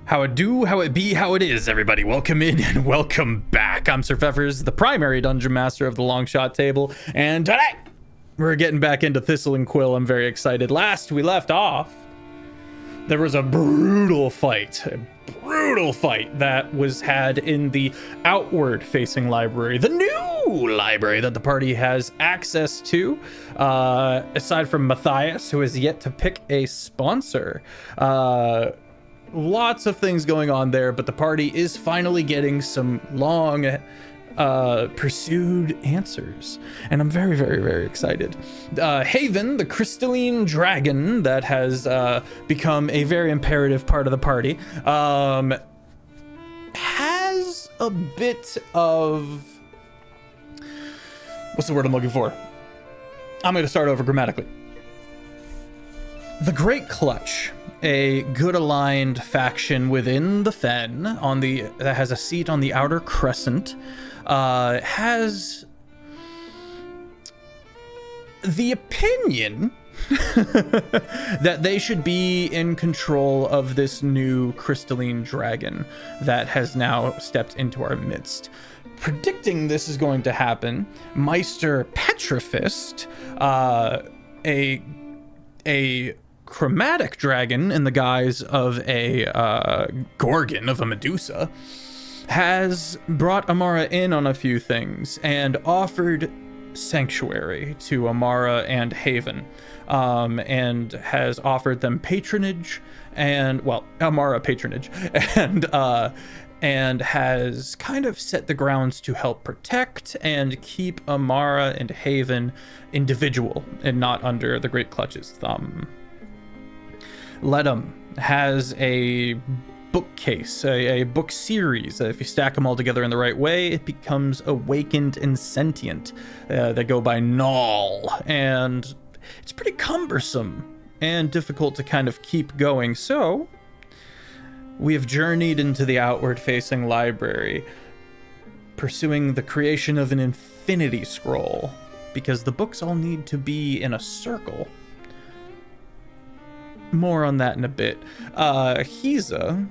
How it do, how it be, how it is, everybody. Welcome in and welcome back. I'm Sir Feffers, the primary dungeon master of the Longshot table, and today we're getting back into Thistle and Quill. I'm very excited. Last we left off, there was a brutal fight that was had in the outward-facing library, the new library that the party has access to, aside from Matthias, who has yet to pick a sponsor. Lots of things going on there, but the party is finally getting some long pursued answers, and I'm very, very, very excited. Haven, the crystalline dragon that has become a very imperative part of the party, has a bit of... what's the word I'm looking for? I'm going to start over grammatically. The Great Clutch, a good aligned faction within the Fen that has a seat on the Outer Crescent, has the opinion that they should be in control of this new crystalline dragon that has now stepped into our midst. Predicting this is going to happen, Meister Petrifist, a chromatic dragon in the guise of a gorgon, of a Medusa, has brought Amara in on a few things and offered sanctuary to Amara and Haven, and has offered them patronage and, well, Amara patronage, and has kind of set the grounds to help protect and keep Amara and Haven individual and not under the Great Clutch's thumb. Ledum has a bookcase, a book series. If you stack them all together in the right way, it becomes awakened and sentient. They go by Null, and it's pretty cumbersome and difficult to kind of keep going. So we have journeyed into the outward-facing library, pursuing the creation of an infinity scroll, because the books all need to be in a circle. More on that in a bit. Hiza,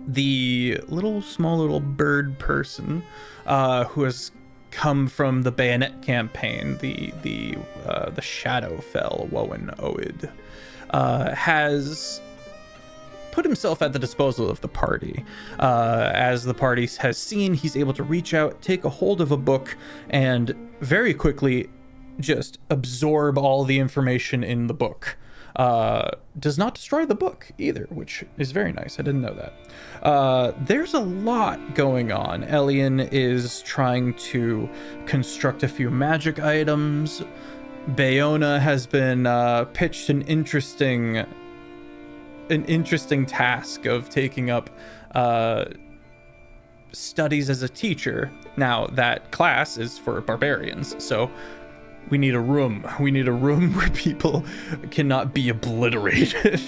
the small little bird person, who has come from the Bayonet campaign, the Shadowfell Wowen Oid, has put himself at the disposal of the party. As the party has seen, he's able to reach out, take a hold of a book, and very quickly just absorb all the information in the book. Does not destroy the book either, which is very nice. I didn't know that. There's a lot going on. Elian is trying to construct a few magic items. Bayona has been pitched an interesting task of taking up studies as a teacher. Now, that class is for barbarians, so we need a room. We need a room where people cannot be obliterated.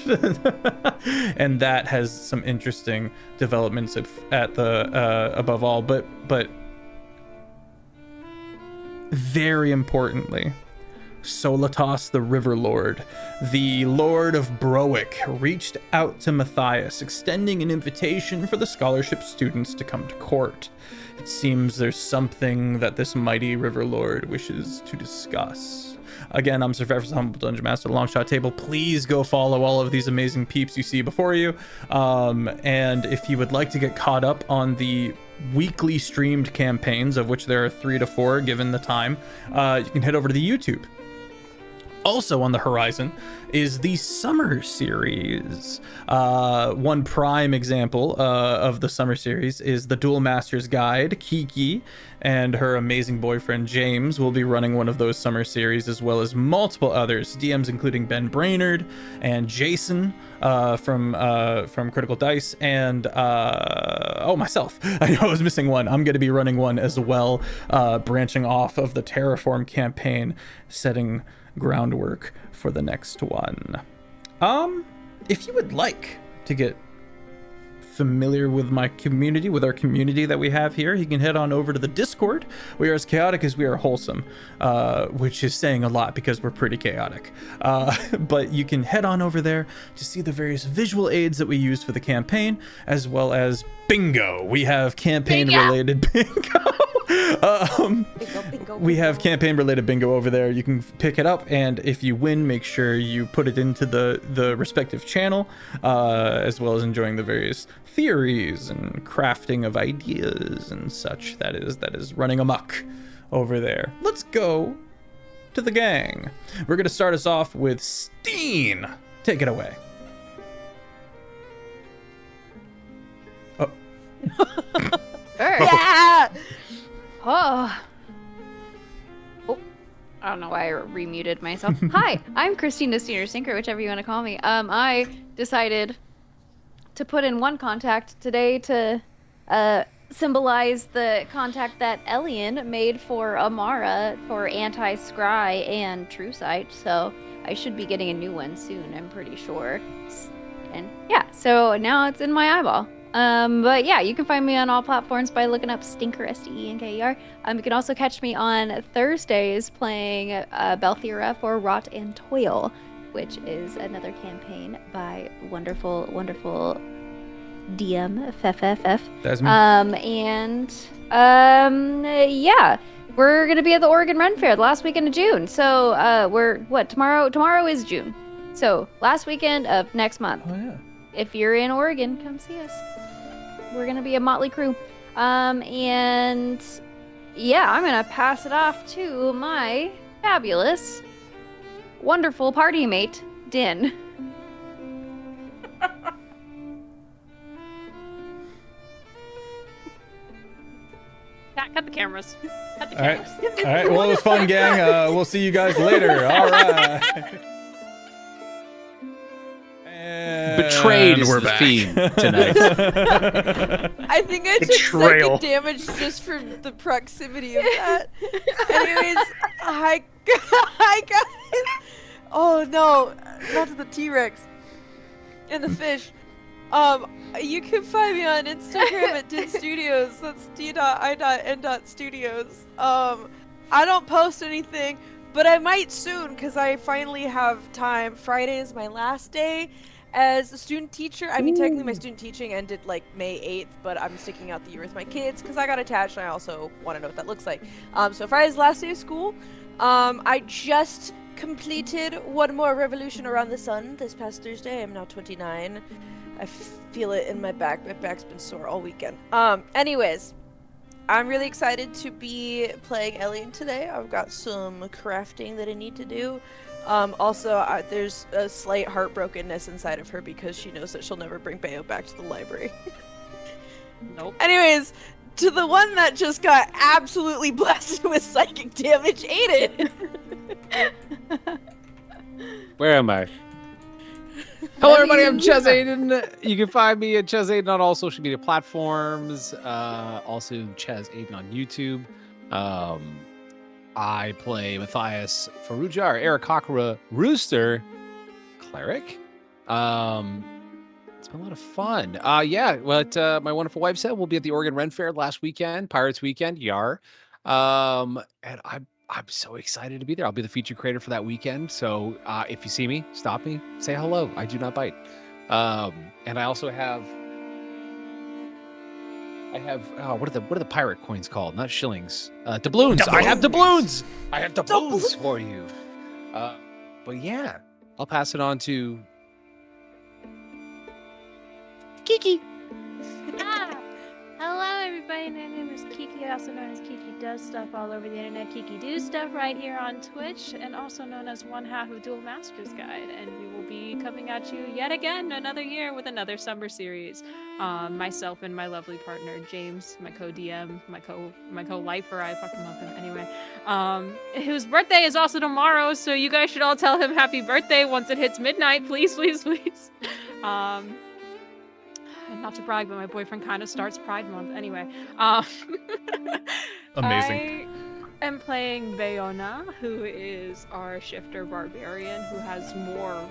And that has some interesting developments at the above all, but very importantly, Solitas the River Lord, the Lord of Broic, reached out to Matthias, extending an invitation for the scholarship students to come to court. It seems there's something that this mighty River Lord wishes to discuss. Again, I'm Sir Feffers, humble dungeon master of the Longshot table. Please go follow all of these amazing peeps you see before you. And if you would like to get caught up on the weekly streamed campaigns, of which there are 3 to 4 given the time, you can head over to the YouTube. Also on the horizon is the summer series. One prime example of the summer series is the Duel Master's Guide. Kiki and her amazing boyfriend James will be running one of those summer series, as well as multiple others. DMs including Ben Brainerd and Jason from Critical Dice, and myself. I know I was missing one. I'm going to be running one as well, branching off of the Terraform campaign, setting groundwork for the next one. If you would like to get familiar with my community, with our community that we have here, he can head on over to the Discord. We are as chaotic as we are wholesome, which is saying a lot because we're pretty chaotic. But you can head on over there to see the various visual aids that we use for the campaign, as well as bingo. We have campaign-related bingo. We have campaign-related bingo over there. You can pick it up, and if you win, make sure you put it into the respective channel, as well as enjoying the various theories and crafting of ideas and such that is running amok over there. Let's go to the gang. We're gonna start us off with Steen. Take it away. Oh. Yeah. Oh, I don't know why I remuted myself. Hi, I'm Christina Stinkerrr, whichever you want to call me. I decided to put in one contact today to symbolize the contact that Elian made for Amara for Anti-Scry and True Sight. So I should be getting a new one soon, I'm pretty sure. And yeah, so now it's in my eyeball. But yeah, you can find me on all platforms by looking up Stinkerrr, Stenker. You can also catch me on Thursdays playing Belthera for Rot and Toil, which is another campaign by wonderful, wonderful DM Feffers. That's me. Yeah, we're gonna be at the Oregon Run Fair the last weekend of June. So tomorrow is June. So last weekend of next month. Oh yeah. If you're in Oregon, come see us. We're gonna be a motley crew. And yeah, I'm gonna pass it off to my fabulous, wonderful party mate, Din. Cut the cameras. Cut the All right. cameras. All right. Well, it was fun, gang. We'll see you guys later. All right. Betrayed is we're the back. theme tonight. I think I took Betrayal. psychic damage just from the proximity of that. Anyways, hi guys. Oh no, not to the T-Rex and the fish. You can find me on Instagram at Din Studios. That's d.i.n.studios. I don't post anything, but I might soon because I finally have time. Friday is my last day as a student teacher. I mean, technically my student teaching ended like May 8th, but I'm sticking out the year with my kids because I got attached and I also want to know what that looks like. So Friday's last day of school. I just completed one more revolution around the sun this past Thursday. I'm now 29. I feel it in my back. My back's been sore all weekend. Anyways, I'm really excited to be playing Elian today. I've got some crafting that I need to do. Also, there's a slight heartbrokenness inside of her because she knows that she'll never bring Bayo back to the library. Nope. Anyways, to the one that just got absolutely blasted with psychic damage, Aiden! Where am I? Hello, everybody. I'm ChezAidan. You can find me at ChezAidan on all social media platforms. Also, ChezAidan on YouTube. I play Matthias Farujar, Eric Hakara, Rooster, Cleric. It's been a lot of fun. Yeah, what my wonderful wife said, we'll be at the Oregon Ren Fair last weekend, Pirates Weekend, Yar. And I'm so excited to be there. I'll be the feature creator for that weekend. So if you see me, stop me, say hello. I do not bite. And I also have what are the pirate coins called? Not shillings. Doubloons. I have doubloons. I have doubloons for you. But yeah, I'll pass it on to Kiki. Hello, everybody. My name is Kiki, also known as KikiDoesStuff all over the internet. KikiDoesStuff right here on Twitch, and also known as one half of Dual Masters Guide. And we will be coming at you yet again another year with another summer series. Myself and my lovely partner James, my co-DM, my co-lifer. I fucking love him anyway. Whose birthday is also tomorrow, so you guys should all tell him happy birthday once it hits midnight, please, please, please. Not to brag, but my boyfriend kind of starts Pride Month anyway. Amazing. am playing Bayona, who is our shifter barbarian who has more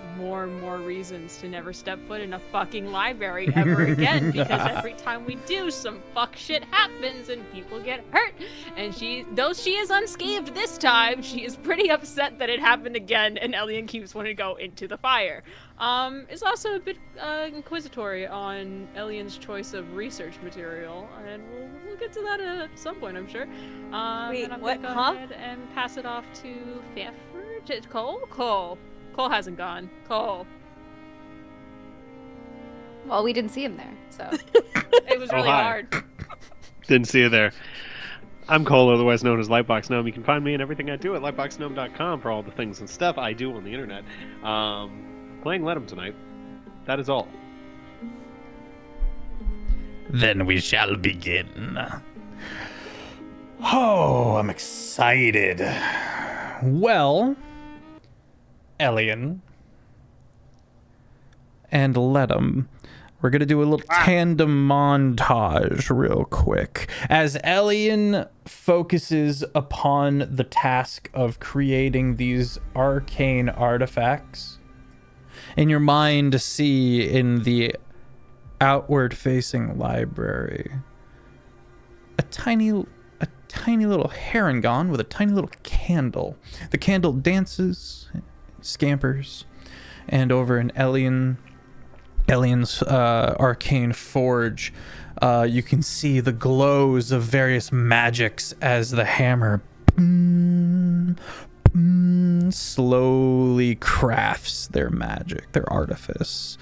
reasons to never step foot in a fucking library ever again, because every time we do, some fuck shit happens and people get hurt. And though she is unscathed this time, she is pretty upset that it happened again, and Elian keeps wanting to go into the fire. Is also a bit inquisitory on Elian's choice of research material, and we'll get to that at some point, I'm sure. Wait, and I'm what? gonna go ahead and pass it off to Feffers. Cole hasn't gone. Cole. Well, we didn't see him there, so. It was really hi. hard. Didn't see you there. I'm Cole, otherwise known as LightboxGnome. You can find me and everything I do at lightboxgnome.com for all the things and stuff I do on the internet. Playing Let 'em tonight. That is all. Then we shall begin. Oh, I'm excited. Well, Elian and Let 'em. We're going to do a little tandem montage real quick. As Elian focuses upon the task of creating these arcane artifacts, in your mind see in the outward-facing library a tiny little Harangon with a tiny little candle. The candle dances, scampers, and over in Elian's arcane forge, you can see the glows of various magics as the hammer slowly crafts their magic, their artifice.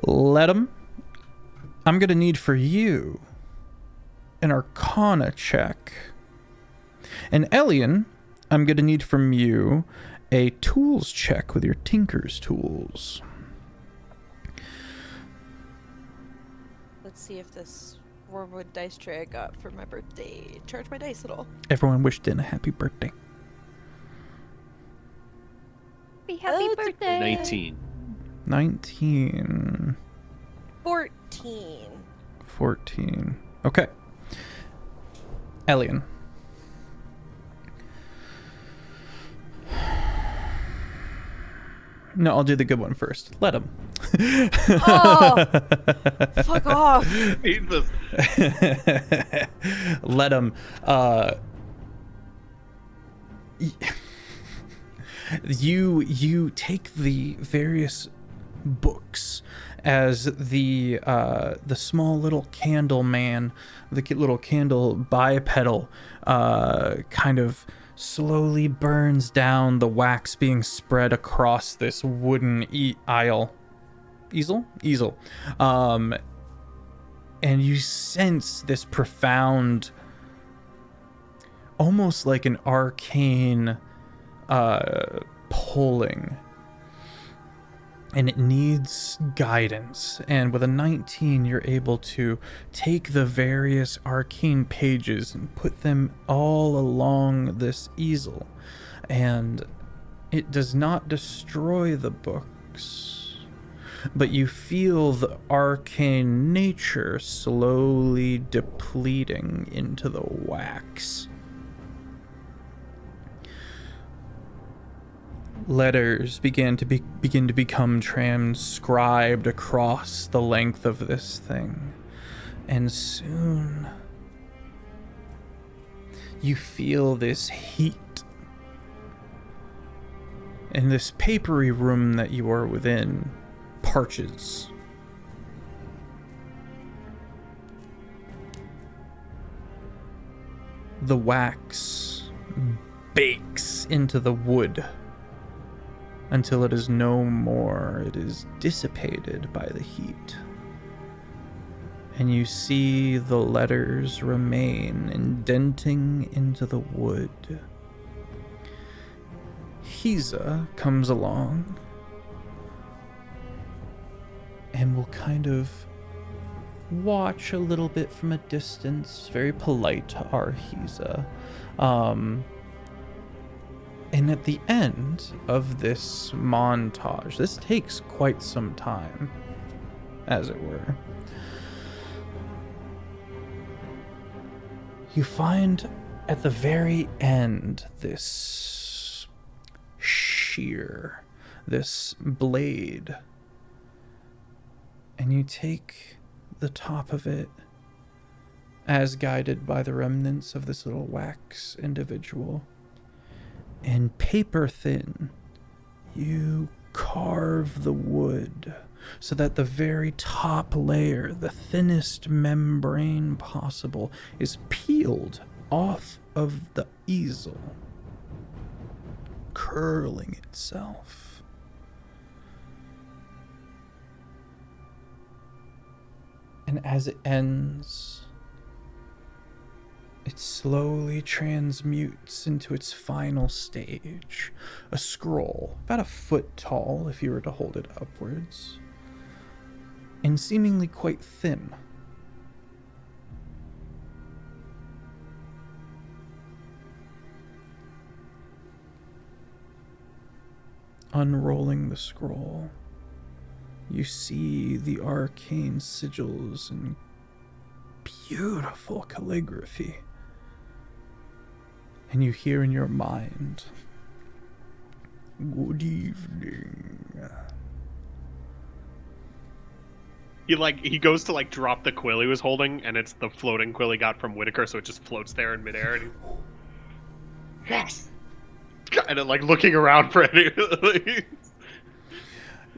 Let 'em. I'm gonna need for you an Arcana check. And Elian, I'm gonna need from you a tools check with your Tinker's tools. Let's see if this Wormwood dice tray I got for my birthday. Charge my dice little. Everyone wished in a happy birthday. Happy Oh, birthday. 19. 19. 14. 14. Okay. Elian. No, I'll do the good one first. Let 'em. Oh! Fuck off. Jesus. Let 'em. You take the various books as the small little candle man, the little candle bipedal, kind of slowly burns down the wax being spread across this wooden easel, and you sense this profound, almost like an arcane pulling, and it needs guidance. And with a 19, you're able to take the various arcane pages and put them all along this easel, and it does not destroy the books, but you feel the arcane nature slowly depleting into the wax. Letters begin to become transcribed across the length of this thing, and soon you feel this heat, and this papery room that you are within parches. The wax bakes into the wood until it is no more. It is dissipated by the heat. And you see the letters remain indenting into the wood. Hiza comes along and will kind of watch a little bit from a distance. Very polite, our Hiza. And at the end of this montage, this takes quite some time, as it were, you find at the very end, this shear, this blade, and you take the top of it, as guided by the remnants of this little wax individual, and paper thin, you carve the wood so that the very top layer, the thinnest membrane possible, is peeled off of the easel, curling itself. And as it ends, it slowly transmutes into its final stage, a scroll about a foot tall if you were to hold it upwards, and seemingly quite thin. Unrolling the scroll, you see the arcane sigils and beautiful calligraphy. And you hear in your mind, "Good evening." He goes to drop the quill he was holding, and it's the floating quill he got from Whitaker, so it just floats there in midair. And yes, and looking around for any.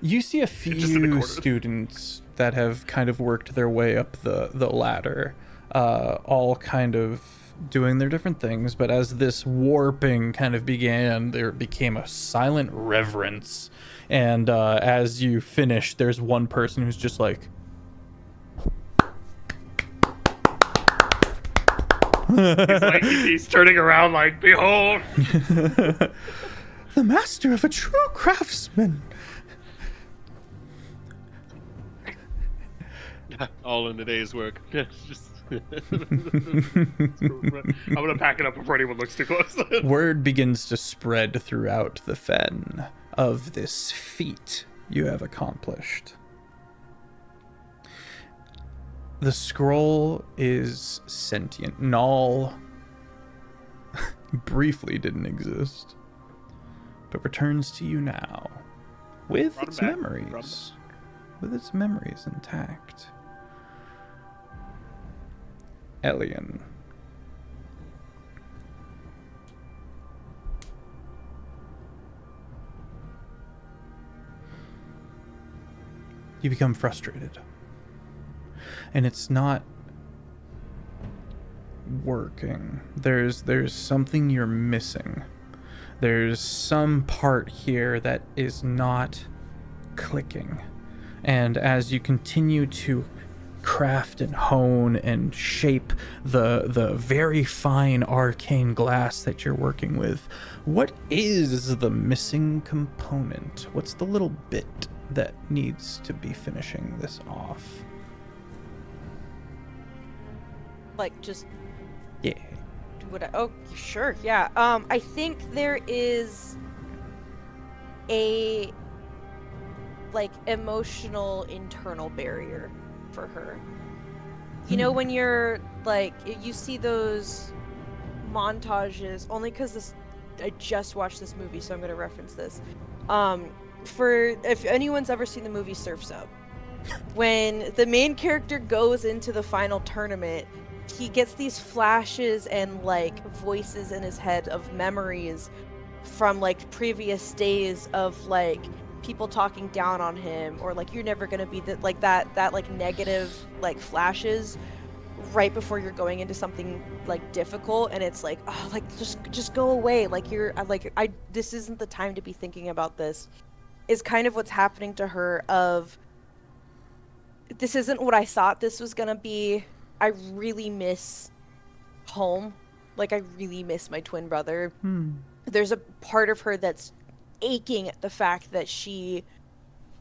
You see a Just in the few corner. students that have kind of worked their way up the ladder, all kind of doing their different things, but as this warping kind of began, there became a silent reverence, and as you finish, there's one person who's just like, he's turning around behold. "The master of a true craftsman." All in the day's work. Just I'm gonna pack it up before anyone looks too close. Word begins to spread throughout the fen of this feat you have accomplished. The scroll is sentient. Null briefly didn't exist, but returns to you now with Brought its him back. memories. With its memories intact. Elian. You become frustrated. And it's not working. There's something you're missing. There's some part here that is not clicking. And as you continue to craft and hone and shape the very fine arcane glass that you're working with, what is the missing component? What's the little bit that needs to be finishing this off? Just Yeah. oh, sure, yeah. I think there is a emotional internal barrier for her. You know, when you're you see those montages, only because I just watched this movie, so I'm going to reference this. If anyone's ever seen the movie Surf's Up, when the main character goes into the final tournament, he gets these flashes and voices in his head of memories from previous days of people talking down on him, or you're never gonna be that negative flashes right before you're going into something difficult, and it's just go away, this isn't the time to be thinking about this, is kind of what's happening to her. Of, this isn't what I thought this was gonna be. I really miss home. I really miss my twin brother. There's a part of her that's aching at the fact that she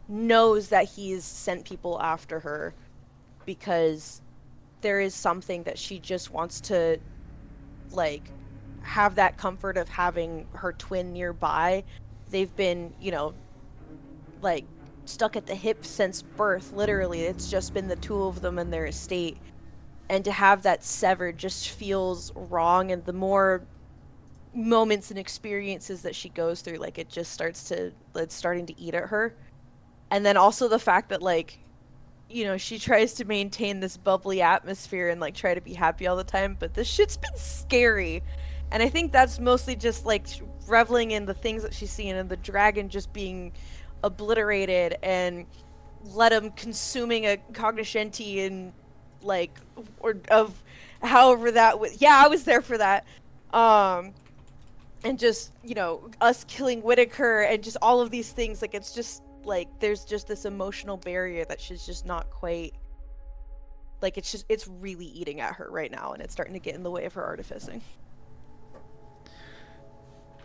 knows that he's sent people after her, because there is something that she just wants to have that comfort of having her twin nearby. They've been, stuck at the hip since birth, literally. It's just been the two of them in their estate. and to have that severed just feels wrong. And the more moments and experiences that she goes through, like, it's starting to eat at her. And then also the fact that, like, you know, she tries to maintain this bubbly atmosphere and like try to be happy all the time, but this shit's been scary. And I think that's mostly just like reveling in the things that she's seeing, and the dragon just being obliterated, and Ledum consuming a cognoscenti, and like, or of however that was. Yeah, I was there for that. And just, you know, us killing Whitaker and just all of these things, like, it's just like there's just this emotional barrier that she's just not quite, like, it's really eating at her right now, and it's starting to get in the way of her artificing.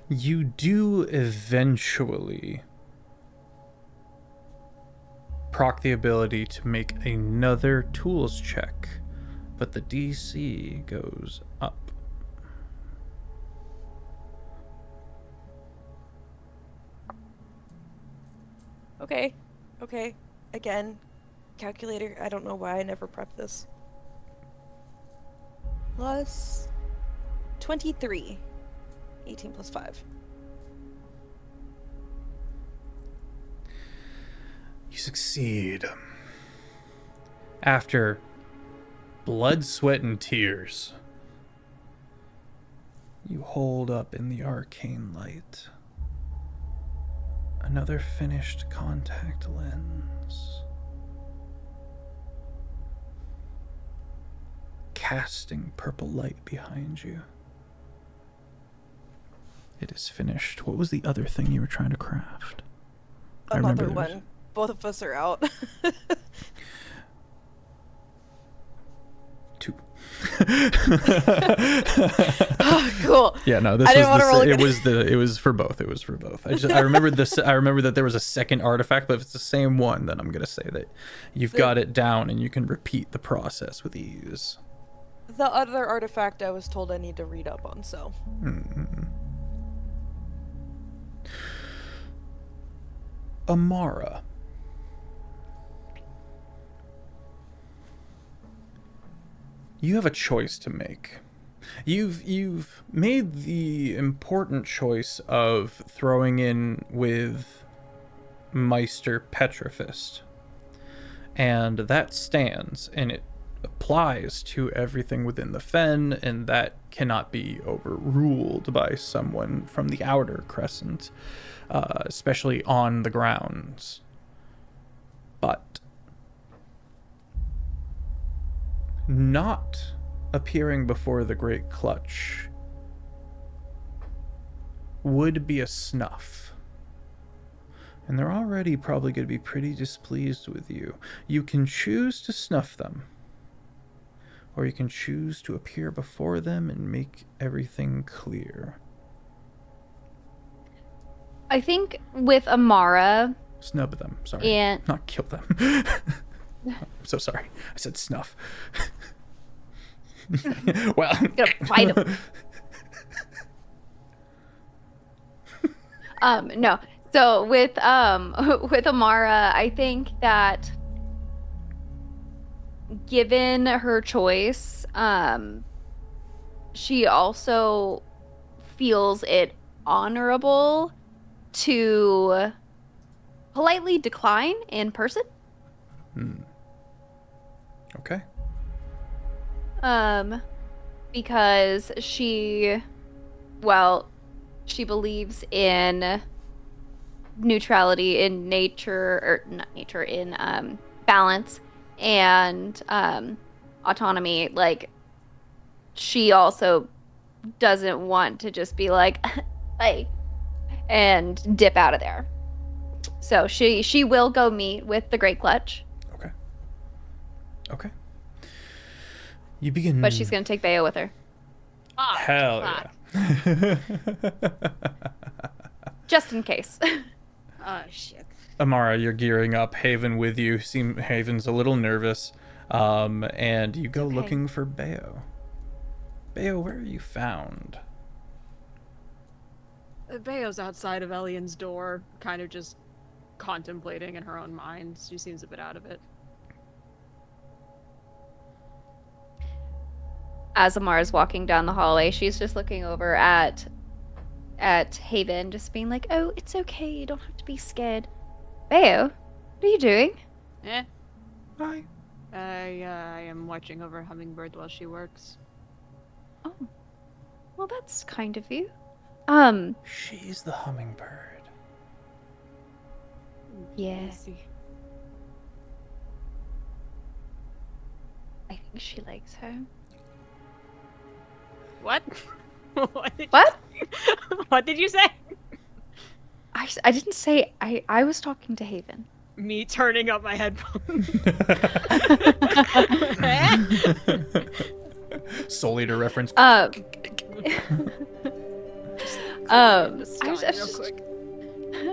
You do eventually proc the ability to make another tools check, but the DC goes up. Okay. Again, calculator. I don't know why I never prepped this. Plus 23. 18 plus 5. You succeed. After blood, sweat, and tears, you hold up in the arcane light another finished contact lens, casting purple light behind you. It is finished. What was the other thing you were trying to craft? Another one. Both of us are out. 2. Oh, cool. Yeah, no, this it was for both. It was for both. I remembered this. I remember that there was a second artifact, but if it's the same one, then I'm gonna say that you've got it down and you can repeat the process with ease. The other artifact I was told I need to read up on, so. Amara. You have a choice to make. You've made the important choice of throwing in with Meister Petrifist. And that stands, and it applies to everything within the fen, and that cannot be overruled by someone from the outer crescent, especially on the grounds. But not appearing before the Great Clutch would be a snuff. And they're already probably going to be pretty displeased with you. You can choose to snuff them, or you can choose to appear before them and make everything clear. I think with Amara... Snub them, sorry. And... Not kill them. I'm so sorry. I said snuff. Well... I'm gonna fight him. No. So with Amara, I think that given her choice, she also feels it honorable to politely decline in person. Okay. Because she believes in neutrality in nature, or not nature, in balance and autonomy. Like, she also doesn't want to just be like, hey, and dip out of there. So she will go meet with the Great Clutch. Okay. You begin. But she's gonna take Bayo with her. Oh, Hell yeah. Just in case. Oh, shit. Amara, you're gearing up. Haven with you. Haven's a little nervous. And you go looking for Bayo. Bayo, where are you found? Bayo's outside of Elian's door, kind of just contemplating in her own mind. She seems a bit out of it. as Amara's walking down the hallway, she's just looking over at Haven, just being like, "Oh, it's okay. You don't have to be scared." Bayo, what are you doing? Eh? Hi. I am watching over Hummingbird while she works. Oh, well, that's kind of you. She's the hummingbird. Yeah, See. I think she likes her. What? What? What? What did you say? I didn't say. I was talking to Haven. Me turning up my headphones. Soul Eater reference. I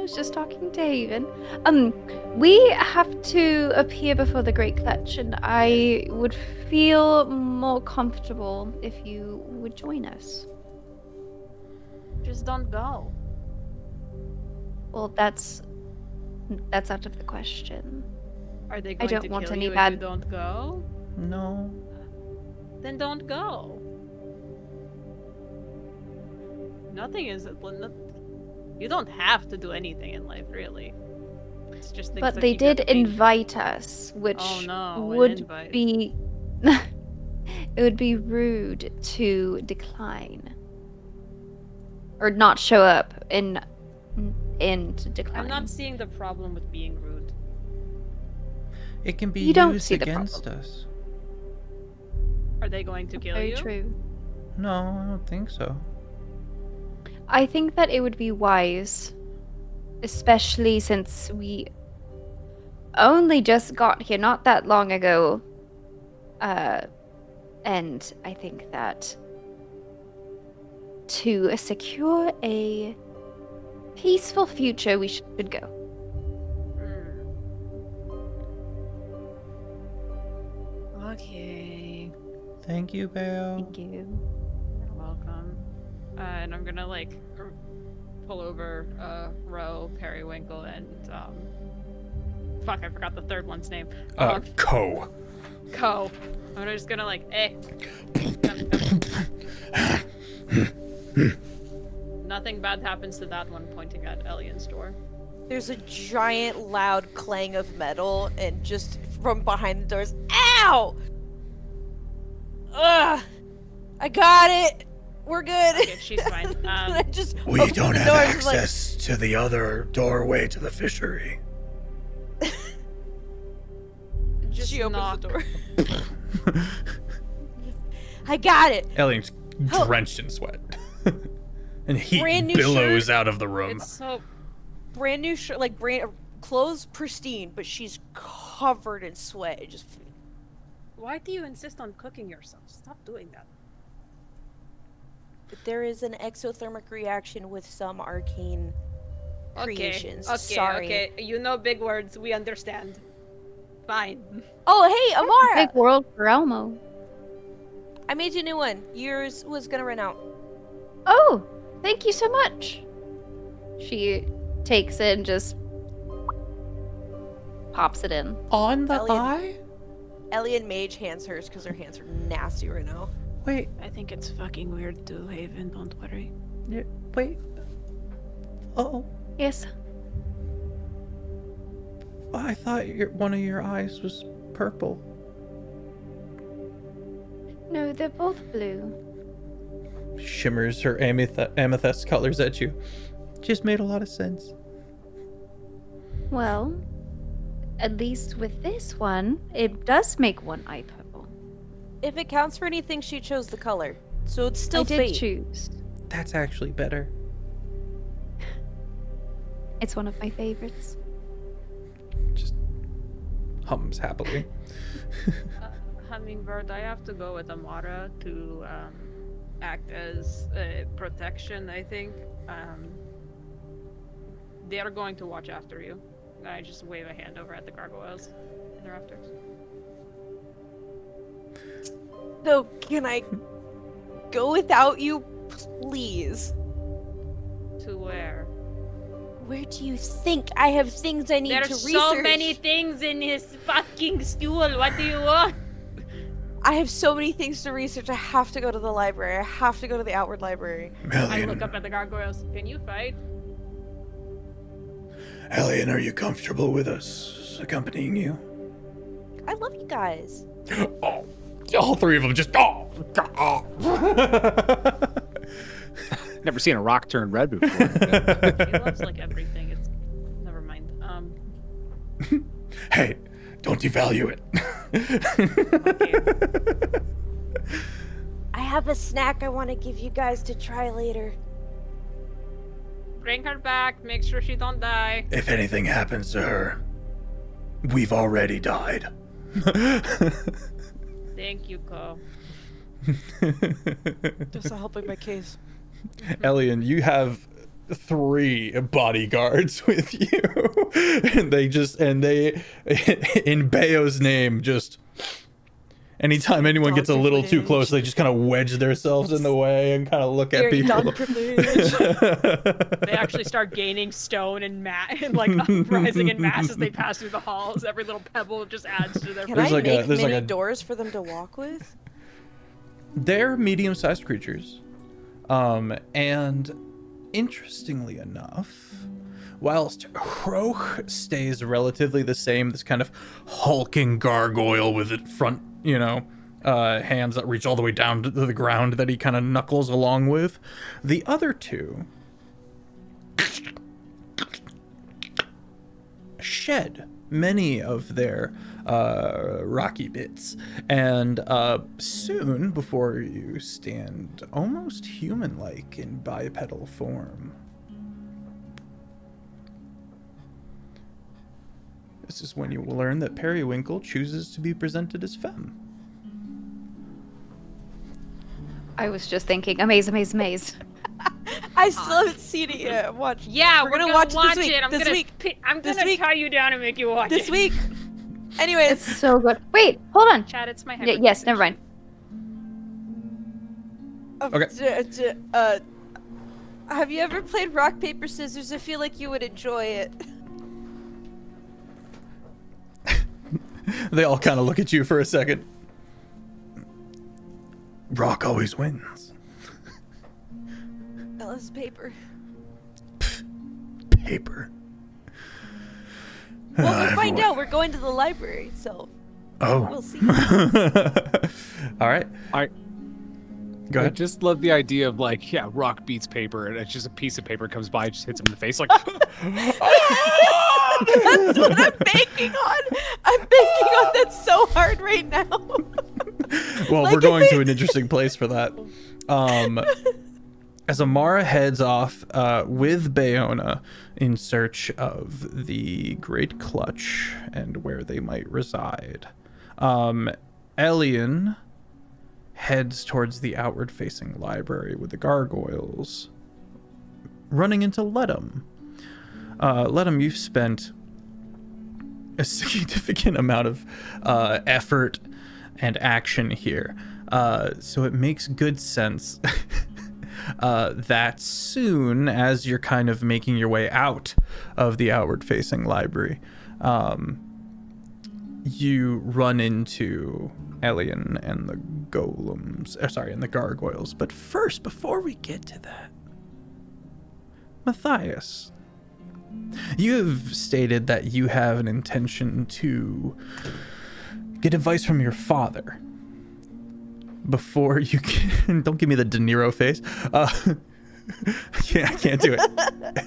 was just talking to Haven. We have to appear before the Great Clutch, and I would feel more comfortable if you would join us. Just don't go. Well, that's out of the question. Are they going don't to want kill any you if bad- you don't go? No. Then don't go. Nothing is. You don't have to do anything in life, really. It's just things But that they keep you at did the main- invite us, which Oh no! an would invite. be it would be rude to decline or not show up and to decline. I'm not seeing the problem with being rude. It can be You don't used see the against problem. us. Are they going to kill Very you? true. No, I don't think so. I think that it would be wise, especially since we only just got here not that long ago. And I think that to secure a peaceful future, we should go. Okay. Thank you, Bayo. Thank you. You're welcome. And I'm gonna like pull over Ro, Periwinkle, and fuck, I forgot the third one's name. Ko. Ko. I'm just gonna like, come. Nothing bad happens to that one, pointing at Elian's door. There's a giant loud clang of metal, and just from behind the doors, ow! Ugh! I got it! We're good! Okay, she's fine. And I just We opened don't the have door and was like, access to the other doorway to the fishery. Just she opens knock. the door. I got it! Elliot's Oh. drenched in sweat. And heat Brand new billows shirt. out of the room. It's so Brand new shirt, like clothes pristine, but she's covered in sweat. It just Why do you insist on cooking yourself? Stop doing that. there is an exothermic reaction with some arcane creations. Okay, Sorry. okay. You know big words. We understand. Fine. Oh, hey, Amara! Big world for Elmo. I made you a new one. Yours was gonna run out. Oh, thank you so much. She takes it and just pops it in. On the Elliot. eye? Ellie Mage hands hers because her hands are nasty right now. Wait, I think it's fucking weird too, Haven. Don't worry. wait. Oh, Yes. I thought one of your eyes was purple. No, they're both blue. Shimmers her amethyst colors at you. Just made a lot of sense. Well, at least with this one, it does make one eye purple. If it counts for anything, she chose the color. So it's still I did fate. choose. That's actually better. It's one of my favorites. Just hums happily. Hummingbird, I have to go with Amara to act as protection, I think. They are going to watch after you. I just wave a hand over at the gargoyles in the rafters. So can I go without you, please? To where? Where do you think I have things I need to There's research? so many things in his fucking school. What do you want? I have so many things to research. I have to go to the library. I have to go to the outward library. I look up at the gargoyles. Can you fight? Elian, are you comfortable with us accompanying you? I love you guys. Oh, all three of them just Never seen a rock turn red before. He loves like everything. It's never mind. Hey, don't devalue it. Okay. I have a snack I want to give you guys to try later. Bring her back. Make sure she don't die. If anything happens to her, we've already died. Thank you, Ko. Just helping my case. Elian, you have 3 bodyguards with you. and they in Bayo's name, just anytime anyone gets a little too close, they just kind of wedge themselves in the way and kind of look at Very people. non-privileged. They actually start gaining stone and and like uprising in mass as they pass through the halls. Every little pebble just adds to their. Can There's I like make there's mini like a- doors for them to walk with? They're medium-sized creatures. And interestingly enough, whilst Hroch stays relatively the same, this kind of hulking gargoyle with it front, hands that reach all the way down to the ground that he kind of knuckles along with, the other 2 shed many of their rocky bits, and soon, before you stand almost human-like in bipedal form. This is when you will learn that Periwinkle chooses to be presented as femme. I was just thinking, amaze, amaze, amaze. I still haven't seen it yet. Watch. Yeah, We're we're gonna gonna watch watch it this week. it. I'm This gonna, week. I'm This gonna week. tie you down and make you watch This it. week. Anyways, It's so good. Wait, hold on. Chad, it's my Yes, never mind. Okay. Have you ever played rock paper scissors? I feel like you would enjoy it. They all kind of look at you for a second. Rock always wins. Ellis paper. Paper. Well, we'll find out. We're going to the library, so Oh. we'll see. All right. Go I ahead. just love the idea of like, yeah, rock beats paper, and it's just a piece of paper comes by, just hits him in the face, like. That's what I'm banking on. I'm banking on that so hard right now. Well, Like, we're if going to it- an interesting place for that. As Amara heads off with Bayona in search of the Great Clutch and where they might reside, Elian heads towards the outward-facing library with the gargoyles, running into Ledum. Ledum, you've spent a significant amount of effort and action here, so it makes good sense that soon, as you're kind of making your way out of the outward-facing library, you run into Elian and the golems, and the gargoyles. But first, before we get to that, Matthias, you have stated that you have an intention to get advice from your father before you can. Don't give me the De Niro face. Yeah, I can't do it.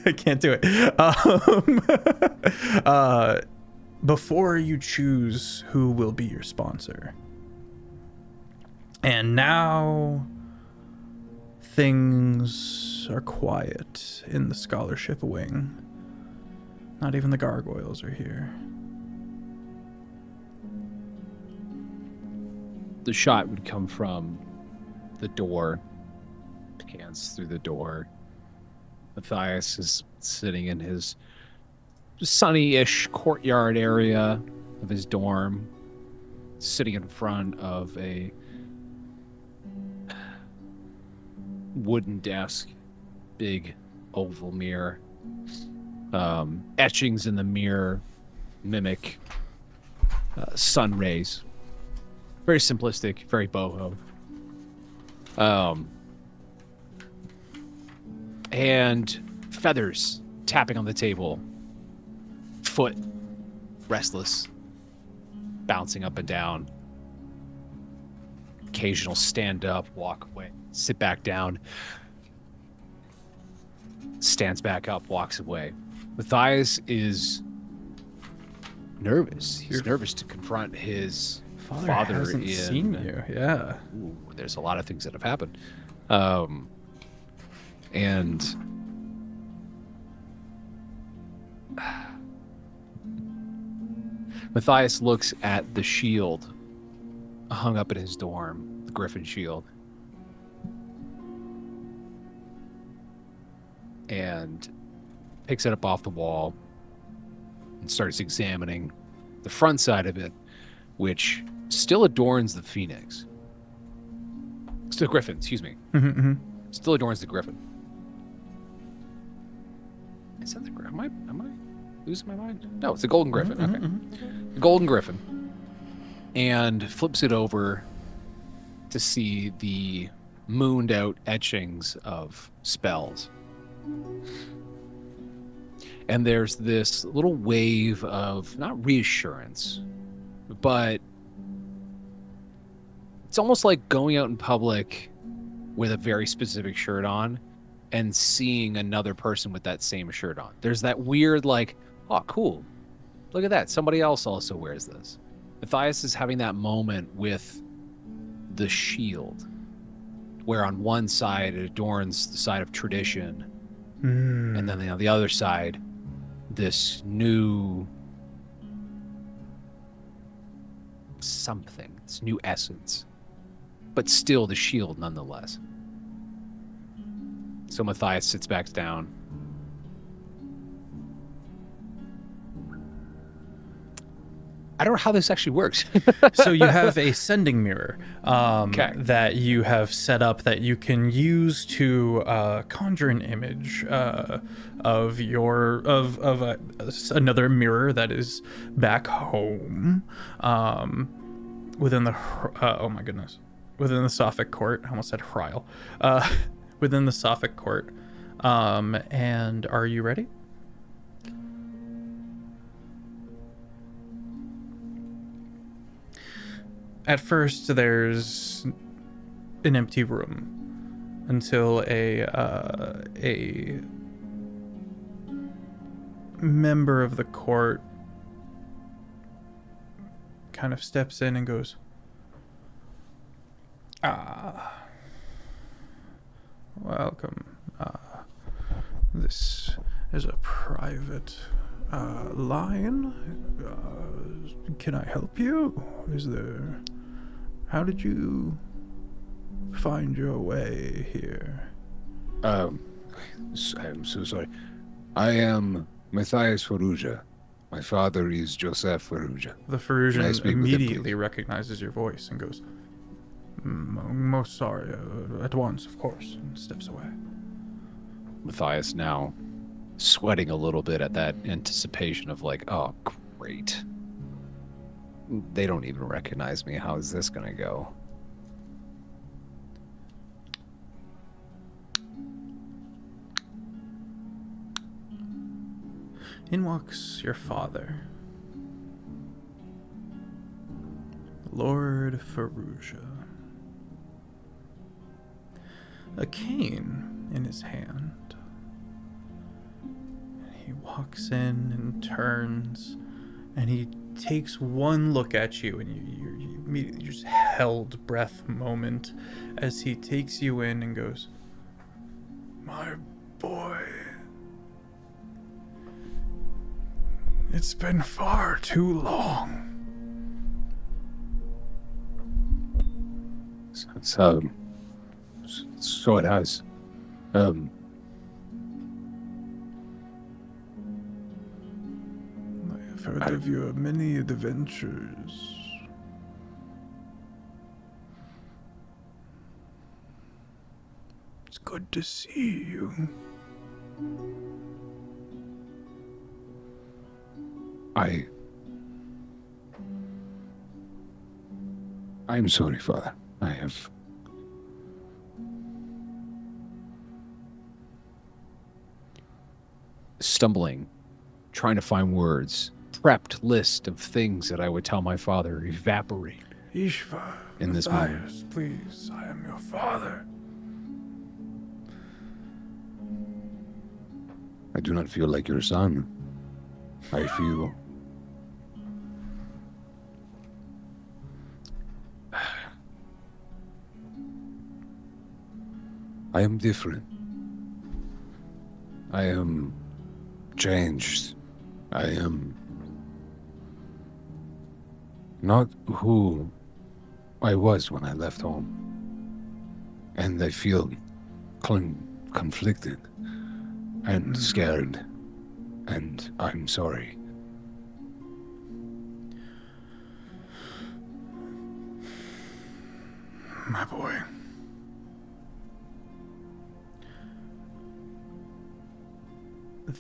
I can't do it. Before you choose who will be your sponsor. And now things are quiet in the scholarship wing. Not even the gargoyles are here. The shot would come from the door, pans through the door. Matthias is sitting in his sunny-ish courtyard area of his dorm, sitting in front of a wooden desk, big oval mirror. Etchings in the mirror mimic sun rays. Very simplistic, very boho. And feathers tapping on the table. Foot restless, bouncing up and down. Occasional stand up, walk away, sit back down. Stands back up, walks away. Matthias is nervous. He's nervous to confront his father hasn't seen you. Yeah. Ooh, there's a lot of things that have happened. And Matthias looks at the shield hung up in his dorm, the Griffin shield, and picks it up off the wall and starts examining the front side of it, which still adorns the phoenix. Still Griffin, excuse me. Still adorns the Griffin. Is that the Griffin? Am I losing my mind? No, it's the Golden Griffin. Okay. The Golden Griffin. And flips it over to see the mooned out etchings of spells. And there's this little wave of, not reassurance, but it's almost like going out in public with a very specific shirt on and seeing another person with that same shirt on. There's that weird, like, oh, cool. Look at that. Somebody else also wears this. Matthias is having that moment with the shield, where on one side it adorns the side of tradition, and then on the other side, this new something, this new essence, but still the shield nonetheless. So Matthias sits back down. I don't know how this actually works. So you have a sending mirror Okay. that you have set up that you can use to conjure an image of another mirror that is back home within the within the Sophic court. I almost said Hryl. Within the Sophic court. And are you ready? At first, there's an empty room until a member of the court kind of steps in and goes, welcome. This is a private line. Can I help you? How did you find your way here? I'm so sorry. I am Matthias Faruja. My father is Joseph Faruja. The Farujan May I speak with him, immediately please? recognizes your voice and goes, most sorry, at once, of course, and steps away. Matthias now sweating a little bit at that anticipation of like, oh, great. They don't even recognize me. How is this going to go? In walks your father, Lord Faruja, a cane in his hand. He walks in and turns, and he takes one look at you, and you immediately just held breath moment as he takes you in and goes, "My boy. It's been far too long." So it has. I have heard of your many adventures. It's good to see you. I'm sorry, Father. I have... Stumbling, trying to find words, prepped list of things that I would tell my father evaporate Ishva, in this moment. Matthias, please, I am your father. I do not feel like your son. I feel... I am different. I am changed. I am not who I was when I left home. And I feel conflicted and scared. And I'm sorry. My boy.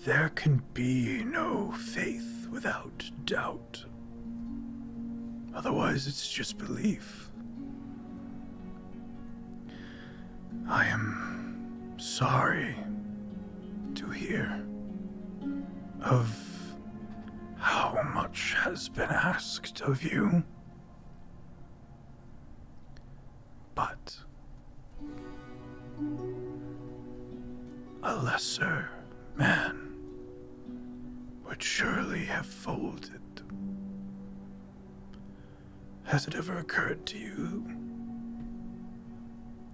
There can be no faith without doubt. Otherwise, it's just belief. I am sorry to hear of how much has been asked of you. But a lesser man would surely have folded. Has it ever occurred to you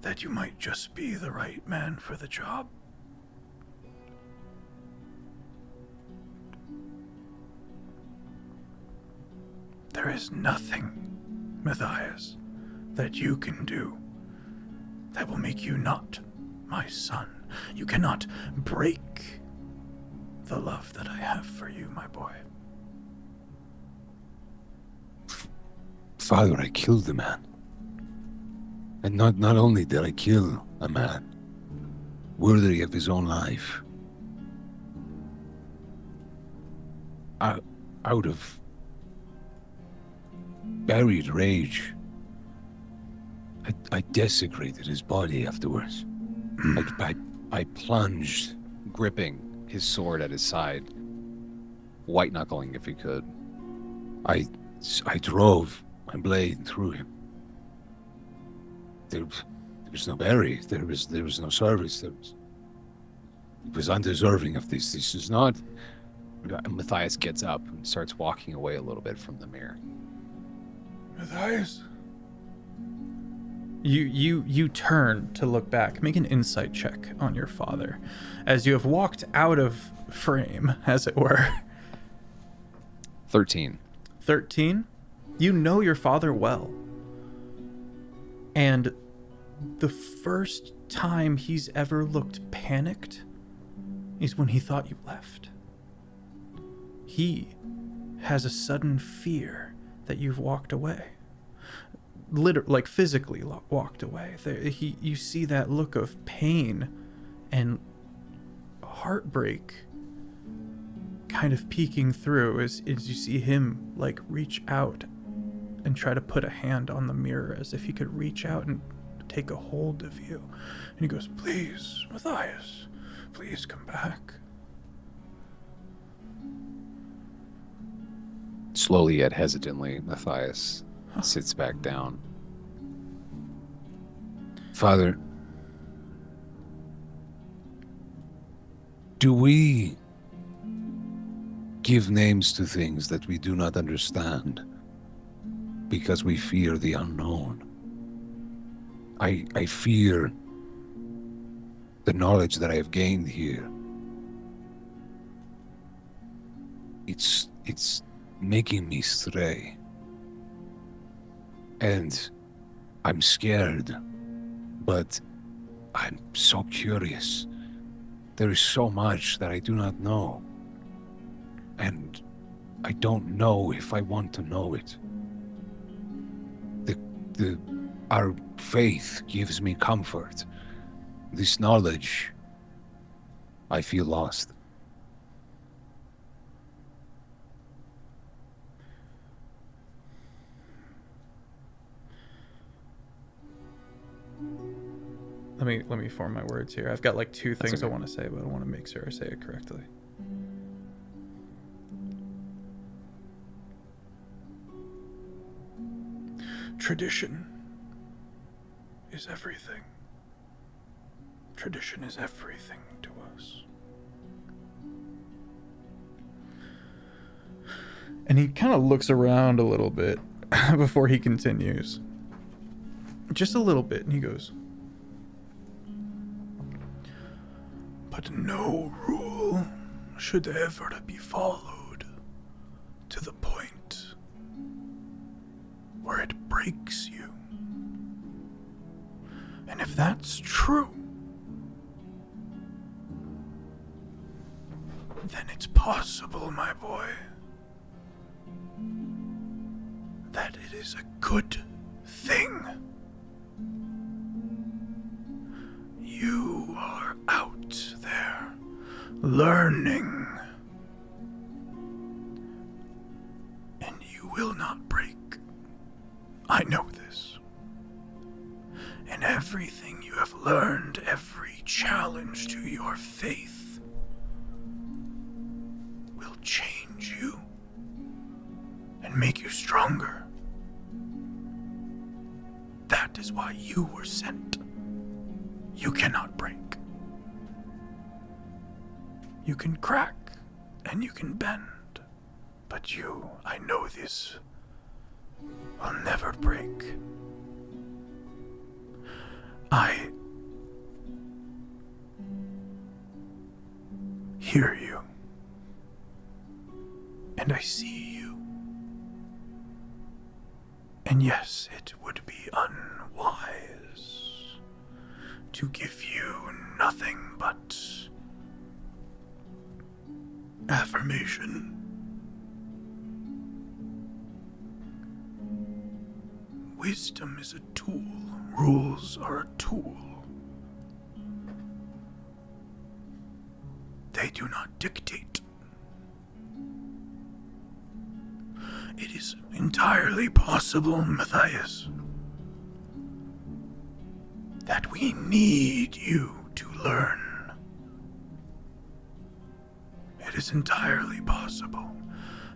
that you might just be the right man for the job? There is nothing, Matthias, that you can do that will make you not my son. You cannot break the love that I have for you, my boy. Father, I killed the man. And not only did I kill a man worthy of his own life, out of buried rage, I desecrated his body afterwards. I plunged, gripping his sword at his side, white knuckling if he could. I drove my blade through him. There was no bury. There was no service. It was undeserving of this. This is not. Matthias gets up and starts walking away a little bit from the mirror. Matthias? You turn to look back. Make an insight check on your father as you have walked out of frame, as it were. 13. 13? You know your father well. And the first time he's ever looked panicked is when he thought you left. He has a sudden fear that you've walked away. Literally, like physically walked away. You see that look of pain and heartbreak kind of peeking through as you see him like reach out and try to put a hand on the mirror as if he could reach out and take a hold of you. And he goes, "Please, Matthias, please come back." Slowly yet hesitantly, Matthias sits back down. Father, do we give names to things that we do not understand because we fear the unknown? I fear the knowledge that I have gained here. It's making me stray. And I'm scared, but I'm so curious. There is so much that I do not know. And I don't know if I want to know it. Our faith gives me comfort. This knowledge, I feel lost. Let me form my words here. I've got like two things I okay. want to say, but I want to make sure I say it correctly. Tradition is everything. Tradition is everything to us. And he kind of looks around a little bit before he continues. Just a little bit, and he goes, but no rule should ever be followed to the point where it breaks you. And if that's true, then it's possible, my boy, that it is a good thing. You are out there learning, and you will not break. I know this. And everything you have learned, every challenge to your faith, will change you and make you stronger. That is why you were sent. You cannot break. You can crack and you can bend, but you, I know this, will never break. I hear you, and I see you. And yes, it would be unwise to give you nothing but affirmation. Wisdom is a tool. Rules are a tool. They do not dictate. It is entirely possible, Matthias, that we need you to learn. It is entirely possible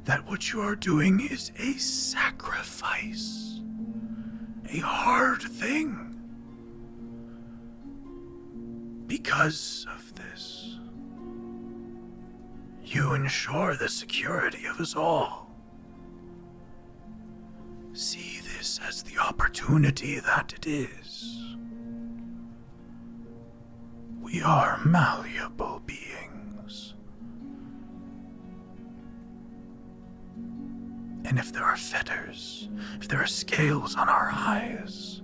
that what you are doing is a sacrifice, a hard thing. Because of this, you ensure the security of us all. See this as the opportunity that it is. We are malleable beings. And if there are fetters, if there are scales on our eyes,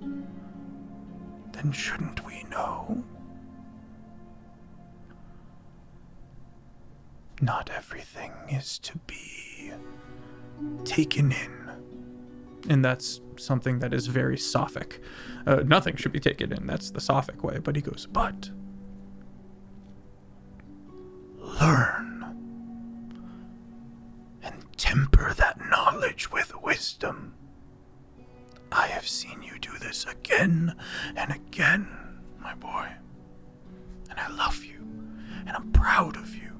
then shouldn't we know? Not everything is to be taken in. And that's something that is very Sophic. Nothing should be taken in. That's the Sophic way. But he goes, but learn and temper that knowledge with wisdom. I have seen you do this again and again, my boy. And I love you. And I'm proud of you.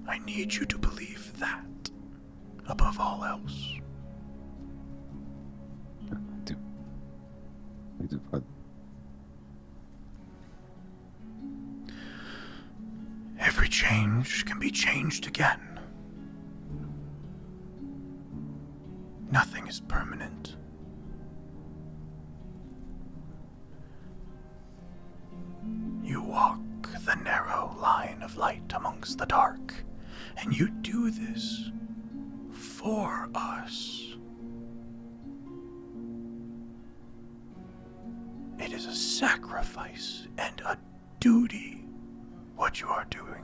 I need you to believe that above all else. I do, but Every change can be changed again. Nothing is permanent. You walk the narrow line of light amongst the dark, and you do this for us. It is a sacrifice and a duty, what you are doing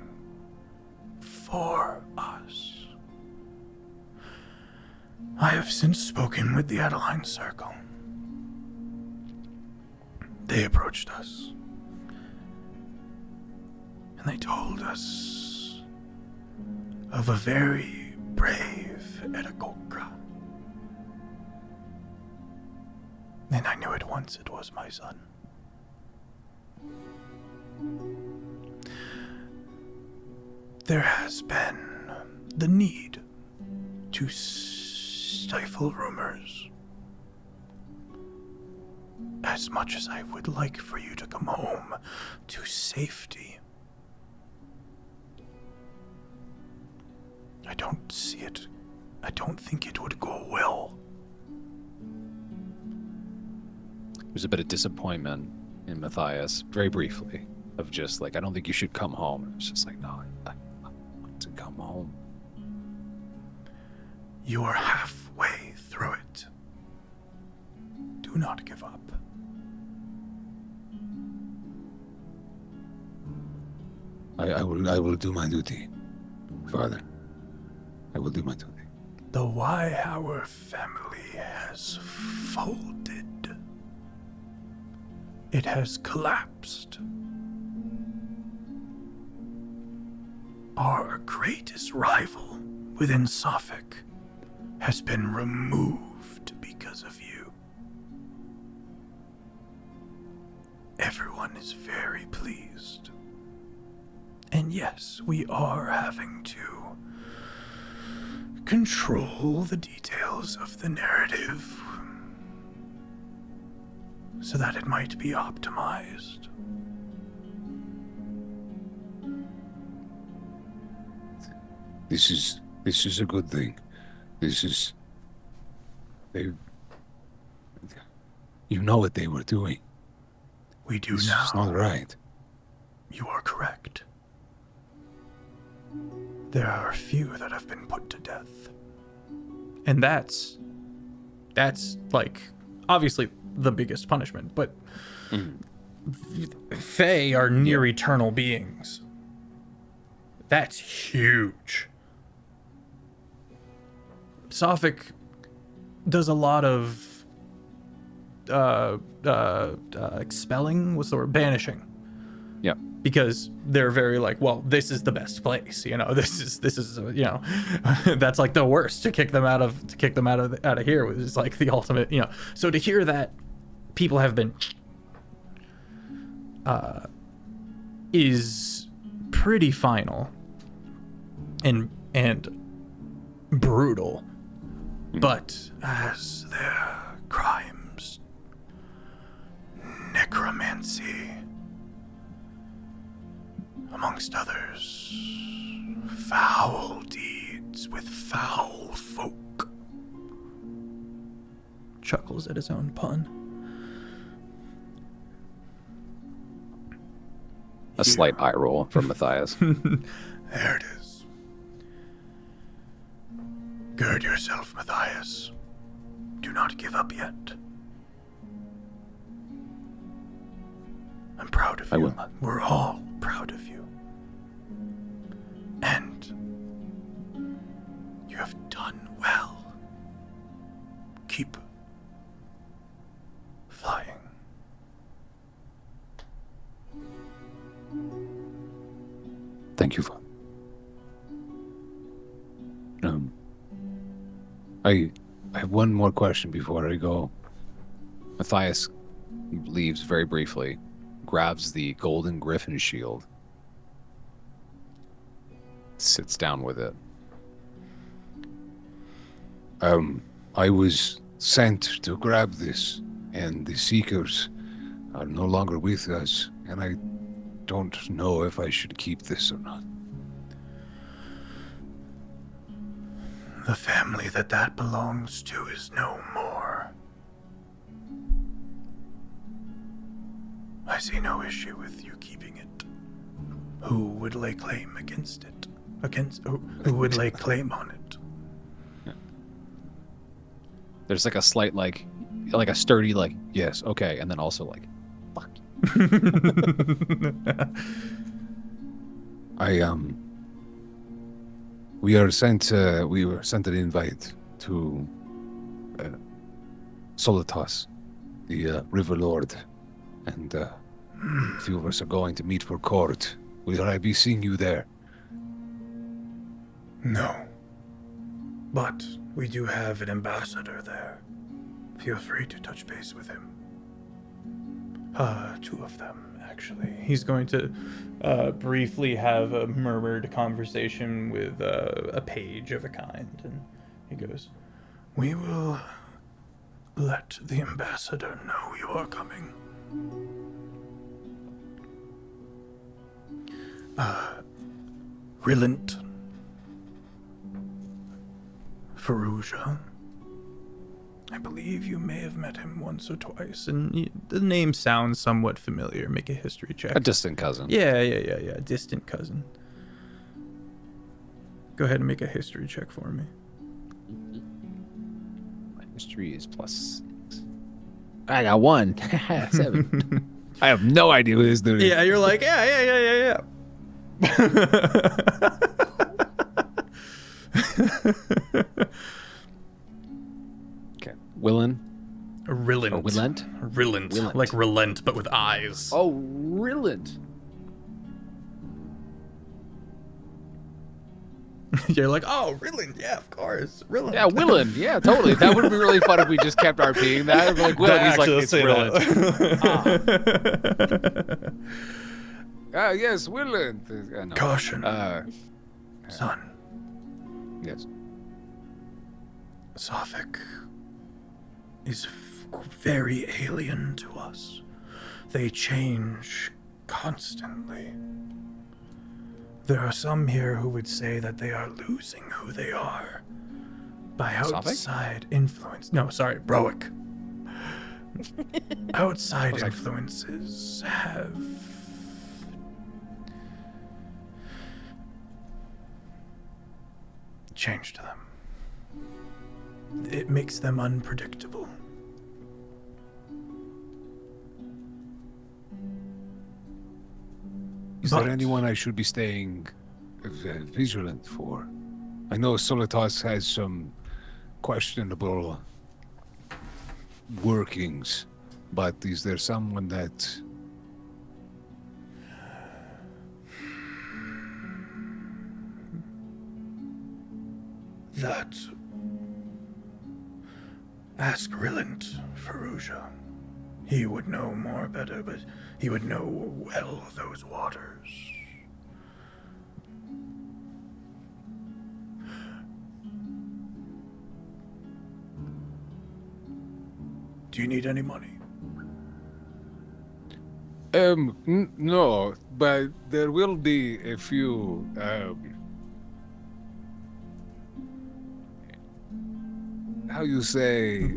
for us. I have since spoken with the Adeline Circle. They approached us, and they told us of a very brave Edakokra. And I knew at once it was my son. There has been the need to stifle rumors. As much as I would like for you to come home to safety, I don't see it. I don't think it would go well. There's a bit of disappointment in Matthias, very briefly, of just like, I don't think you should come home. It's just like, no, I want to come home. You are halfway through it. Do not give up. I will do my duty, Father. I will do my duty. The Wyhauer family has folded. It has collapsed. Our greatest rival within Suffolk has been removed because of you. Everyone is very pleased. And yes, we are having to control the details of the narrative so that it might be optimized. This is a good thing. You know what they were doing. We do This now. is not right. You are correct. There are a few that have been put to death. And that's like, obviously the biggest punishment, but Fae are near eternal beings. That's huge. Sophic does a lot of expelling, what's the word? Banishing. Yeah. Because they're very like, well, this is the best place, you know. This is you know, that's like the worst to kick them out of here was like the ultimate, you know. So to hear that people have been is pretty final and brutal. But as their crimes, necromancy, amongst others, foul deeds with foul folk. Chuckles at his own pun. A slight eye roll from Matthias. There it is. Gird yourself, Matthias. Do not give up yet. I'm proud of you. I will. We're all proud of you. And you have done well. Keep flying. Thank you, Father. I have one more question before I go. Matthias leaves very briefly, grabs the golden griffin shield, sits down with it. I was sent to grab this, and the Seekers are no longer with us, and I don't know if I should keep this or not. The family that belongs to is no more. I see no issue with you keeping it. Who would lay claim against it? Who would lay claim on it? There's like a slight like a sturdy like, yes, okay, and then also like, fuck. We were sent an invite to Solitas, the River Lord, and a few of us are going to meet for court. Will I be seeing you there? No. But we do have an ambassador there. feel free to touch base with him. 2 of them, actually. He's going to briefly have a murmured conversation with a page of a kind, and he goes, "We will let the ambassador know you are coming. Rillant, Faruja. I believe you may have met him once or twice, and the name sounds somewhat familiar. Make a history check. A distant cousin. Yeah. Distant cousin. Go ahead and make a history check for me. My history is +6. I got 1. 7. I have no idea who this dude is. Yeah, you're like, yeah. Okay. Rillant. Rillant. Like relent, but with eyes. Oh, Rillant. You're like, oh, Rillant, yeah, of course. Rillant. Yeah, Willand. Yeah, totally. That would be really fun if we just kept RPing that. I'd be like, Willand. He's like, it's Rillant. Yes, Willand. No. Caution. Son. Yes. Sophic is very alien to us. They change constantly. There are some here who would say that they are losing who they are by outside influence. No, sorry, Broic. Outside influences have changed them. It makes them unpredictable. Is there anyone I should be staying vigilant for? I know Solitas has some questionable workings, but is there someone that... That... Ask Rillant, Faruja. He would know more better, but he would know well those waters. Do you need any money? No, but there will be a few, how you say,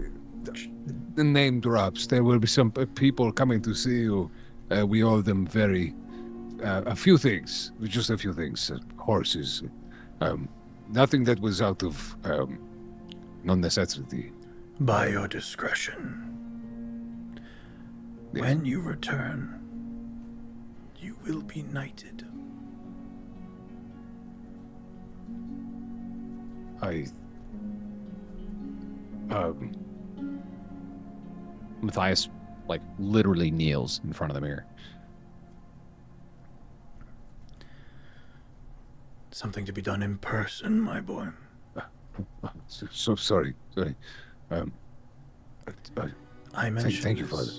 the name drops. There will be some people coming to see you. We owe them a few things, just a few things. Horses, nothing that was out of non-necessity. By your discretion. Yes. When you return, you will be knighted. Matthias, like, literally kneels in front of the mirror. Something to be done in person, my boy. So sorry. I mentioned thank you, Father.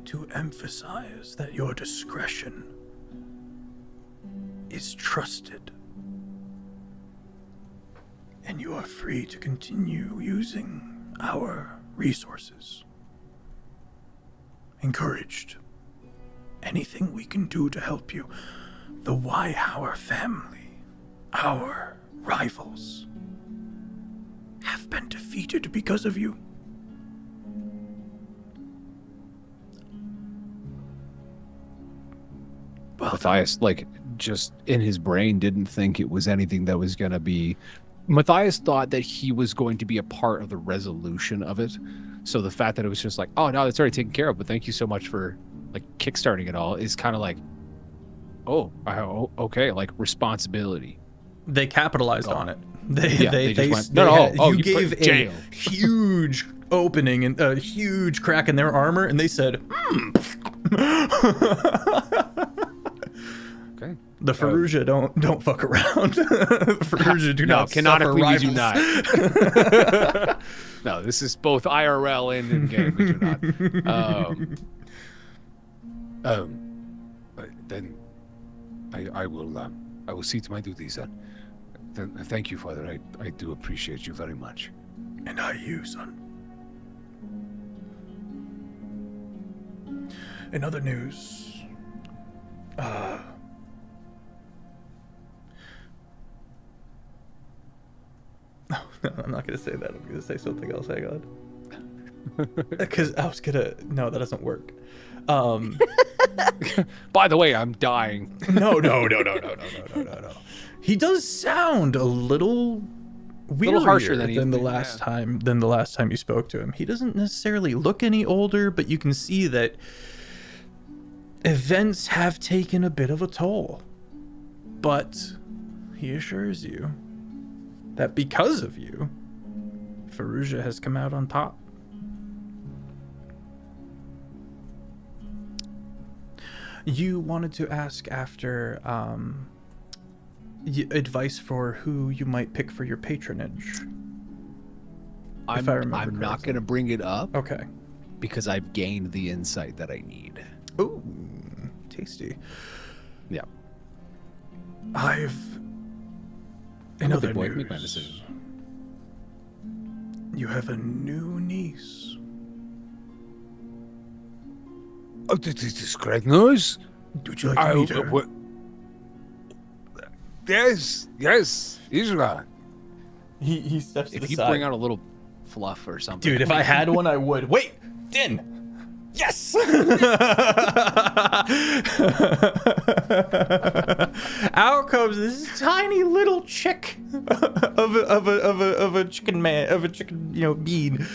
To emphasize that your discretion is trusted, and you are free to continue using our resources. Encouraged. Anything we can do to help you. The Wyhauer family, our rivals, have been defeated because of you. Well, Matthias, like, just in his brain didn't think it was anything that was going to be... Matthias thought that he was going to be a part of the resolution of it. So the fact that it was just like, oh, no, it's already taken care of, but thank you so much for, like, kickstarting it all is kind of like, oh, okay, like, responsibility. They capitalized on it. They just went, you gave a huge opening and a huge crack in their armor, and they said, Okay. The Faruja don't fuck around. Faruja do not canonically we rivals. do not. No, this is both IRL and in game. We do not. Then I will see to my duties. Thank you, Father. I do appreciate you very much. And I you, son. In other news, no, I'm not gonna say that. I'm gonna say something else. Hang on. Because I was gonna. No, that doesn't work. By the way, I'm dying. No. He does sound a little weirder harsher than the last time. Than the last time you spoke to him. He doesn't necessarily look any older, but you can see that events have taken a bit of a toll. But he assures you that because of you, Fallujah has come out on top. You wanted to ask after advice for who you might pick for your patronage. I'm not going to bring it up. Okay. Because I've gained the insight that I need. Ooh, tasty. Yeah. In other boy, news, make my decision. You have a new niece. Oh, this is great news. Would you like to meet her? Yes, Isra. He steps to the If you side. bring out a little fluff or something. Dude, if I had one, I would. Wait, Din. Yes. Out comes this tiny little chick of a chicken man, of a chicken, bean.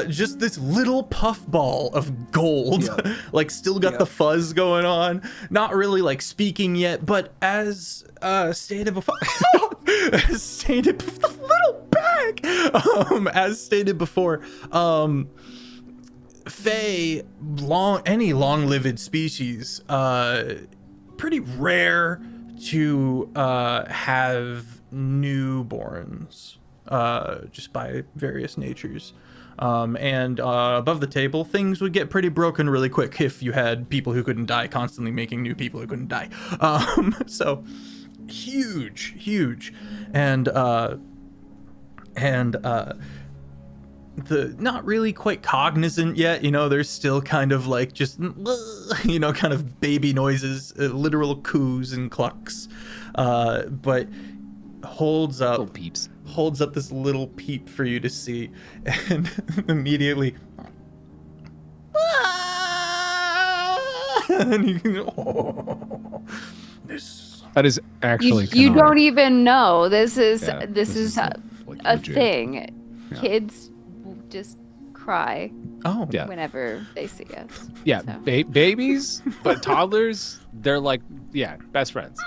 Just this little puff ball of gold, like still got the fuzz going on. Not really like speaking yet, but as stated before, as stated before, the little bag. As stated before, Fae, any long-lived species, pretty rare to have newborns, just by various natures. And above the table, things would get pretty broken really quick if you had people who couldn't die constantly making new people who couldn't die. So huge, and the not really quite cognizant yet, there's still kind of like just, kind of baby noises, literal coos and clucks, but holds up Little peeps. holds up this little peep for you to see, and immediately and you can this That is actually You canonic. don't even know. This is Yeah, this is like a legit. thing. Yeah. Kids just cry oh Yeah. whenever they see us. Yeah, So. babies, but toddlers, they're like, best friends.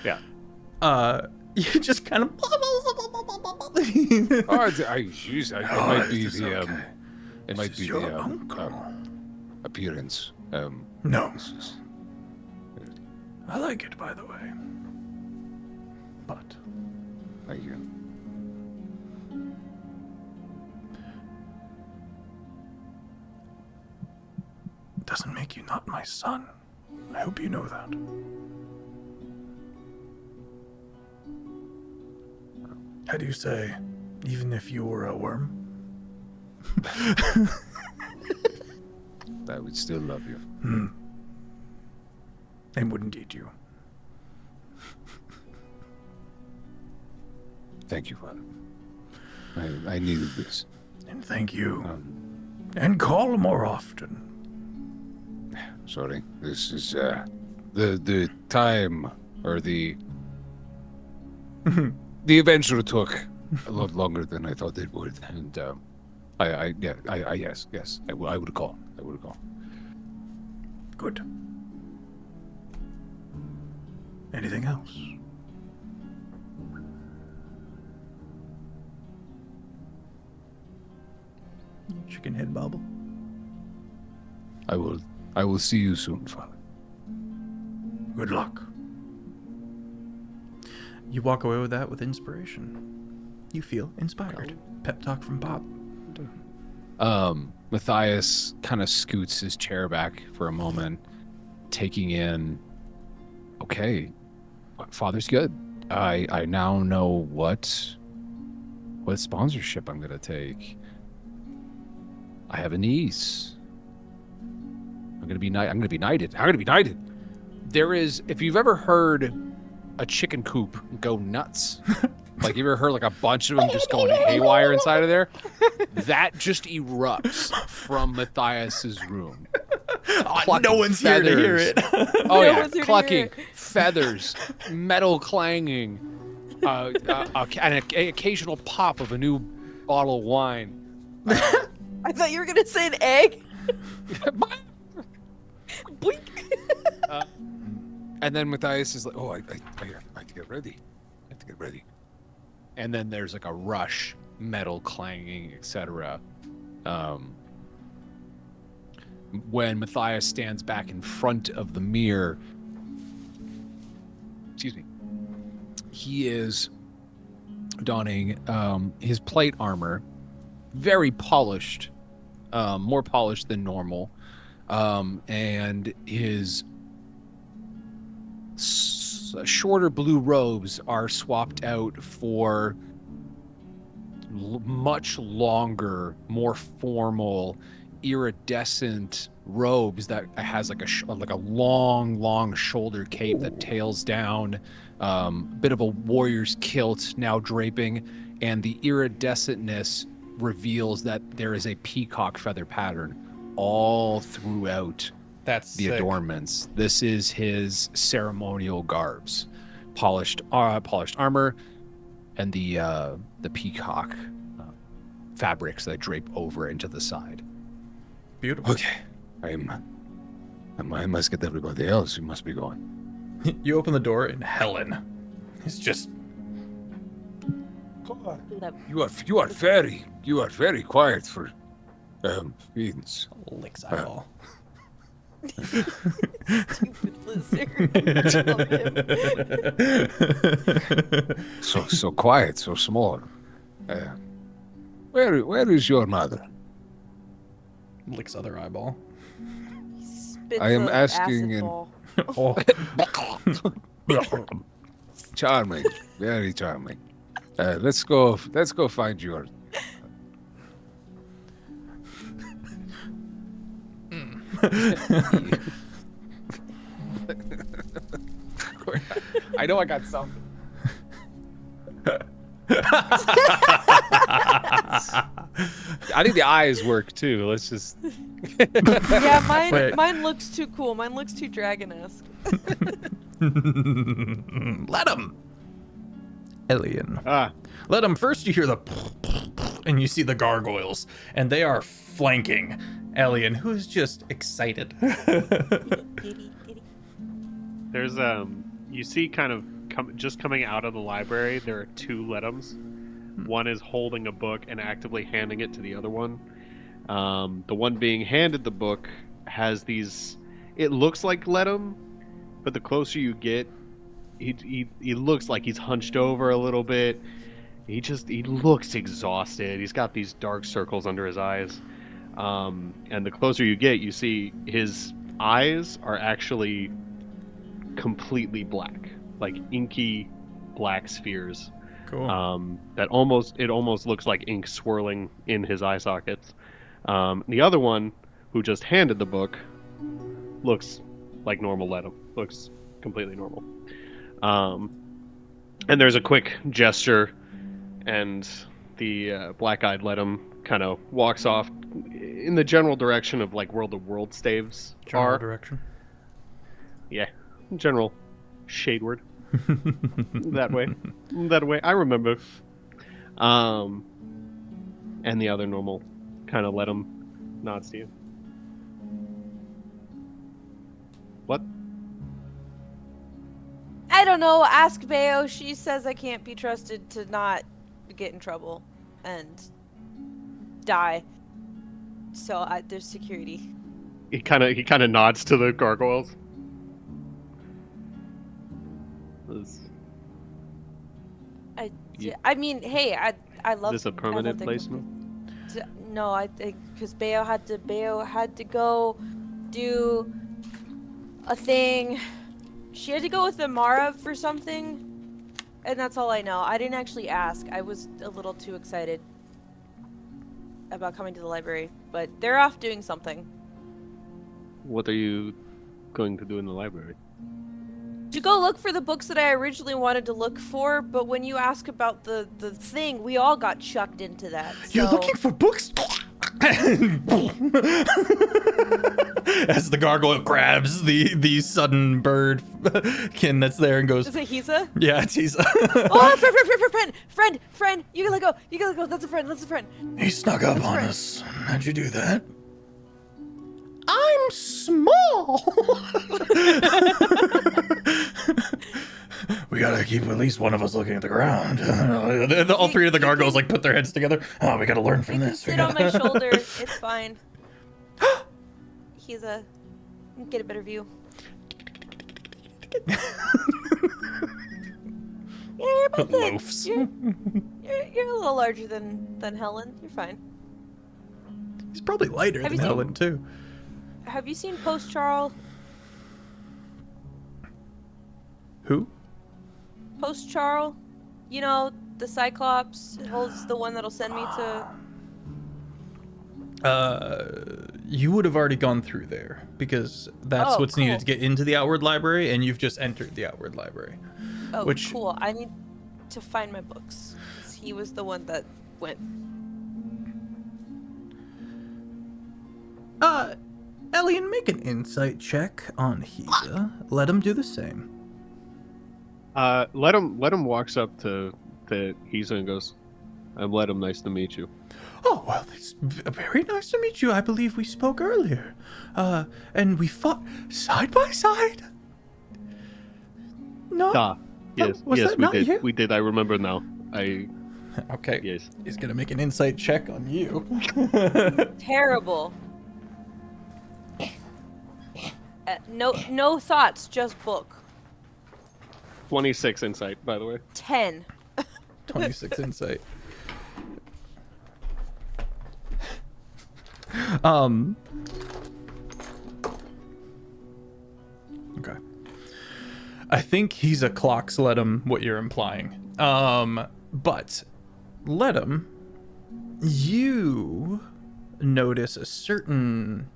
Yeah. you just kind of Oh, it might be this is the okay. it might This be is your the uncle. appearance. No, This is, I like it, by the way. But thank you. it doesn't make you not my son. I hope you know that. How do you say, even if you were a worm? I would still love you. And wouldn't eat you. Thank you, Father. I needed this. And thank you. Um, And call more often. Sorry, this is the time or the adventure took a lot longer than I thought it would, and yes, I would call. Good. Anything else? Chicken head bobble. I will see you soon, Father. Good luck. You walk away with that with inspiration. You feel inspired. Pep talk from Bob. Matthias kind of scoots his chair back for a moment, taking in, okay, Father's good. I now know what sponsorship I'm gonna take. I have a niece. I'm gonna be knighted. There is, if you've ever heard a chicken coop go nuts, like you ever heard like a bunch of them just going haywire inside of there, that just erupts from Matthias's room. No one's here to hear it. Oh yeah, one's here to clucking, hear feathers, metal clanging, an occasional pop of a new bottle of wine. I thought you were gonna say an egg. Boink. And then Matthias is like, "Oh, I have to get ready. And then there's like a rush, metal clanging, etc. When Matthias stands back in front of the mirror, he is donning his plate armor, very polished, more polished than normal, and his shorter blue robes are swapped out for much longer, more formal, iridescent robes that has like a long shoulder cape that tails down, bit of a warrior's kilt now draping, and the iridescentness reveals that there is a peacock feather pattern all throughout That's the sick. adornments. This is his ceremonial garbs, polished armor, and the peacock fabrics that drape over into the side. Beautiful. Okay, I must get everybody else. We must be going. You open the door and Helen is just You are very quiet for Edens. licks eyeball. Stupid lizard. So quiet, so small. Where is your mother? Licks other eyeball. Spits I am a asking acid in- ball. Oh, Charming, very charming. Let's go find your. I know I got something. I think the eyes work too. Let's just. Yeah, Wait. mine looks too cool. Mine looks too dragon-esque. let him. Elian. Ah, Let him. First you hear the and you see the gargoyles, and they are flanking Elian, who is just excited. there's you see kind of just coming out of the library, there are two Ledums. One is holding a book and actively handing it to the other one. The one being handed the book has these. It looks like Ledum, but the closer you get, he looks like he's hunched over a little bit. He looks exhausted. He's got these dark circles under his eyes. And the closer you get, you see his eyes are actually completely black, like inky black spheres. Cool. That almost looks like ink swirling in his eye sockets. The other one, who just handed the book, looks like normal Ledum. Looks completely normal. And there's a quick gesture, and the black-eyed Ledum kind of walks off in the general direction of like where the world staves General are. direction. Yeah, general shadeward. that way. I remember. And the other normal kind of Ledum nods to you. What? I don't know. Ask Bayo. She says I can't be trusted to not get in trouble and die. So there's security. He kind of nods to the gargoyles. I mean, hey, I love. Is this a permanent placement? No, I think because Bayo had to go do a thing. She had to go with Amara for something, and that's all I know. I didn't actually ask. I was a little too excited about coming to the library, but they're off doing something. What are you going to do in the library? To go look for the books that I originally wanted to look for, but when you ask about the thing, we all got chucked into that. You're so- looking for books? As the gargoyle grabs the sudden bird kin that's there and goes, Is it Hisa? yeah, it's he's. Oh, friend! You gotta go! That's a friend! He snuck up That's on right. us. How'd you do that? I'm small. We gotta keep at least one of us looking at the ground. All three of the gargoyles like put their heads together. Oh, we gotta learn from this. Sit on my shoulder. It's fine. Get a better view. Yeah, you're about that. Loafs. You're a little larger than Helen. You're fine. He's probably lighter Have than you seen- Helen too. Have you seen Post Charles? Who? Post Charles? You know, the Cyclops holds the one that'll send me to. You would have already gone through there because that's Oh, what's needed cool. to get into the outward library, and you've just entered the outward library. Oh, Which- cool. I need to find my books. 'Cause he was the one that went. Elian, make an insight check on Hisa. Let him do the same. Let him walks up to Hisa and goes, "I'm Ledum. Nice to meet you." Oh, well, it's very nice to meet you. I believe we spoke earlier. And we fought side by side. No? Yes, was yes, that we not did. you? We did. I remember now. Okay. Yes. He's gonna make an insight check on you. Terrible. No thoughts, just book. 26 insight, by the way. 10. 26 insight. Okay. I think he's a clocks, let him, what you're implying. But let him, you notice a certain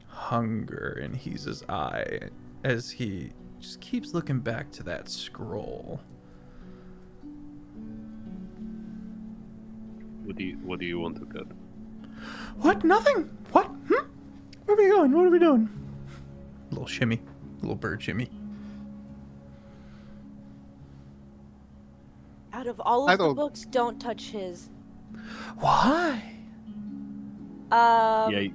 hunger in Hisa's eye as he just keeps looking back to that scroll. What do you want to get? What? Nothing? What? Where are we going? What are we doing? Little shimmy. Little bird shimmy. Out of all I of the don't- books, don't touch his. Why? Yeah,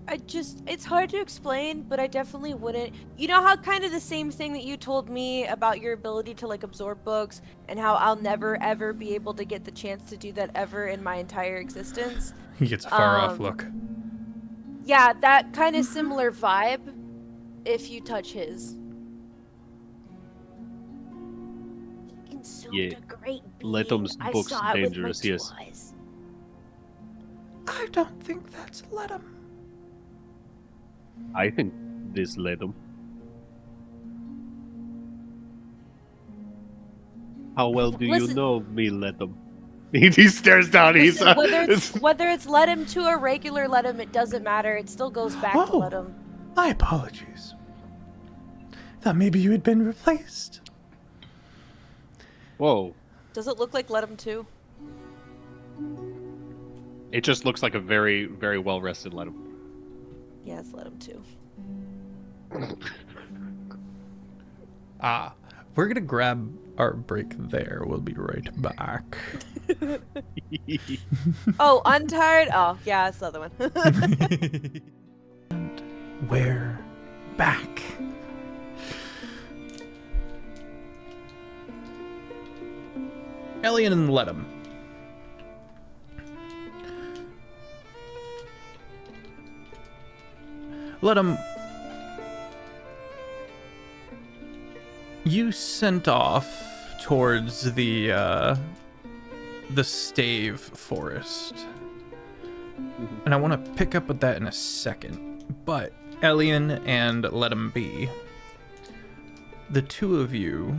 It's hard to explain, but I definitely wouldn't. You know how kind of the same thing that you told me about your ability to like absorb books and how I'll never ever be able to get the chance to do that ever in my entire existence? He gets a far off look. Yeah, that kind of similar vibe if you touch his. He consumed Yeah, a great being. Ledum's I books saw it with my dangerous, two yes. eyes. I don't think that's let him. I think this Ledum. How well do you Listen- know me, Ledum? He stares down. Listen, He's whether it's let him to a regular let him, it doesn't matter. It still goes back to Oh. let him. My apologies. Thought maybe you had been replaced. Whoa. Does it look like let him too? It just looks like a very, very well rested Ledum. Yeah, it's let him too. We're gonna grab our break there. We'll be right back. Oh, untired? Oh, yeah, it's the other one. And we're back. Elian and Ledum. Ledum, you sent off towards the the stave forest. And I want to pick up with that in a second. But Elian and Let 'em Be, the two of you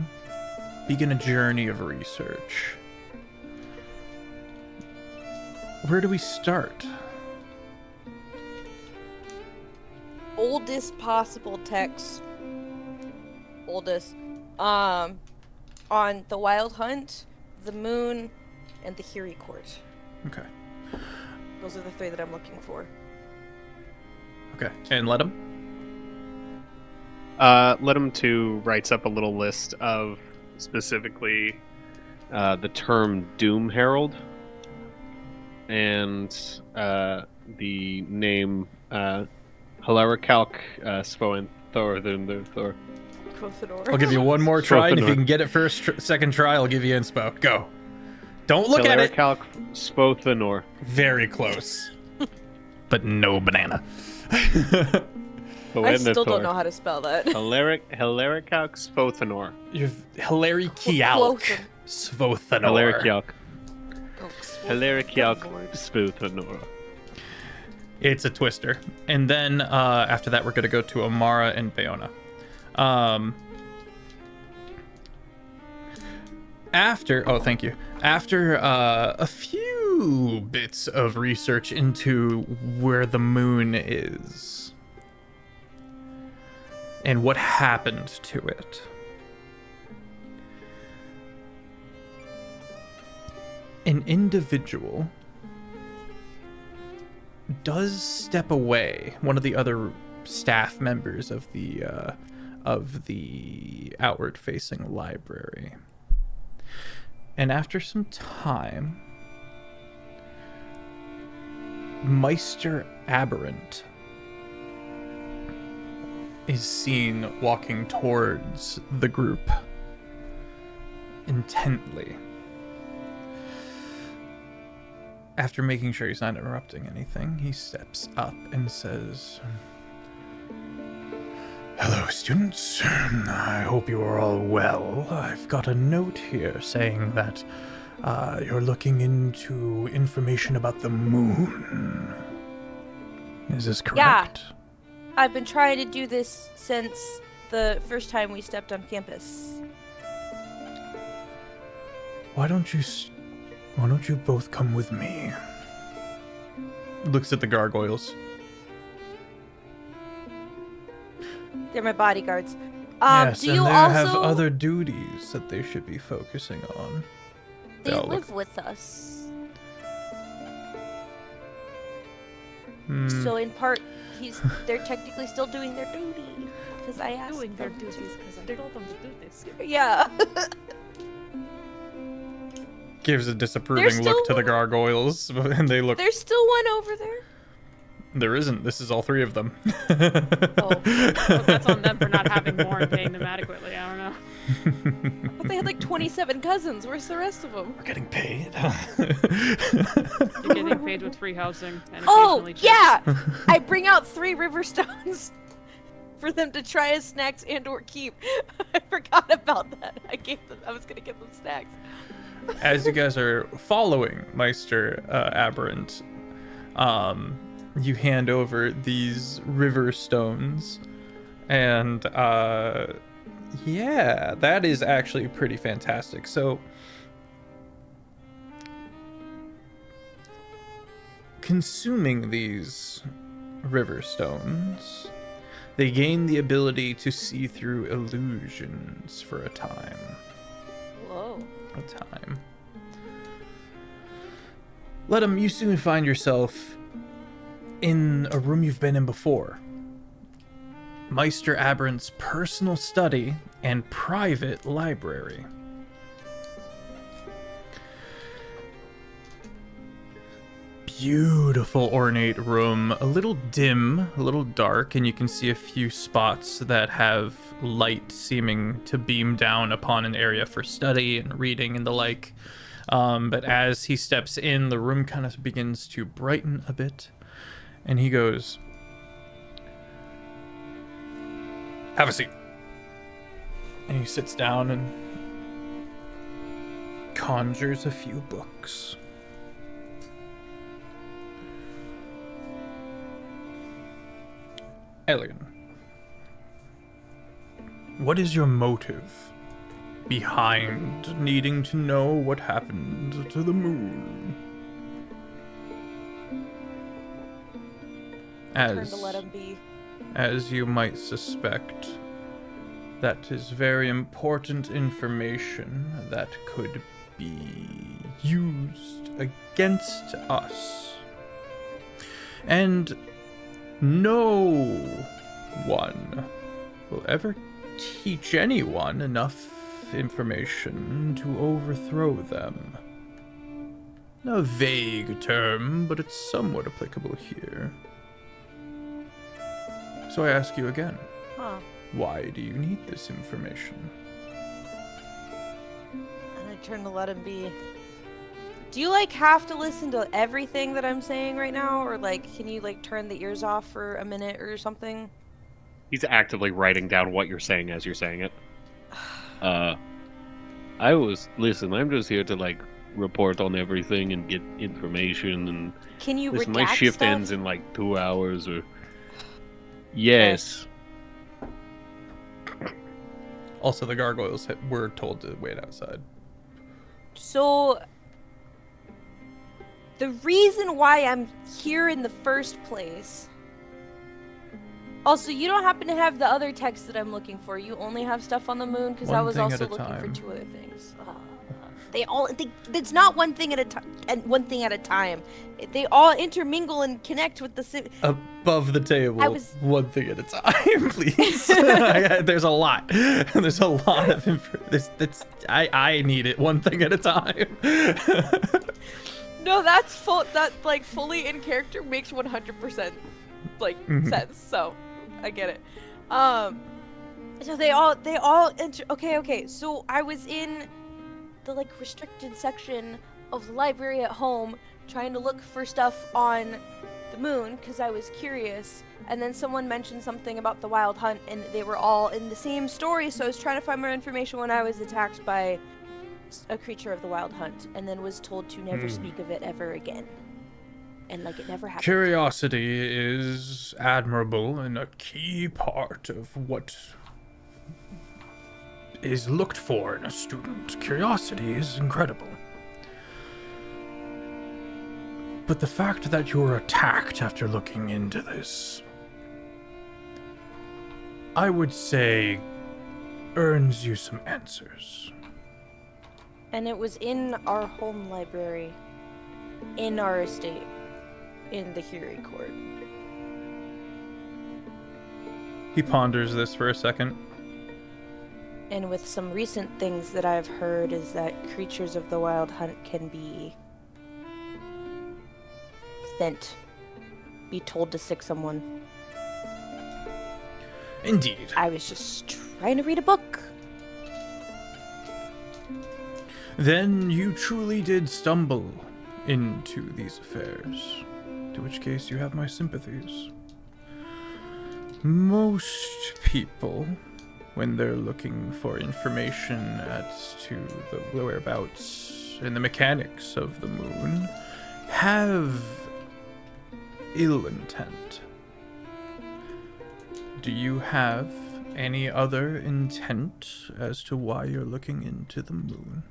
begin a journey of research. Where do we start? Oldest possible text. Oldest. On the Wild Hunt, the Moon, and the Hiri Court. Okay. Those are the 3 that I'm looking for. Okay. And Let 'em? Let 'em to writes up a little list of specifically the term Doom Herald and the name Hilaricalc Svoenthor. I'll give you one more try, and if you Spothenor. can get it second try, I'll give you inspo. Go. Don't look at it. Hilaricalc Spothenor. Very close. But no banana. I still don't know how to spell that. Hilaricalc Spothenor. You've Hilary Kialk. Svothanor. Hilaricalc. Hilaricalc Spothenor. It's a twister. And then after that, we're going to go to Amara and Bayona. Thank you. After a few bits of research into where the moon is and what happened to it, an individual does step away. One of the other staff members of the outward-facing library. And after some time, Meister Aberrant is seen walking towards the group intently. After making sure he's not interrupting anything, he steps up and says, "Hello, students. I hope you are all well. I've got a note here saying that you're looking into information about the moon. Is this correct?" I've been trying to do this since the first time we stepped on campus. Why don't you both come with me? Looks at the gargoyles. They're my bodyguards. Yes, do and you they also have other duties that they should be focusing on. They all live with us. Hmm. So in part, they're technically still doing their duty because I asked Doing their them duties to. because I told them to do this. Yeah. Gives a disapproving look to the gargoyles, and they look. There's still one over there. There isn't. This is all 3 of them. Oh. Well, that's on them for not having more and paying them adequately. I don't know. But they had like 27 cousins. Where's the rest of them? We're getting paid. You're getting paid with free housing and Oh, occasionally chips. yeah! I bring out 3 river stones for them to try as snacks and or keep. I forgot about that. I was gonna give them snacks. As you guys are following Meister Aberrant, you hand over these river stones, and yeah, that is actually pretty fantastic. So, consuming these river stones, they gain the ability to see through illusions for a time. Whoa. Let 'em, you soon find yourself in a room you've been in before. Meister Aberrant's personal study and private library. Beautiful ornate room, a little dim, a little dark, and you can see a few spots that have light seeming to beam down upon an area for study and reading and the like. But as he steps in, the room kind of begins to brighten a bit, and he goes, "Have a seat." And he sits down and conjures a few books. Elian, what is your motive behind needing to know what happened to the moon? Turn to let him be. As you might suspect, that is very important information that could be used against us. And no one will ever teach anyone enough information to overthrow them. A vague term, but it's somewhat applicable here. So I ask you again, why do you need this information? And I turn to let him be. Do you like have to listen to everything that I'm saying right now, or like can you like turn the ears off for a minute or something? He's actively writing down what you're saying as you're saying it. Listen, I'm just here to like report on everything and get information and Can you listen, redact my shift stuff? ends in like 2 hours or yes. Also, the gargoyles were told to wait outside. So the reason why I'm here in the first place. Also, you don't happen to have the other text that I'm looking for. You only have stuff on the moon because I One was thing also at a looking for time. 2 other things. It's not one thing at a time and one thing at a time. They all intermingle and connect with the Above the table, I was- one thing at a time, please. There's a lot. There's a lot of information. I need it one thing at a time. No, that's full. That like fully in character makes 100% like sense. So I get it. So they all okay. So I was in the like restricted section of the library at home trying to look for stuff on the moon because I was curious, and then someone mentioned something about the wild hunt and they were all in the same story, so I was trying to find more information when I was attacked by a creature of the wild hunt and then was told to never speak of it ever again, and like it never happened. Curiosity is admirable and a key part of what is looked for in a student. Curiosity is incredible. But the fact that you were attacked after looking into this, I would say, earns you some answers. And it was in our home library, in our estate, in the Curie Court. He ponders this for a second. And with some recent things that I've heard is that creatures of the wild hunt can be sent, be told to sick someone. Indeed. I was just trying to read a book. Then you truly did stumble into these affairs, to which case you have my sympathies. Most people, when they're looking for information as to the whereabouts and the mechanics of the moon, have ill intent. Do you have any other intent as to why you're looking into the moon?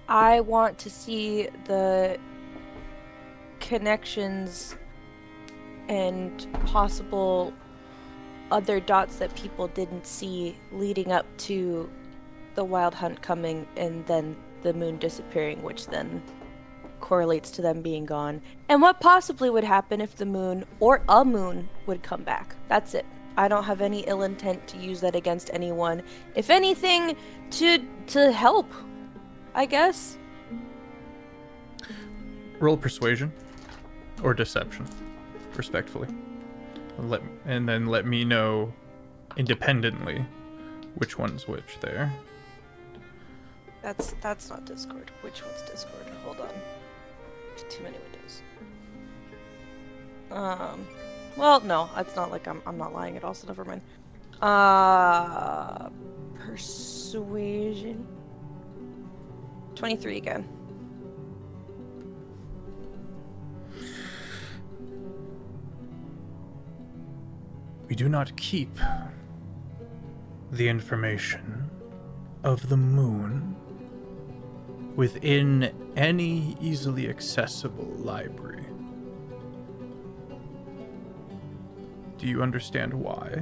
I want to see the connections and possible other dots that people didn't see leading up to the wild hunt coming and then the moon disappearing, which then correlates to them being gone. And what possibly would happen if the moon or a moon would come back. That's it. I don't have any ill intent to use that against anyone. If anything, to help, I guess. Roll persuasion or deception, respectfully. And then let me know independently which one's which there. That's not Discord. Which one's Discord? Hold on. There's too many windows. Well, no, it's not like I'm not lying at all, so never mind. Persuasion. 23 again. We do not keep the information of the moon within any easily accessible library. Do you understand why?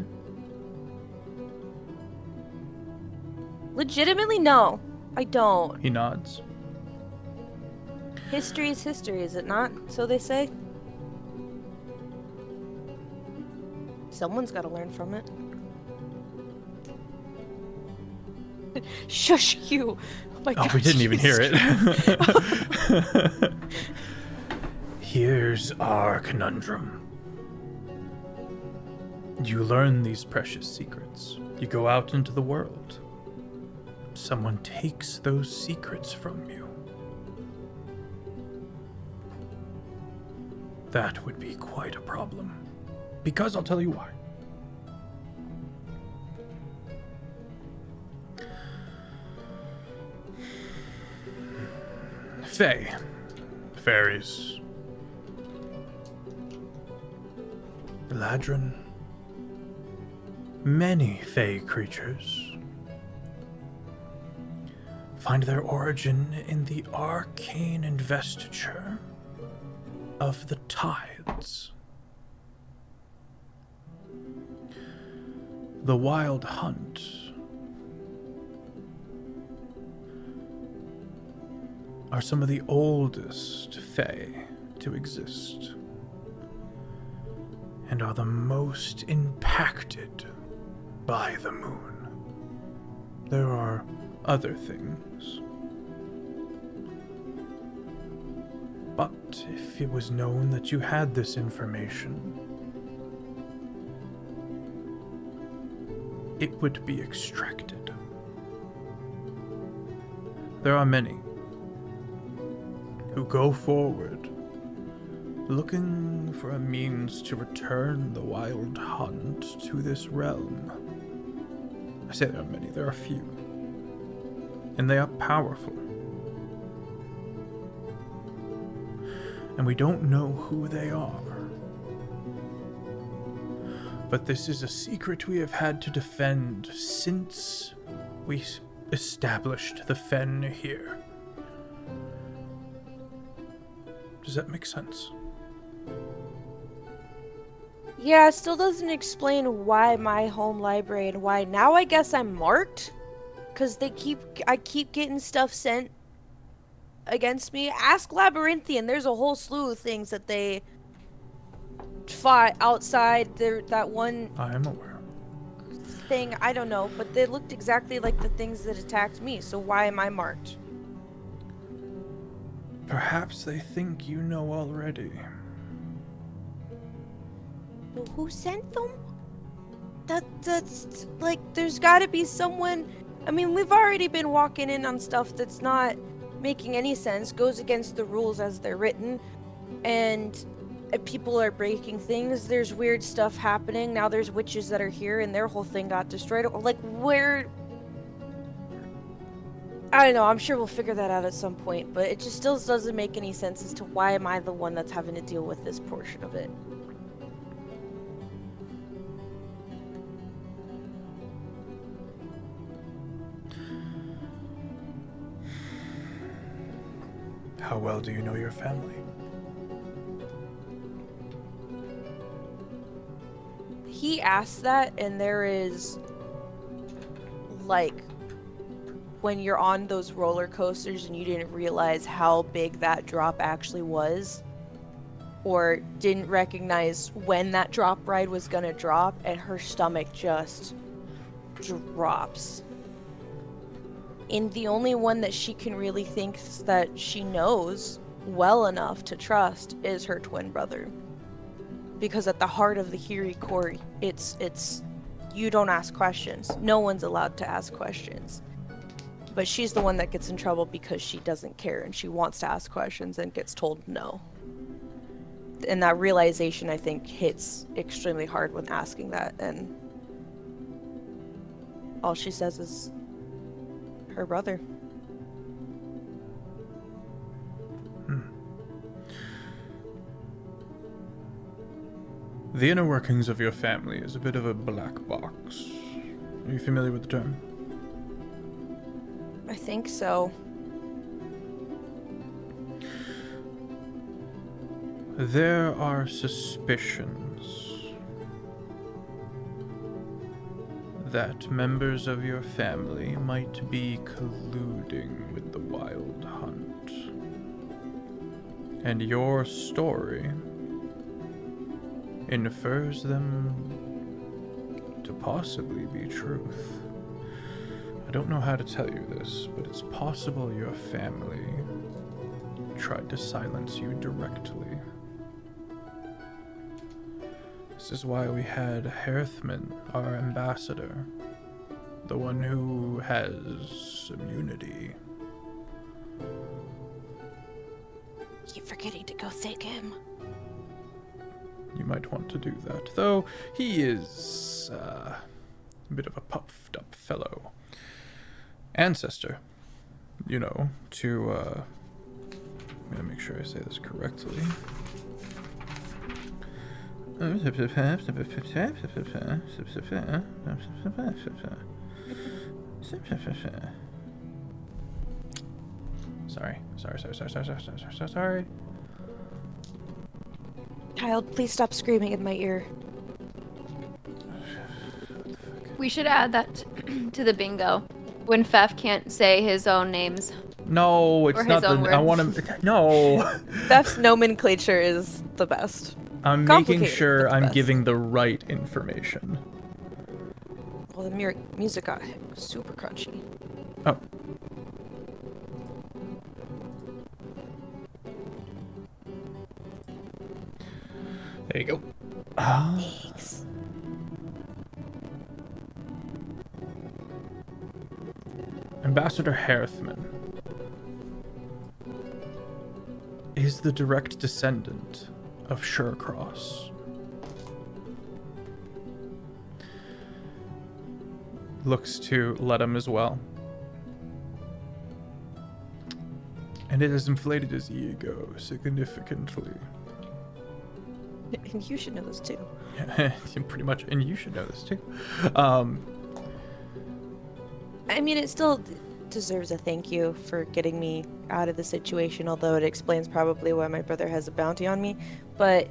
Legitimately, no. I don't. He nods. History is history, is it not? So they say. Someone's got to learn from it. Shush you. Oh, my Oh, gosh, we didn't even hear he's- it. Here's our conundrum. You learn these precious secrets. You go out into the world. Someone takes those secrets from you. That would be quite a problem. Because I'll tell you why. Fae. Fairies. Eladrin. Many Fae creatures find their origin in the arcane investiture of the tides. The Wild Hunt are some of the oldest Fae to exist and are the most impacted by the moon. There are other things. But if it was known that you had this information, it would be extracted. There are many who go forward looking for a means to return the Wild Hunt to this realm. I say there are many, there are few. And they are powerful. And we don't know who they are. But this is a secret we have had to defend since we established the Fen here. Does that make sense? Yeah, it still doesn't explain why my home library and why now I guess I'm marked. Cause I keep getting stuff sent against me. Ask Labyrinthian, there's a whole slew of things that they fought outside that one I am aware. thing, I don't know, but they looked exactly like the things that attacked me, so why am I marked? Perhaps they think you know already. Well, who sent them? That's like, there's gotta be someone. I mean, we've already been walking in on stuff that's not making any sense, goes against the rules as they're written, and people are breaking things. There's weird stuff happening. Now there's witches that are here and their whole thing got destroyed. Like, where? I don't know. I'm sure we'll figure that out at some point, but it just still doesn't make any sense as to why am I the one that's having to deal with this portion of it. How well do you know your family? He asked that, and there is, like, when you're on those roller coasters and you didn't realize how big that drop actually was, or didn't recognize when that drop ride was gonna drop, and her stomach just drops. And the only one that she can really think that she knows well enough to trust is her twin brother. Because at the heart of the Hiri core, it's you don't ask questions. No one's allowed to ask questions. But she's the one that gets in trouble because she doesn't care and she wants to ask questions and gets told no. And that realization, I think, hits extremely hard when asking that, and all she says is her brother. The inner workings of your family is a bit of a black box. Are you familiar with the term? I think so. There are suspicions that members of your family might be colluding with the Wild Hunt. And your story infers them to possibly be truth. I don't know how to tell you this, but it's possible your family tried to silence you directly. This is why we had Hearthman, our ambassador, the one who has immunity. Keep forgetting to go thank him. You might want to do that, though he is a bit of a puffed up fellow. Ancestor, you know, to, I'm gonna make sure I say this correctly. Sorry. Child, please stop screaming in my ear. We should add that to the bingo. When Feff can't say his own names. No, it's Or not his own the. I want words. to. No. Feff's nomenclature is the best. I'm making Complicated, sure but the I'm best. giving the right information. Well, the music got super crunchy. Oh. There you go. Thanks. Ambassador Hearthman is the direct descendant of Surecross. Looks to let him as well. And it has inflated his ego significantly. And you should know this too. Pretty much, and you should know this too. I mean, it still deserves a thank you for getting me out of the situation, although it explains probably why my brother has a bounty on me. But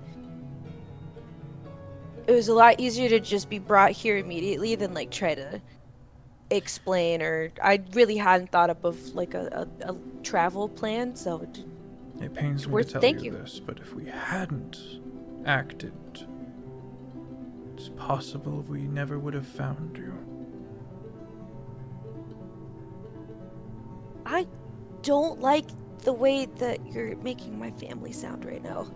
it was a lot easier to just be brought here immediately than like try to explain, or I really hadn't thought up of like a travel plan, so It pains me worth to tell thank you you. this, but if we hadn't acted, it's possible we never would have found you. I don't like the way that you're making my family sound right now.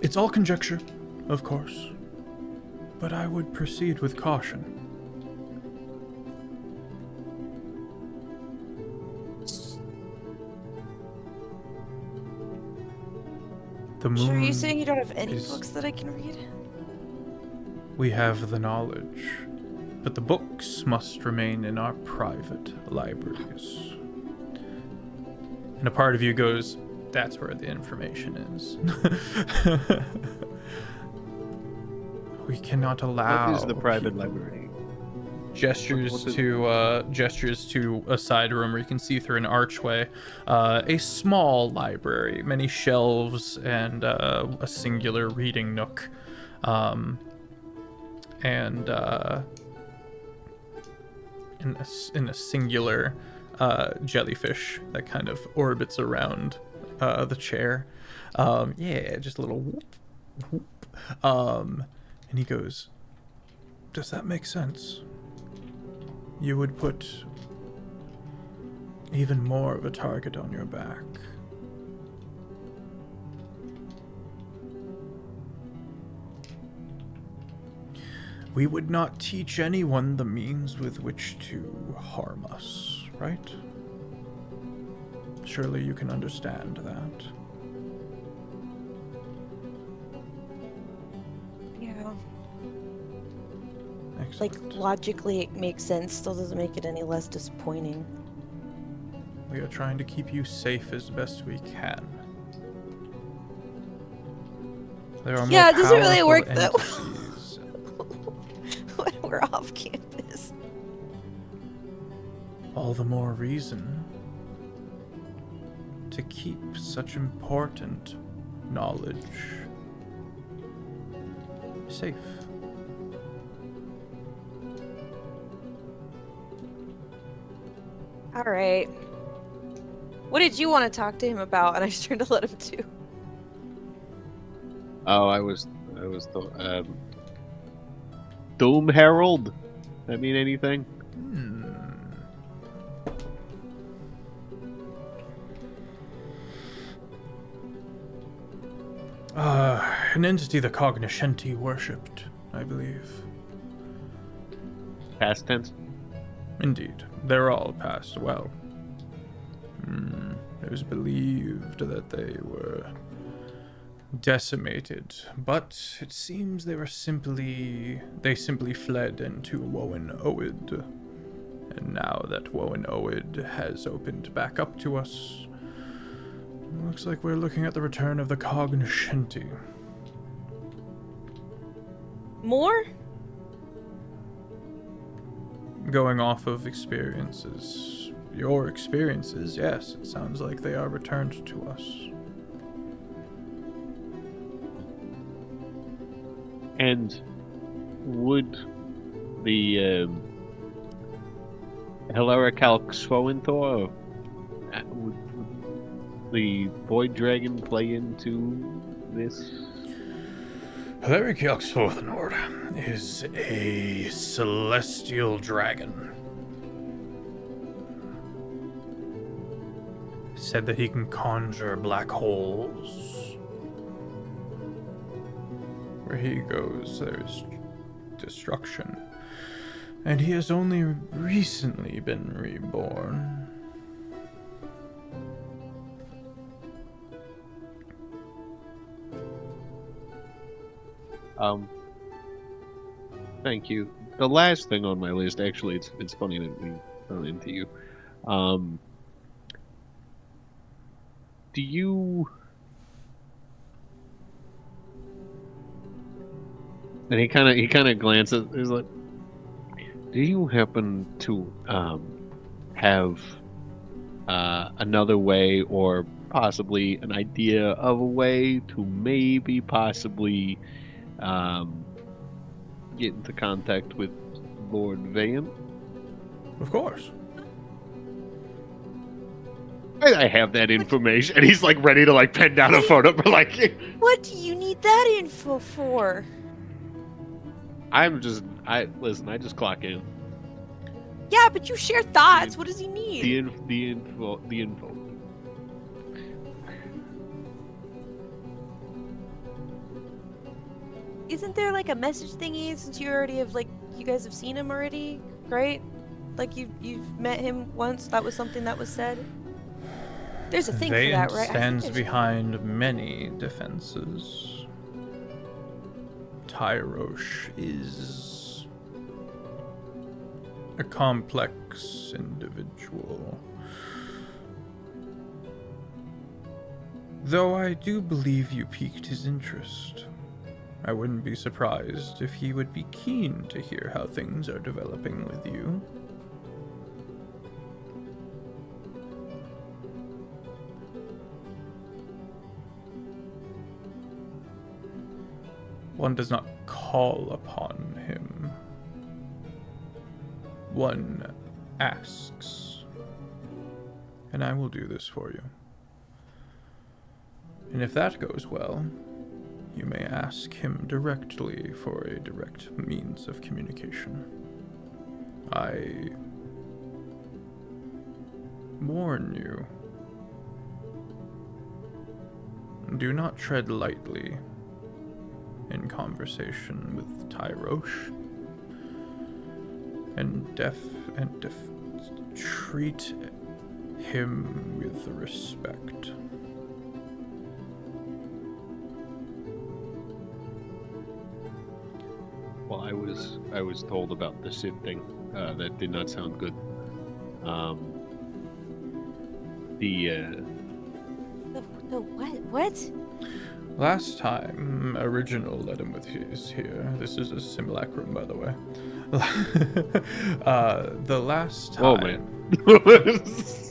It's all conjecture, of course, but I would proceed with caution. The moon. Sure, are you saying you don't have any is- books that I can read? We have the knowledge, but the books must remain in our private libraries. And a part of you goes, that's where the information is. We cannot allow. What is the private library? Gestures What is- to a side room where you can see through an archway. A small library, many shelves, and a singular reading nook. In a singular jellyfish that kind of orbits around the chair. Just a little whoop, whoop. And he goes, does that make sense? You would put even more of a target on your back. We would not teach anyone the means with which to harm us, right? Surely you can understand that. Yeah. Like, Excellent. logically it makes sense, still doesn't make it any less disappointing. We are trying to keep you safe as best we can. There are Yeah, more it doesn't really powerful work that way. entities. When we're off campus. All the more reason to keep such important knowledge safe. All right. What did you want to talk to him about? And I just turned to let him do. Oh, I was Doom Herald. That mean anything? An entity the Cognoscenti worshipped, I believe. Past tense. Indeed, they're all passed well. It was believed that they were decimated, but it seems they simply fled into Wowen Oed. And now that Wowen Oed has opened back up to us, looks like we're looking at the return of the Cognoscenti. More? Going off of your experiences, yes, it sounds like they are returned to us. And would the Hilaricalc Swoenthor, would the Void Dragon play into this? Hilaricalc Swoenthor is a celestial dragon. Said that he can conjure black holes. Where he goes, there's destruction. And he has only recently been reborn. Thank you. The last thing on my list, actually, it's funny that we run into you. Do you? And he kind of glances. He's like, "Do you happen to have another way, or possibly an idea of a way to maybe possibly get into contact with Lord Vayan?" Of course. I have that information, and he's like ready to like pen down a phone number. Like, What do you need that info for? I just clock in. Yeah, but you share thoughts. What does he need? The info. Isn't there like a message thingy since you already have you guys have seen him already, right? Like you've met him once. That was something that was said. There's a thing for that, right? Stands behind many defenses. Tyrosh is a complex individual. Though I do believe you piqued his interest. I wouldn't be surprised if he would be keen to hear how things are developing with you. One does not call upon him. One asks. And I will do this for you. And if that goes well, you may ask him directly for a direct means of communication. I warn you, do not tread lightly in conversation with Tyrosh, and treat him with respect. Well, I was told about the Sid thing. That did not sound good. The what? What? Last time, original let him with his here. This is a simulacrum, by the way. The last time. Whoa, man.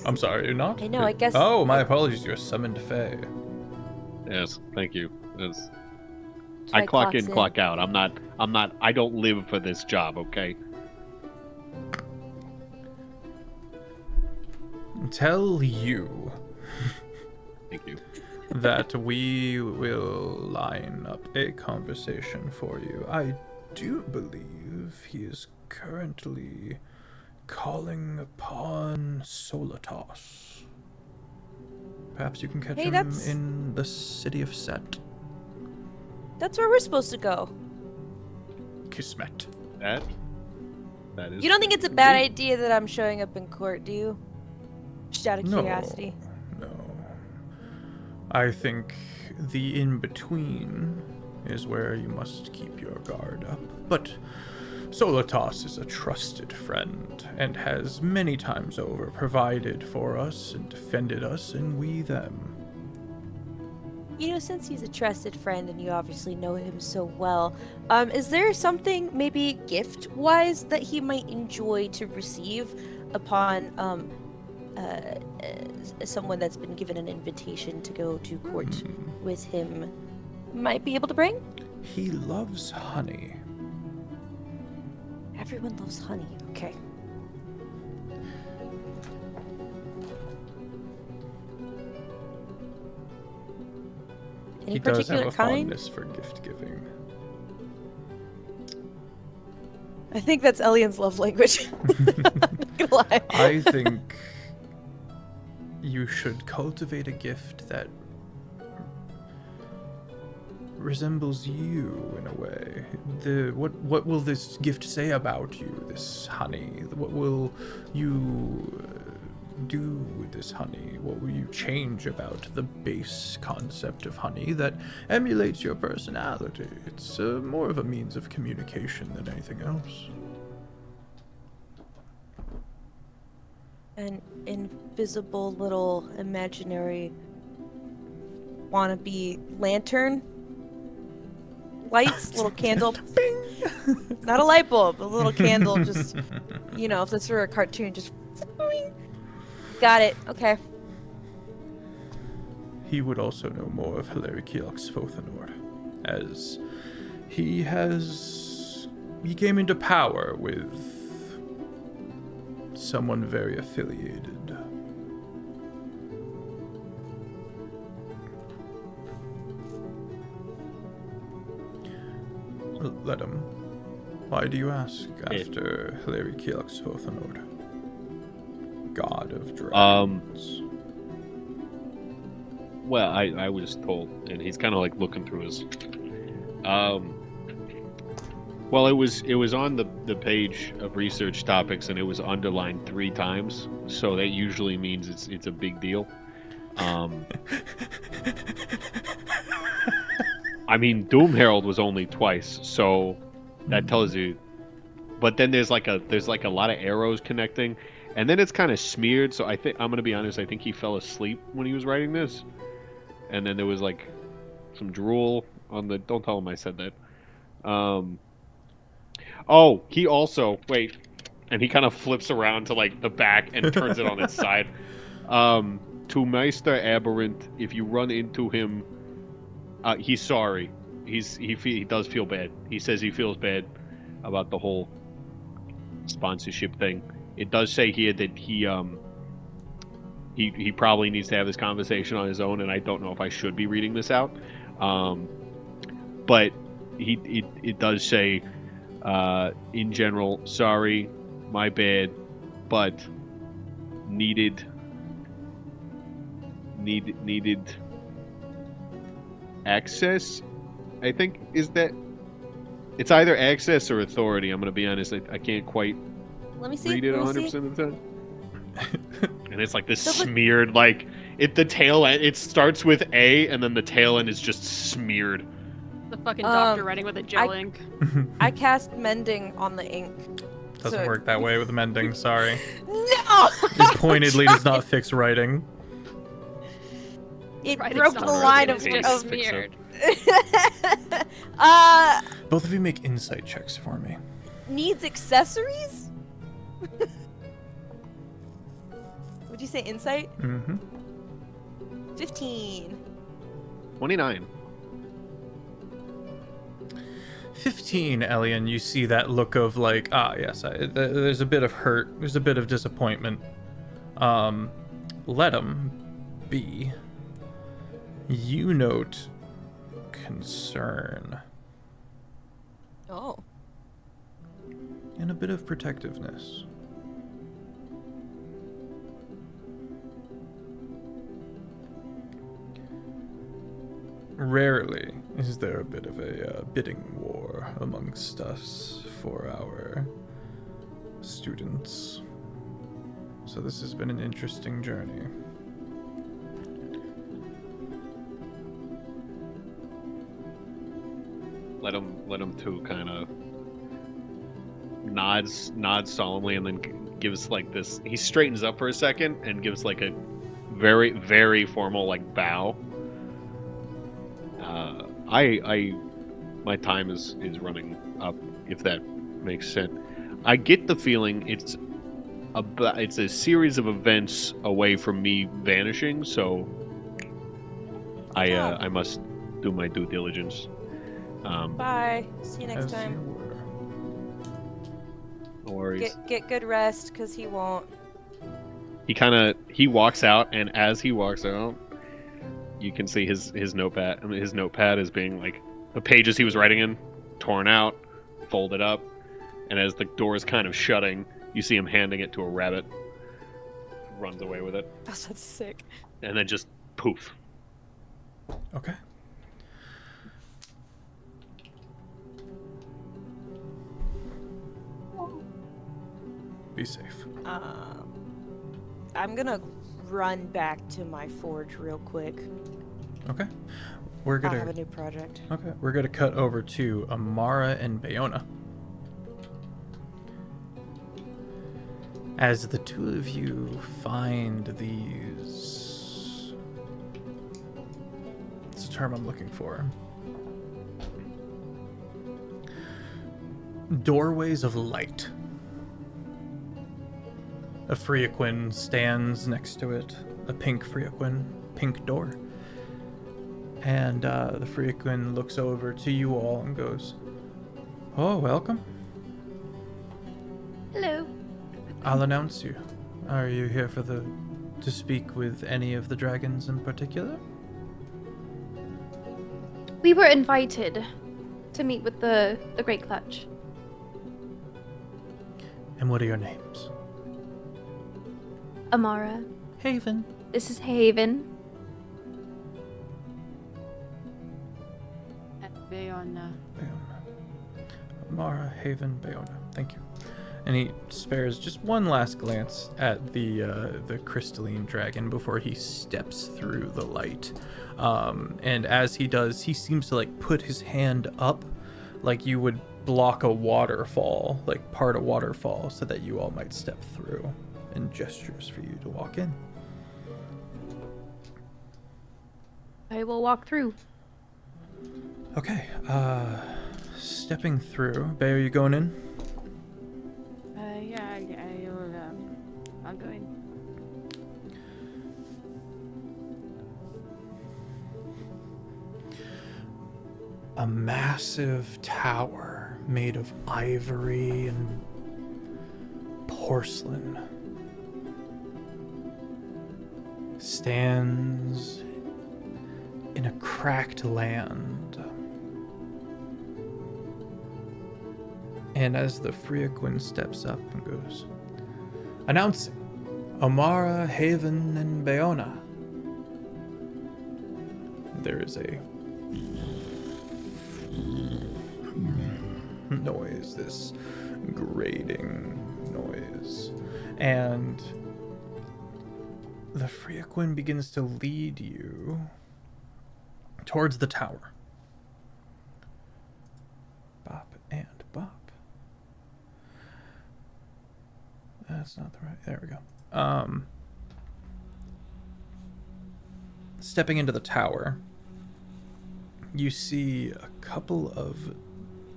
I'm sorry, you're not? I know, I guess- Oh, my apologies. You're summoned Fae. Yes, thank you. Yes. Try I clock clocks in, clock out. I don't live for this job, okay? Tell you Thank you. that we will line up a conversation for you. I do believe he is currently calling upon Solitos. Perhaps you can catch Hey, him that's- in the city of Set. That's where we're supposed to go. Kismet. That is. You don't think it's a bad idea that I'm showing up in court, do you? Just out of curiosity. No. I think the in-between is where you must keep your guard up. But Solitos is a trusted friend and has many times over provided for us and defended us, and we them. You know, since he's a trusted friend and you obviously know him so well, is there something maybe gift-wise that he might enjoy to receive upon someone that's been given an invitation to go to court with him might be able to bring? He loves honey. Everyone loves honey. Okay. Any He does have particular a kind? fondness for gift giving. I think that's Elian's love language. Not gonna lie. I think you should cultivate a gift that resembles you in a way. What will this gift say about you, this honey? What will you do with this honey? What will you change about the base concept of honey that emulates your personality? It's more of a means of communication than anything else. An invisible little imaginary wannabe lantern lights, little candle. Not a light bulb, a little candle. Just, you know, if this were a cartoon, just. Got it. Okay. He would also know more of Hilary Keelok's Fothanor, as he came into power with someone very affiliated. Let him. Why do you ask after Hilary Keelok's Fothanor? God of dragons. Well, I was told, and he's kind of like looking through his. Well, it was on the page of research topics, and it was underlined 3 times, so that usually means it's a big deal. I mean, Doom Herald was only twice, so that tells you. But then there's like a lot of arrows connecting, and then it's kind of smeared. So I'm gonna be honest. I think he fell asleep when he was writing this, and then there was like some drool on the. Don't tell him I said that. Oh, he also and he kind of flips around to like the back and turns it on its side. To Meister Aberrant, if you run into him, he's sorry. He does feel bad. He says he feels bad about the whole sponsorship thing. It does say here that he probably needs to have this conversation on his own, and I don't know if I should be reading this out. But it does say, in general, sorry, my bad, but needed access, I think, is that it's either access or authority. I'm gonna be honest, I can't quite Let me see. read it let me 100% see. of the time. And it's like this So, but- smeared, like the tail end. It starts with A, and then the tail end is just smeared. The fucking doctor Um, writing with a gel ink. I cast mending on the ink. Doesn't So- work that way with mending, sorry. No! It pointedly does not fix writing. It Writing's broke not the broken, line it's of, just of fix it. smeared. Both of you make insight checks for me. Needs accessories? Would you say insight? Mm-hmm. 15. 29. 15, Elian, you see that look of like, yes, there's a bit of hurt, there's a bit of disappointment. Let him be. You note concern Oh. and a bit of protectiveness. Rarely is there a bit of a bidding war amongst us for our students. So this has been an interesting journey. Let him too kind of nods solemnly and then gives like this. He straightens up for a second and gives like a very, very formal like bow. My time is running up, if that makes sense. I get the feeling it's a series of events away from me vanishing, so I must do my due diligence. Bye. See you next As time. you were. No worries. Get good rest, cause he won't. He walks out, and as he walks out, you can see his notepad. I mean, his notepad is being like the pages he was writing in, torn out, folded up, and as the door is kind of shutting, you see him handing it to a rabbit. Runs away with it, Oh, that's sick. and then just poof. Okay. Be safe. I'm gonna run back to my forge real quick. Okay. We're I have gonna a new project. cut over to Amara and Bayona. As the two of you find these, it's a term I'm looking for. Doorways of light. A Freaquin stands next to it, a pink Freaquin, pink door. And the Freaquin looks over to you all and goes, "Oh, welcome. Hello. I'll announce you. Are you here to speak with any of the dragons in particular?" We were invited to meet with the Great Clutch. And what are your names? Amara. Haven. This is Haven. Bayona. Bayona. Amara, Haven, Bayona. Thank you. And he spares just one last glance at the crystalline dragon before he steps through the light. And as he does, he seems to like put his hand up like you would block a waterfall, like part a waterfall, so that you all might step through, and gestures for you to walk in. I will walk through. Okay, stepping through. Bay, are you going in? I'll go in. A massive tower made of ivory and porcelain stands in a cracked land. And as the Freaquin steps up and goes, announcing Amara, Haven, and Bayona, there is a noise, this grating noise, and the Freaquin begins to lead you towards the tower. Bop and bop. That's not the right. There we go. Stepping into the tower, you see a couple of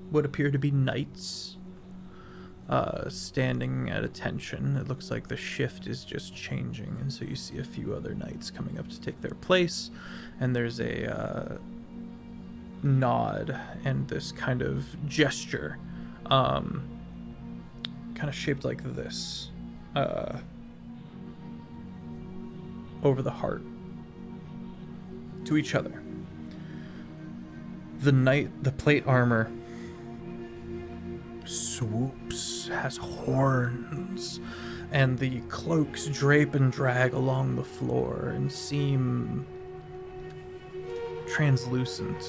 what appear to be knights standing at attention. It looks like the shift is just changing, and so you see a few other knights coming up to take their place, and there's a nod and this kind of gesture, kind of shaped like this, over the heart to each other. The plate armor swoops, has horns, and the cloaks drape and drag along the floor and seem translucent.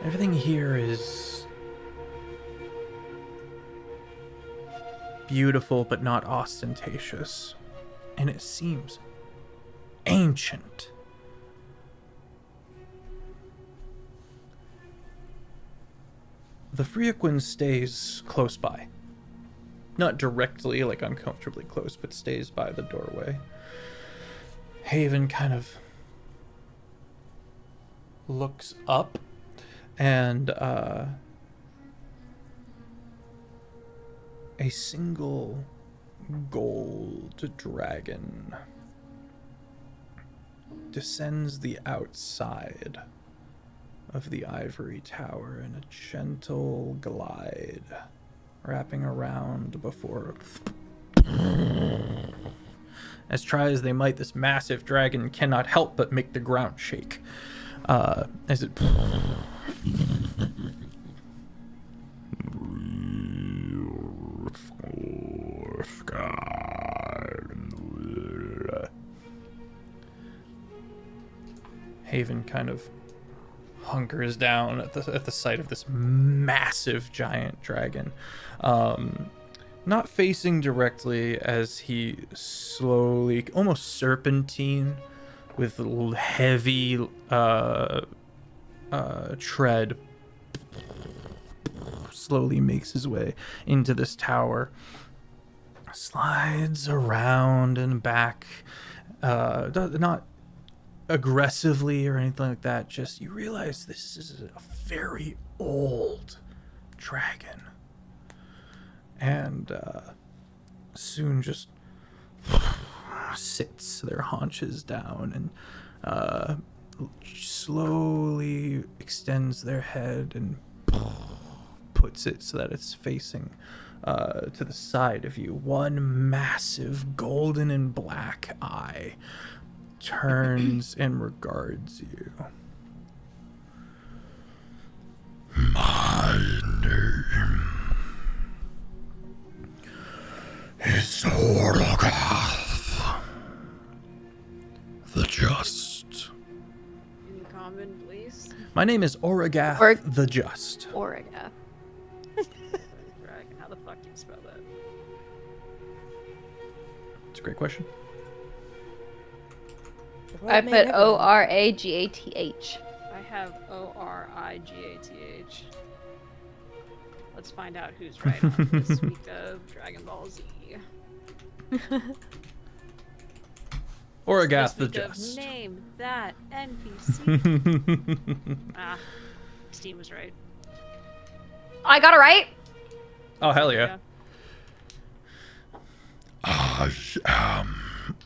Everything here is beautiful but not ostentatious, and it seems ancient. The Freaquin stays close by. Not directly, like uncomfortably close, but stays by the doorway. Haven kind of looks up, and a single gold dragon descends the outside of the ivory tower in a gentle glide, wrapping around before, as try as they might, this massive dragon cannot help but make the ground shake as it Haven kind of hunkers down at the sight of this massive giant dragon, not facing directly, as he slowly, almost serpentine, with heavy tread, slowly makes his way into this tower, slides around and back, not aggressively or anything like that, just you realize this is a very old dragon, and soon just sits their haunches down and slowly extends their head and puts it so that it's facing to the side of you. One massive golden and black eye turns and regards you. My name is Orlogath, the Just. In common, please. My name is Orlogath, the Just. Origa. Dragon, how the fuck do you spell that? It's a great question. I put Oragath. I have Origath. Let's find out who's right on this week of Dragon Ball Z. Orlogath, the This week of Just. Name that NPC. Steam was right. I got it right. Oh, hell yeah. I am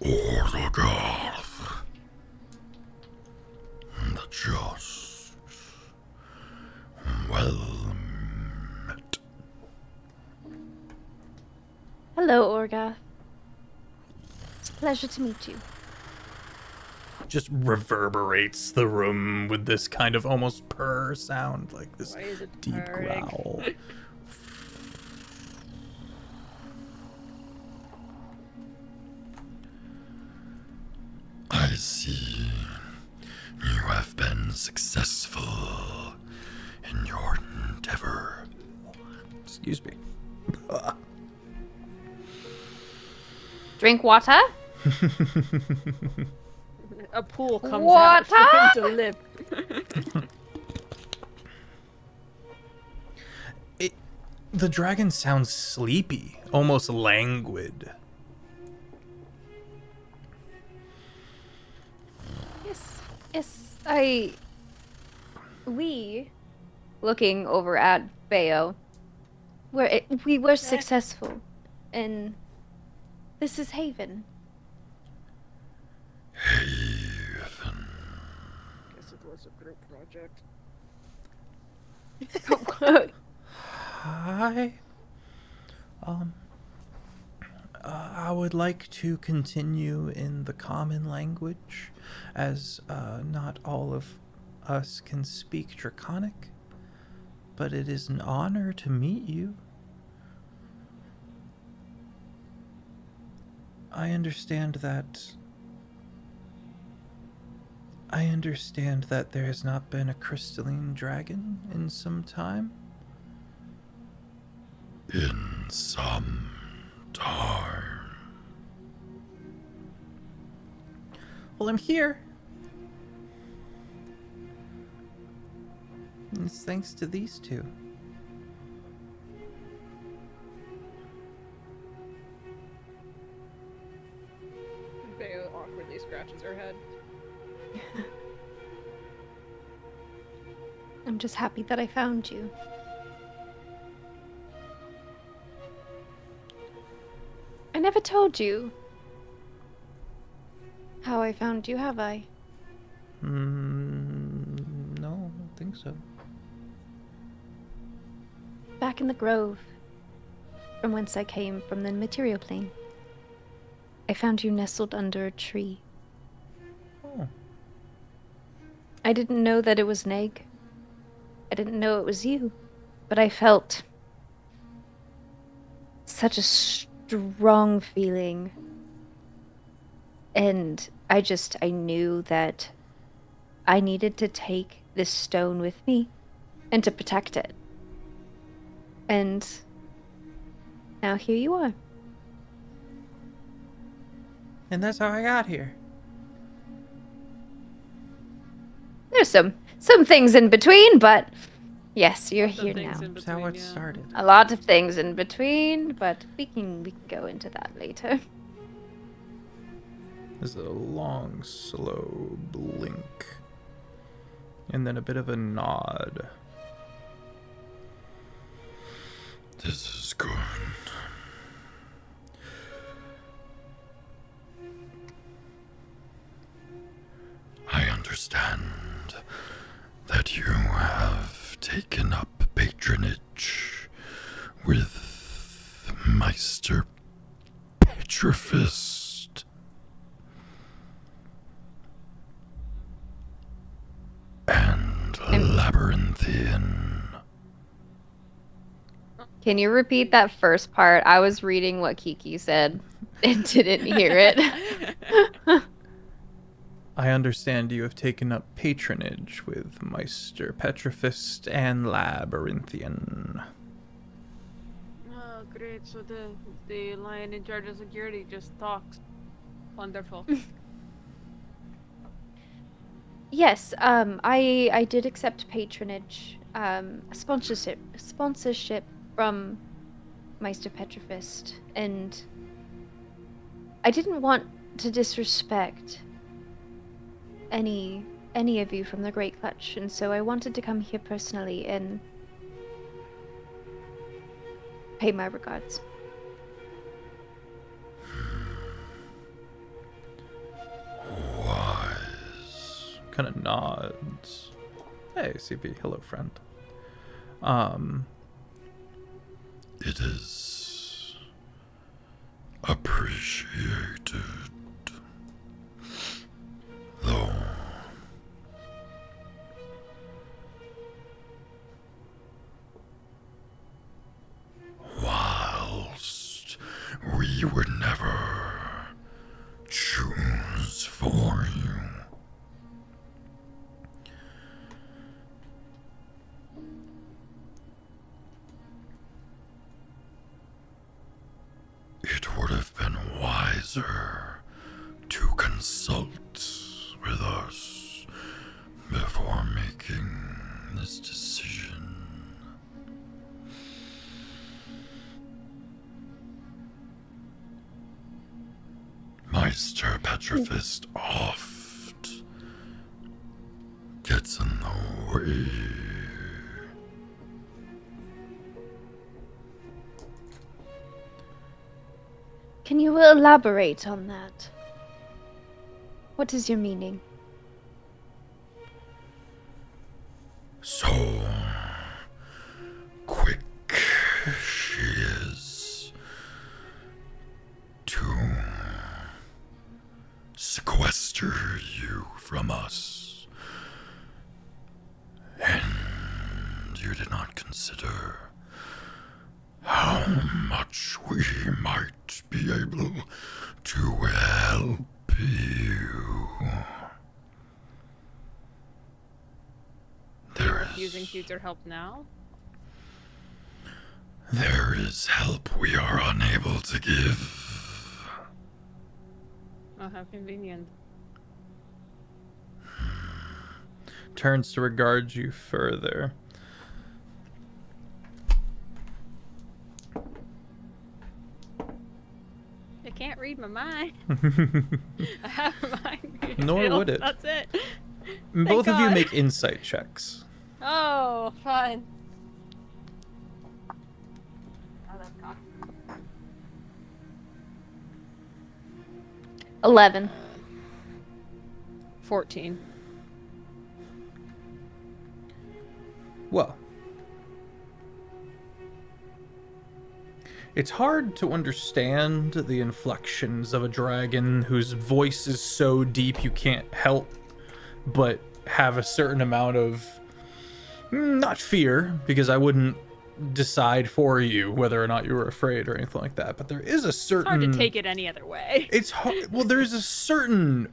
Orlogath, the Just. Well met. Hello, Orga. It's a pleasure to meet you. Just reverberates the room with this kind of almost purr sound, like this Why is it deep purring? growl. I see you have been successful in your endeavor. Excuse me. Drink water. A pool comes out for him to live. The dragon sounds sleepy, almost languid. Yes, I we, looking over at Bayo, we were successful, and this is Haven. Haven. Guess it was a group project. Hi. I would like to continue in the common language, as not all of us can speak Draconic, but it is an honor to meet you. I understand that there has not been a crystalline dragon in some time. In some time. Well, I'm here. And it's thanks to these two. Bayo awkwardly scratches her head. I'm just happy that I found you. I never told you how I found you, have I? No, I don't think so. Back in the grove, from whence I came from the material plane. I found you nestled under a tree. Oh. I didn't know that it was an egg. I didn't know it was you, but I felt such a strong feeling. And I knew that I needed to take this stone with me and to protect it. And now here you are. And that's how I got here. There's some things in between, but yes, you're Some here things now. in That's how between, it yeah. started. A lot of things in between, but we can go into that later. There's a long, slow blink. And then a bit of a nod. This is good. I understand that you have taken up patronage with Meister Petrifist. And Labyrinthian. Can you repeat that first part? I was reading what Kiki said and didn't hear it. I understand you have taken up patronage with Meister Petrifist and Labyrinthian. Oh, great. So the lion in charge of security just talks. Wonderful. Yes, I did accept patronage, a sponsorship from Meister Petrifist, and I didn't want to disrespect any of you from the Great Clutch, and so I wanted to come here personally and pay my regards. Wise. Kind of nods. Hey, CP, hello, friend. It is appreciated. Though whilst we would never choose for you, it would have been wiser to consult with us before making this decision. Meister Petrifist oft gets in the way. Can you elaborate on that? What is your meaning? So quick she is to sequester you from us. And you did not consider how much we might be able to help you. Using future help now? There is help we are unable to give. Oh, how convenient. Turns to regard you further. It can't read my mind. I have a mind. Nor reading would it. That's it. Both of you God. make insight checks. Oh, fine. Oh, that's cocked. 11. 14. Well, it's hard to understand the inflections of a dragon whose voice is so deep you can't help but have a certain amount of, not fear, because I wouldn't decide for you whether or not you were afraid or anything like that, but there is a certain... It's hard to take it any other way. It's hard. Well, there's a certain...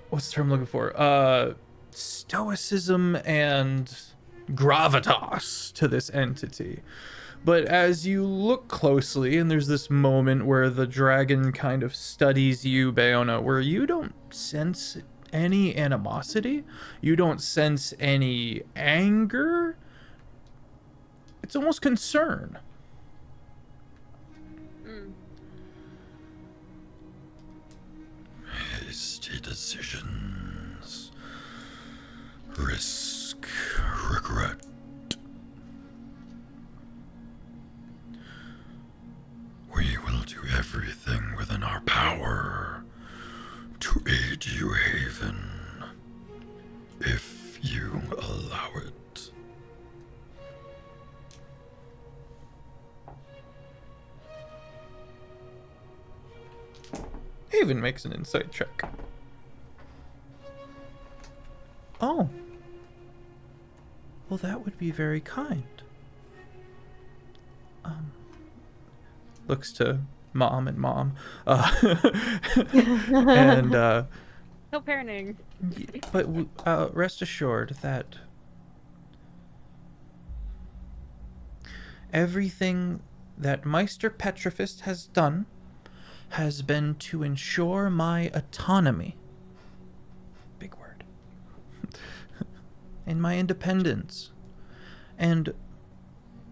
What's the term I'm looking for? Stoicism and gravitas to this entity. But as you look closely, and there's this moment where the dragon kind of studies you, Bayona, where you don't sense any animosity, you don't sense any anger. It's almost concern. Hasty decisions, risk, regret. We will do everything within our power to aid you, Haven, if you allow it. Haven makes an insight check. Oh. Well, that would be very kind. Looks to mom and mom. And, No parenting. but rest assured that everything that Meister Petrifist has done has been to ensure my autonomy. Big word. And my independence. And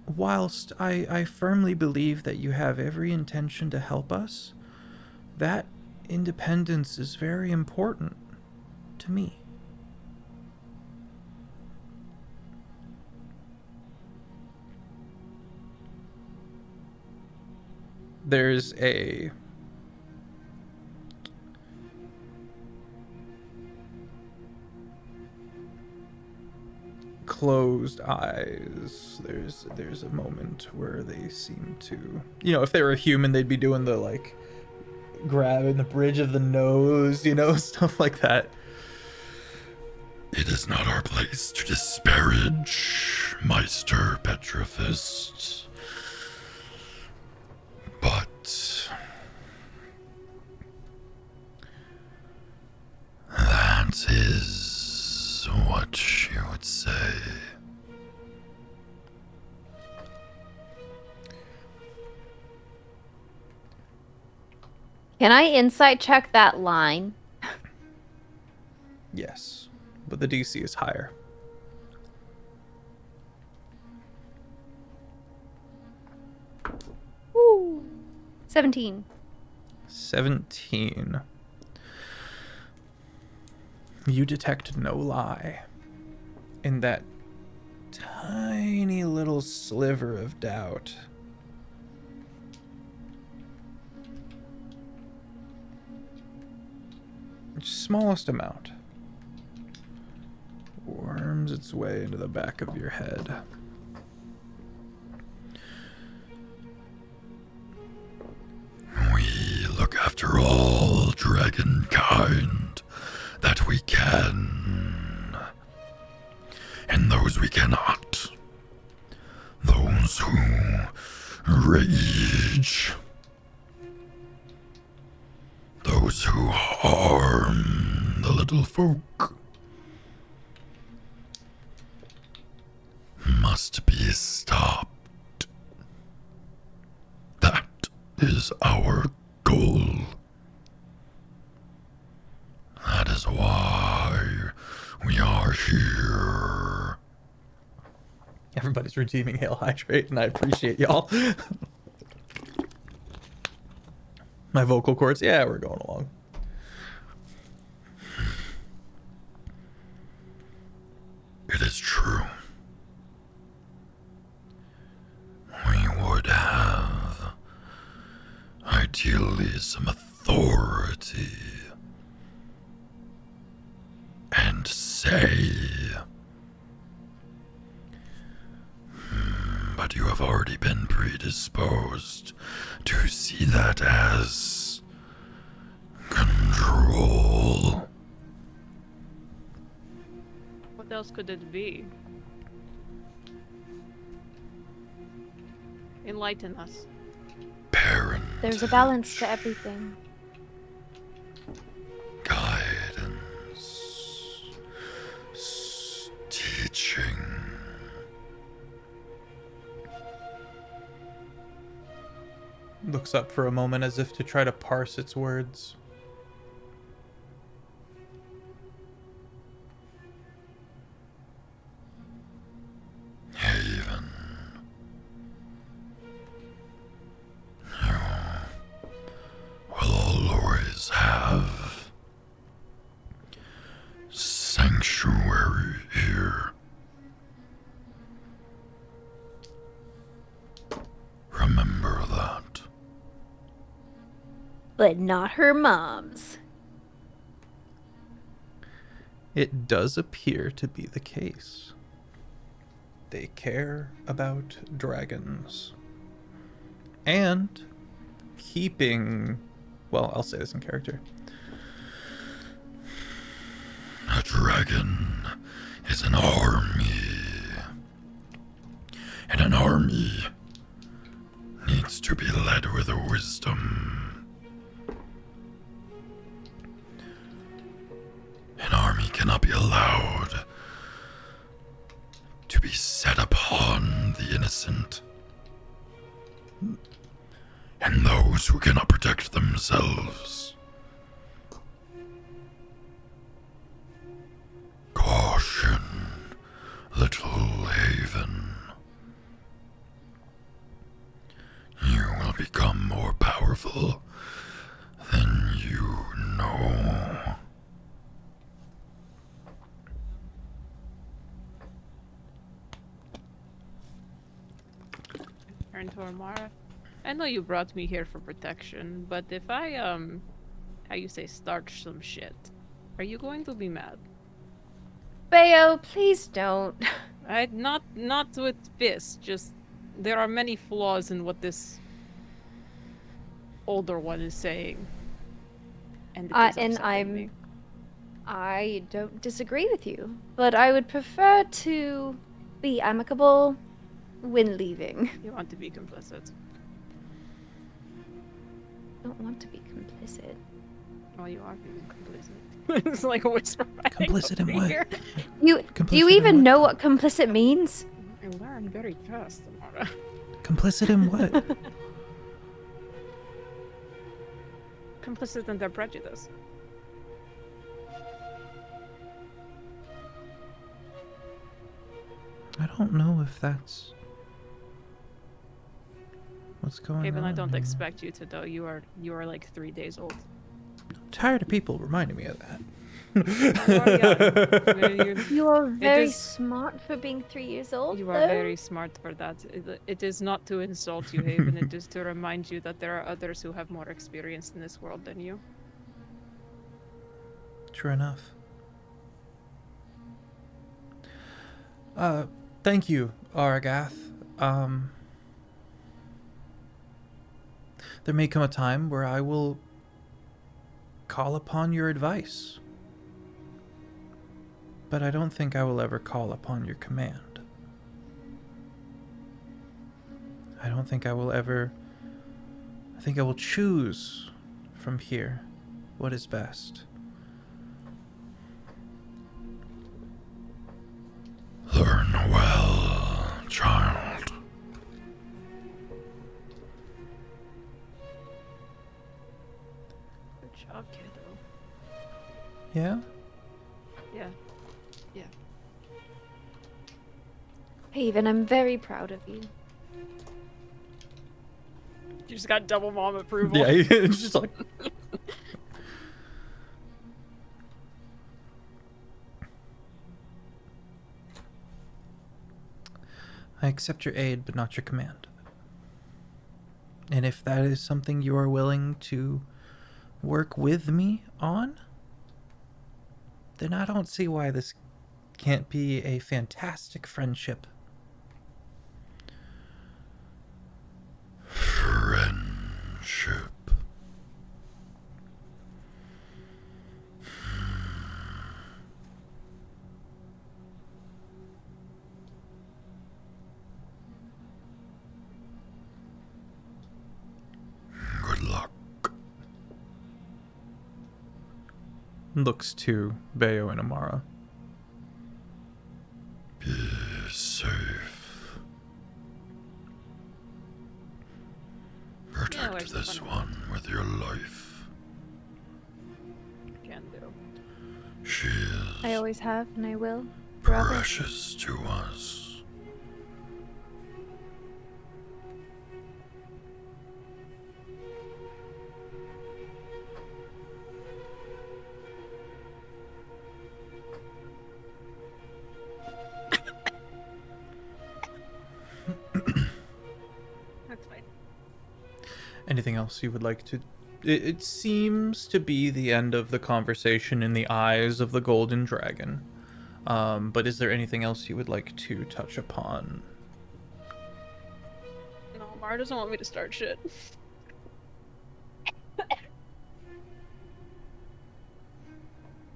whilst I firmly believe that you have every intention to help us, that independence is very important to me. There's a closed eyes. There's a moment where they seem to, if they were a human, they'd be doing the like grabbing the bridge of the nose, stuff like that. It is not our place to disparage Meister Petrifist, but that is what you would say. Can I insight check that line? Yes, but the DC is higher. Woo. 17. 17. You detect no lie in that tiny little sliver of doubt. Smallest amount worms its way into the back of your head. We look after all dragon kind that we can, and those we cannot. Those who rage. Those who harm the little folk must be stopped. That is our goal. That is why we are here. Everybody's redeeming Hail Hydrate, and I appreciate y'all. My vocal cords, yeah, we're going along. It is true. We would have, ideally, some authority and say. But you have already been predisposed to see that as control. What else could it be? Enlighten us. Parent. There's a balance to everything. Guidance. Teaching. Looks up for a moment as if to try to parse its words. Haven. You will always have sanctuary here. Remember that. But not her mom's. It does appear to be the case. They care about dragons. And keeping... Well, I'll say this in character. A dragon is an army. And an army needs to be led with wisdom. An army cannot be allowed to be set upon the innocent. And those who cannot protect themselves. Caution, little haven. You will become more powerful than you know. Turn to Amara. I know you brought me here for protection, but if I, how you say, start some shit, are you going to be mad? Bayo, please don't. Not with this, just there are many flaws in what this older one is saying. And it is upsetting me. I don't disagree with you, but I would prefer to be amicable when leaving. You want to be complicit. I don't want to be complicit. Well, you are being complicit. It's like a whisper. Complicit in what? Do you Complicit in even what? know what complicit means? I learn very fast, Amara. Complicit in what? Complicit in their prejudice. I don't know if that's... What's going on? Haven, I don't here? expect you to know. You are like 3 days old. I'm tired of people reminding me of that. You are very is- smart for being 3 years old. You are though. very smart for that. It is not to insult you, Haven. It is to remind you that there are others who have more experience in this world than you. True enough. Thank you, Aragath. There may come a time where I will call upon your advice. But I don't think I will ever call upon your command. I don't think I will ever... I think I will choose from here what is best. Learn well, child. Good job, kiddo. Yeah? Yeah. Haven, I'm very proud of you. You just got double mom approval. Yeah, it's just like... I accept your aid, but not your command. And if that is something you are willing to work with me on, then I don't see why this can't be a fantastic friendship. Friendship. Good luck. Looks to Bayo and Amara. Be safe. Protect where's the this fun one with your life. Can do. She is I always have, and I will. Forever. precious to us. That's fine. Anything else you would like to... It seems to be the end of the conversation in the eyes of the Golden Dragon. But is there anything else you would like to touch upon? No, Mara doesn't want me to start shit.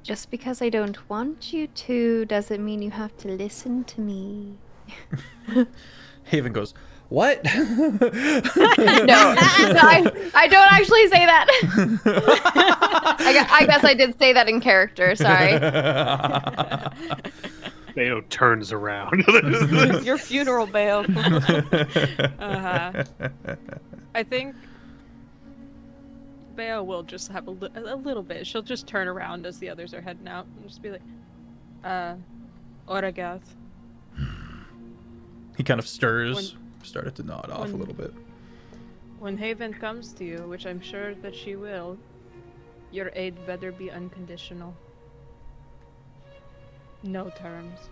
Just because I don't want you to doesn't mean you have to listen to me. Haven goes, what? No, I don't actually say that. I guess I did say that in character, sorry. Bayo turns around. Your funeral, Bayo. Uh-huh. I think Bayo will just have a little bit. She'll just turn around as the others are heading out and just be like, Oragath. He kind of stirs, started to nod off a little bit. When Haven comes to you, which I'm sure that she will, your aid better be unconditional. No terms.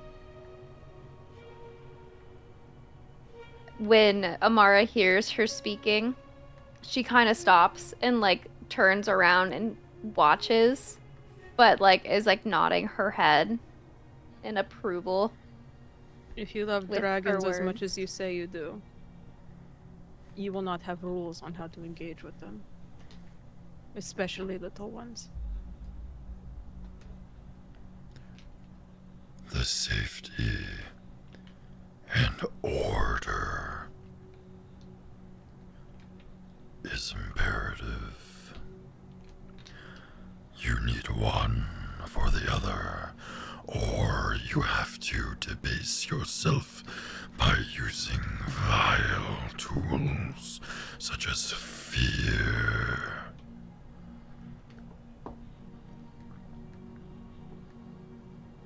When Amara hears her speaking, she kind of stops and like turns around and watches, but like is like nodding her head in approval. If you love With dragons her as much words. as you say you do, you will not have rules on how to engage with them. Especially little ones. The safety and order is imperative. You need one for the other, or you have to debase yourself by using vile tools such as fear.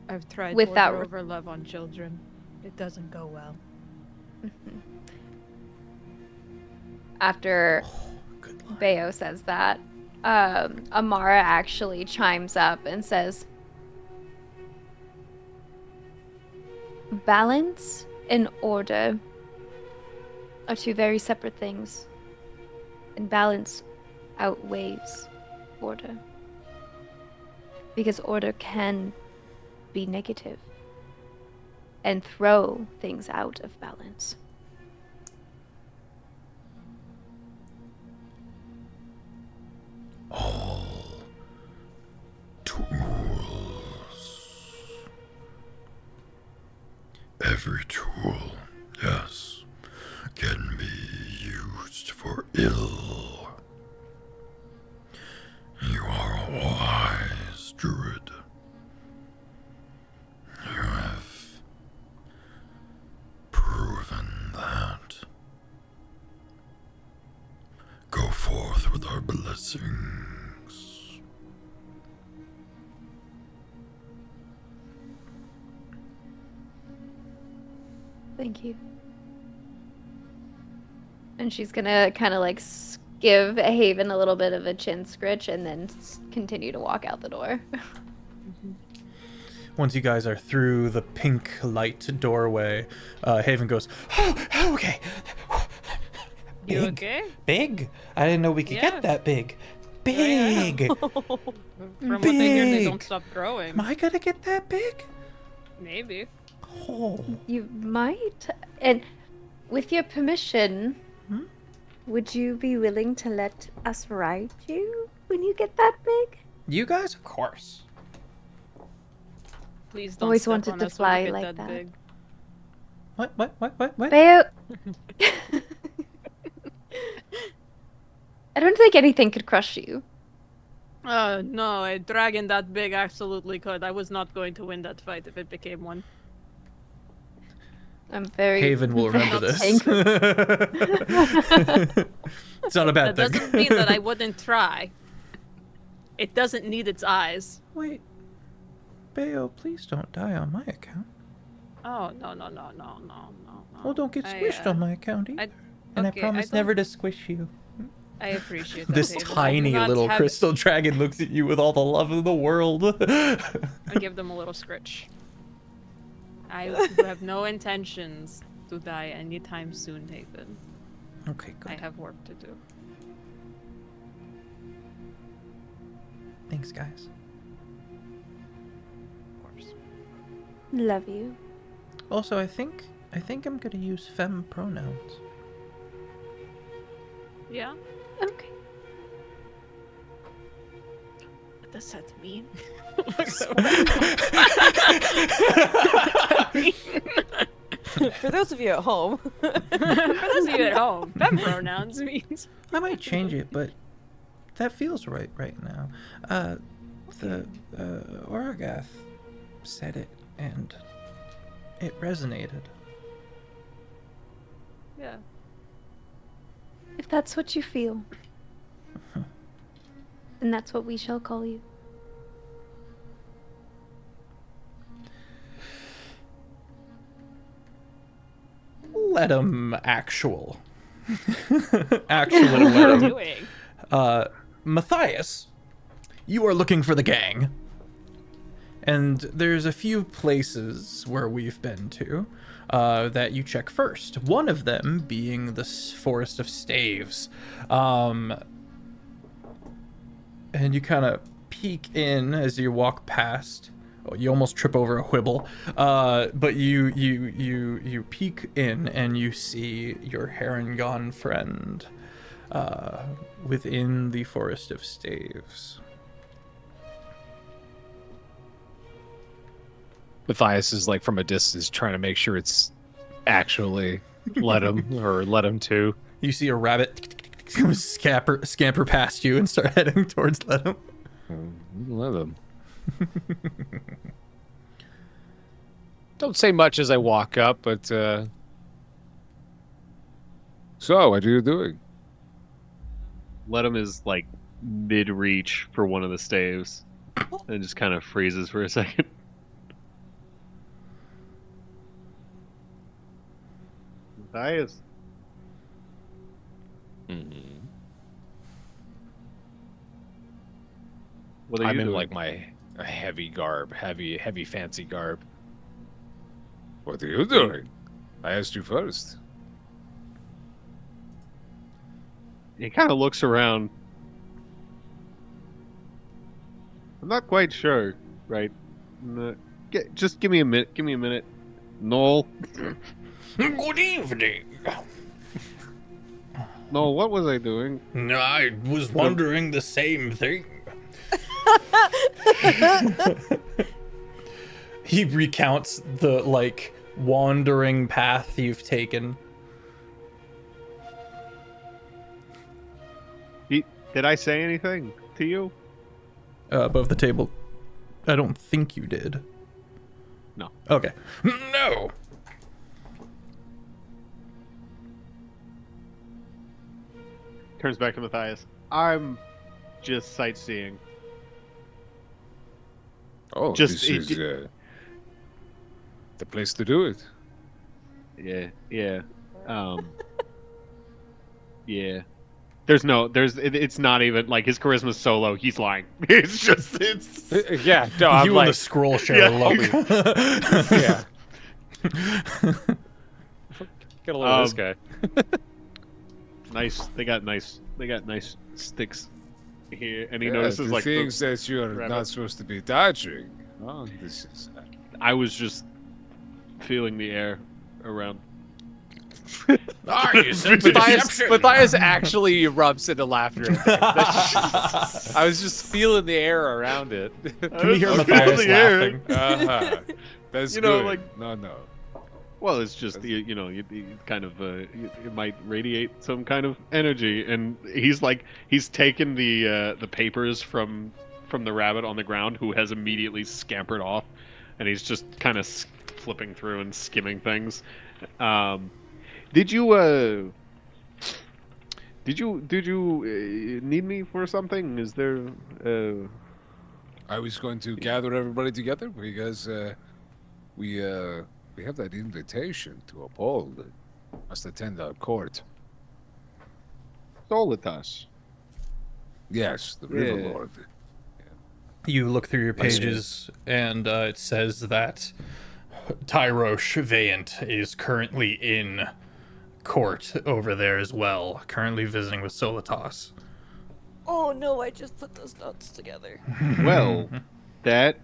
I've tried With that order over love on children. It doesn't go well. after Good line. Bayo says that, Amara actually chimes up and says, balance and order are two very separate things, and balance outweighs order, because order can be negative and throw things out of balance. All tools. Every tool, yes, can be used for ill. You are a wise druid. You have proven that. Go forth with our blessings. Thank you. And she's gonna kind of like give Haven a little bit of a chin scritch and then continue to walk out the door. Once you guys are through the pink light doorway, Haven goes, oh, okay. You Big. okay? Big? I didn't know we could Yeah. get that big. I am. Big. From what I hear, they don't Big. stop growing. Am I gonna get that big? Maybe. Oh. You might. And with your permission, Hmm? would you be willing to let us ride you when you get that big? You guys? Of course. Please don't Always step wanted on to us fly when you like get that. big. What? Bayo. I don't think anything could crush you. No, a dragon that big absolutely could. I was not going to win that fight if it became one. I'm very. Haven will remember very this. angry. It's not a bad That thing. doesn't mean that I wouldn't try. It doesn't need its eyes. Wait. Bayo, please don't die on my account. Oh, no. Well, don't get squished on my account either. I- And I okay, I promise don't- never to squish you. I appreciate that. This Haven. I do tiny not little have- crystal dragon looks at you with all the love in the world. I give them a little scritch. I have no intentions to die anytime soon, Haven. Okay, good. I have work to do. Thanks, guys. Of course. Love you. Also, I think I'm gonna use femme pronouns. Yeah? Okay. What does that mean? For those of you at home, For those of you at home, fem pronouns means. I might change it, but that feels right now. The Oragath said it, and it resonated. Yeah. If that's what you feel, then that's what we shall call you. Let him actually let him. Doing. Matthias, you are looking for the gang. And there's a few places where we've been to that you check first. One of them being the Forest of Staves. And you kind of peek in as you walk past. Oh, you almost trip over a whibble. But you peek in and you see your Harengon friend within the Forest of Staves. Matthias is like from a distance trying to make sure it's actually let him or let him to. You see a rabbit scamper past you and start heading towards Ledham. Let him. Don't say much as I walk up, but so what are you doing? Ledham is like mid-reach for one of the staves, and just kind of freezes for a second. Matthias. Mm-hmm. What are you I'm in doing? like my heavy garb, heavy fancy garb. What are you doing? I asked you first. He kind of looks around. I'm not quite sure, right? Just give me a minute. Give me a minute. Noel. Good evening. Noel, what was I doing? I was wondering the same thing. He recounts the, like, wandering path you've taken. Did I say anything to you? Above the table. I don't think you did. No. Okay. No! Turns back to Matthias. I'm just sightseeing. Oh, Just- this is the place to do it. Yeah. Yeah. It's not even like his charisma's so low, he's lying. It's Yeah, no, I'm you like, and the scroll share Yeah. look. yeah. Get a load of this guy. nice. They got nice sticks here, and he Yeah, notices the like things that you are rabbit. not supposed to be touching. Oh, this is. I was just feeling the air around. Matthias actually erupts into laughter. I was just feeling the air around it. Can you hear I'm Matthias feeling the air. laughing? Uh-huh. That's You know, good. like- No. Well, it's just you kind of it might radiate some kind of energy, and he's taken the papers from the rabbit on the ground, who has immediately scampered off, and he's just kind of flipping through and skimming things. Did you need me for something? Is there I was going to gather everybody together because we have that invitation to uphold. Must attend our court. Solitas? Yes, the River Yeah. Lord. You look through your Nice. pages, and it says that Tyrosh Vayant is currently in court over there as well, currently visiting with Solitas. Oh no, I just put those notes together. Well, that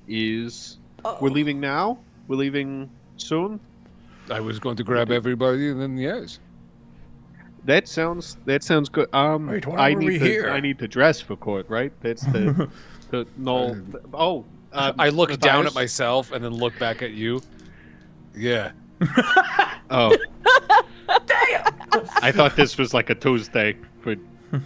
is. Uh-oh. We're leaving now. We're leaving soon. I was going to grab everybody, and then yes. That sounds good. Wait, why I were need we to, here? I need to dress for court, right? That's the no. Oh, I look down at Matthias? myself and then look back at you. Yeah. Oh, I thought this was like a Tuesday. For all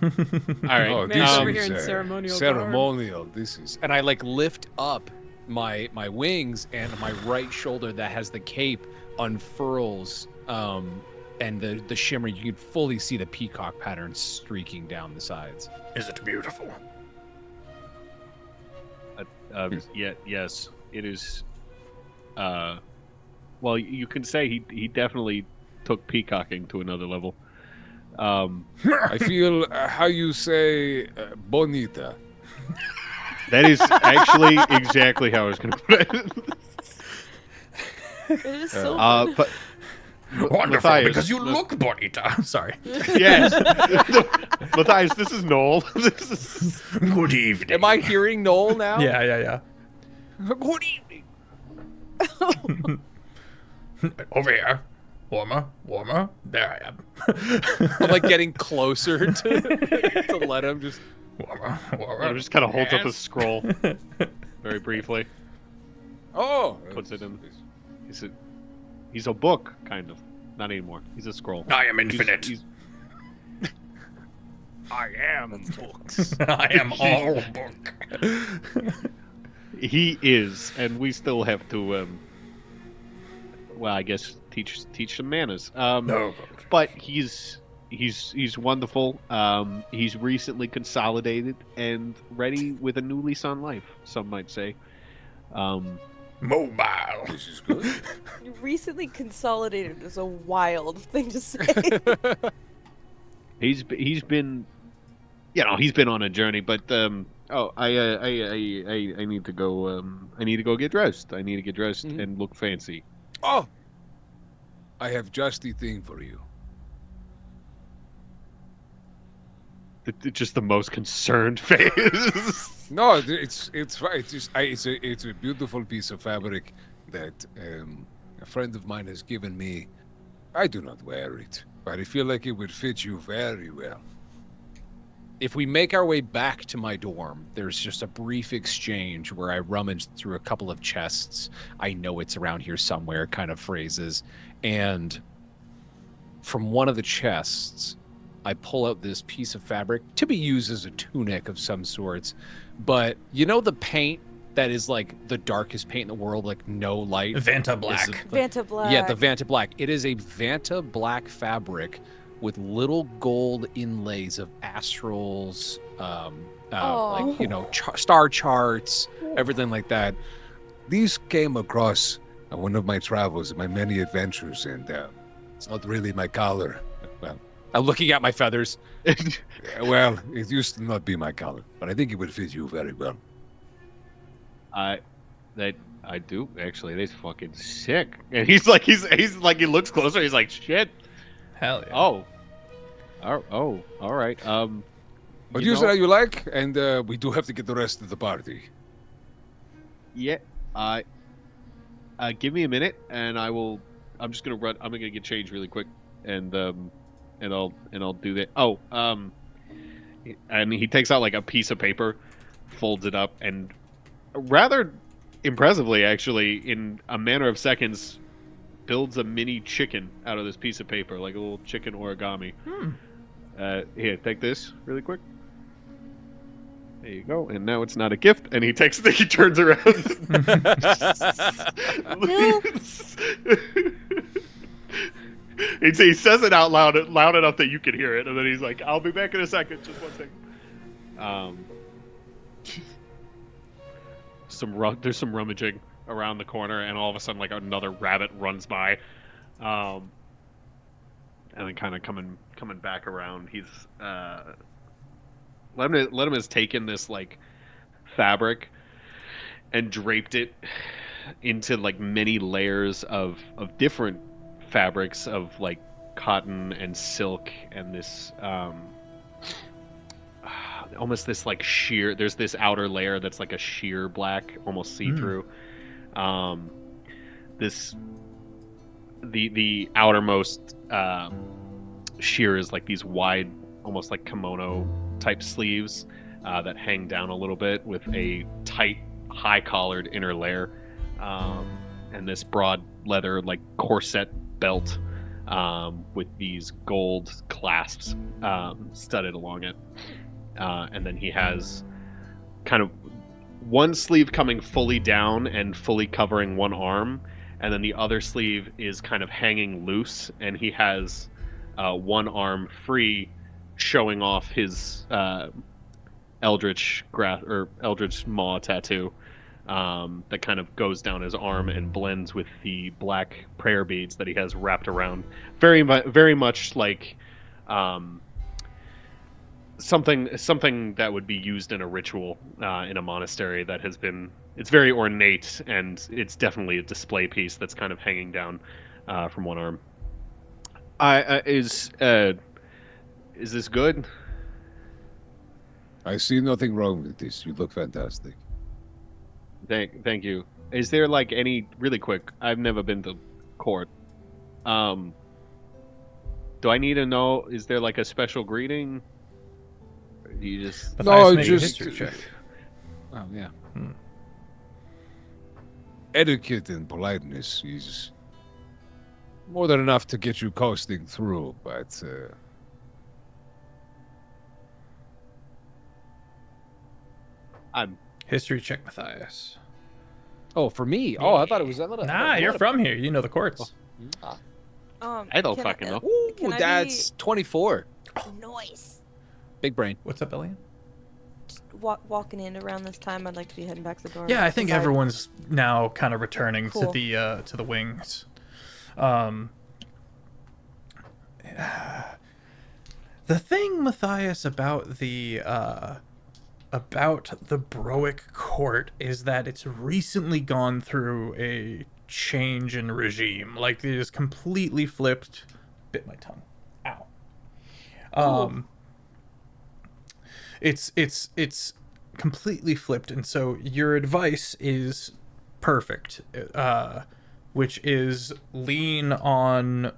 right. Oh, Man, this over is here in ceremonial garb. ceremonial. This is. And I like lift up my wings, and my right shoulder that has the cape unfurls, and the shimmer, you can fully see the peacock pattern streaking down the sides. Is it beautiful? Yes, it is. Well, you can say he definitely took peacocking to another level. I feel how you say bonita. That is actually exactly how I was going to put it. It is so But Wonderful, Matthias, because you look bonita. Sorry. Yes, Matthias. This is Noel. This is. Good evening. Am I hearing Noel now? Yeah. Good evening. Over here. Warmer. There I am. I'm like getting closer to let him just. Warmer. He just kind of holds up Yes. his scroll very briefly. Oh, Puts it in. He's a book, kind of. Not anymore. He's a scroll. I am He's- infinite. he's- I am books. I am all book. he is, and we still have to. Well, I guess teach some manners. No. But he's wonderful. He's recently consolidated and ready with a new lease on life. Some might say. Mobile. this is good. recently consolidated is a wild thing to say. He's been, he's been on a journey. But I need to go. I need to go get dressed. I need to get dressed and look fancy. Oh, I have just the thing for you. Just the most concerned face. No, it's a beautiful piece of fabric that a friend of mine has given me. I do not wear it, but I feel like it would fit you very well. If we make our way back to my dorm, there's just a brief exchange where I rummage through a couple of chests. I know it's around here somewhere, kind of phrases. And from one of the chests, I pull out this piece of fabric to be used as a tunic of some sorts. But you know the paint that is like the darkest paint in the world, like no light? Vanta Black. Vanta Black. Yeah, the Vanta Black. It is a Vanta Black fabric with little gold inlays of astrals, star charts, everything like that. These came across on one of my travels, my many adventures, and it's not really my collar. Well, I'm looking at my feathers. well, it used to not be my collar, but I think it would fit you very well. I do actually. They's fucking sick. And he's like, he looks closer. He's like, shit. Hell yeah. Oh, all right. But use it how you like, and we do have to get the rest of the party. Yeah. Give me a minute, and I will. I'm just gonna run. I'm gonna get changed really quick, and I'll do that. Oh, and he takes out like a piece of paper, folds it up, and rather impressively, actually, in a matter of seconds, builds a mini chicken out of this piece of paper, like a little chicken origami. Here, take this really quick. There you go. And now it's not a gift. And he takes he turns around. He says it out loud enough that you can hear it, and then he's like, "I'll be back in a second. Just 1 second." There's some rummaging around the corner, and all of a sudden, like another rabbit runs by, and then kind of coming back around. He's Ledham has taken this like fabric and draped it into like many layers of different fabrics of like cotton and silk and this almost this like sheer. There's this outer layer that's like a sheer black, almost see-through. The outermost sheer is like these wide, almost like kimono type sleeves that hang down a little bit with a tight, high collared inner layer, and this broad leather like corset belt with these gold clasps studded along it. And then he has kind of one sleeve coming fully down and fully covering one arm, and then the other sleeve is kind of hanging loose, and he has one arm free, showing off his Eldritch Maw tattoo that kind of goes down his arm and blends with the black prayer beads that he has wrapped around. Very much like something that would be used in a ritual in a monastery that has been. It's very ornate, and it's definitely a display piece that's kind of hanging down from one arm. Is this good? I see nothing wrong with this. You look fantastic. Thank you. Is there like any really quick? I've never been to court. Do I need to know? Is there like a special greeting? Or do you just Matthias, make a history check. Oh yeah. Etiquette and politeness is more than enough to get you coasting through, but I'm History check, Matthias. Oh, for me? Oh, I thought it was that little. Nah, you're from here. You know the courts. I don't fucking know. Ooh, Can I that's 24. Noise. Big brain. What's up, Elliot? Just walking in around this time. I'd like to be heading back to the dorm. Yeah, I think 'cause everyone's now kind of returning Cool. to the wings. The thing, Matthias, about the Broic court is that it's recently gone through a change in regime. Like, it is completely flipped. Bit my tongue. Ow. It's completely flipped, and so your advice is perfect, which is lean on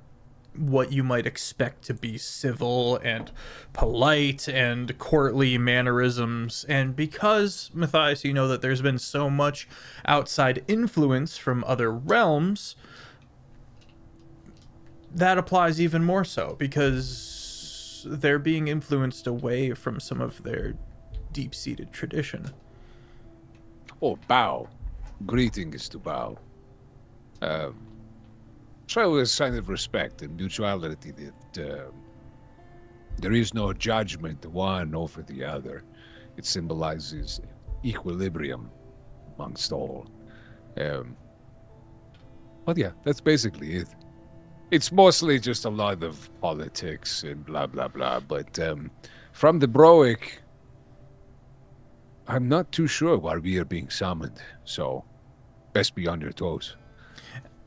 what you might expect to be civil and polite and courtly mannerisms. And because, Matthias, you know that there's been so much outside influence from other realms, that applies even more so, because they're being influenced away from some of their deep-seated tradition. Oh, bow. Greetings to bow. Show a sign of respect and mutuality that there is no judgment one over the other. It symbolizes equilibrium amongst all. But yeah, that's basically it. It's mostly just a lot of politics and blah, blah, blah. But from the Broic, I'm not too sure why we are being summoned. So, best be on your toes.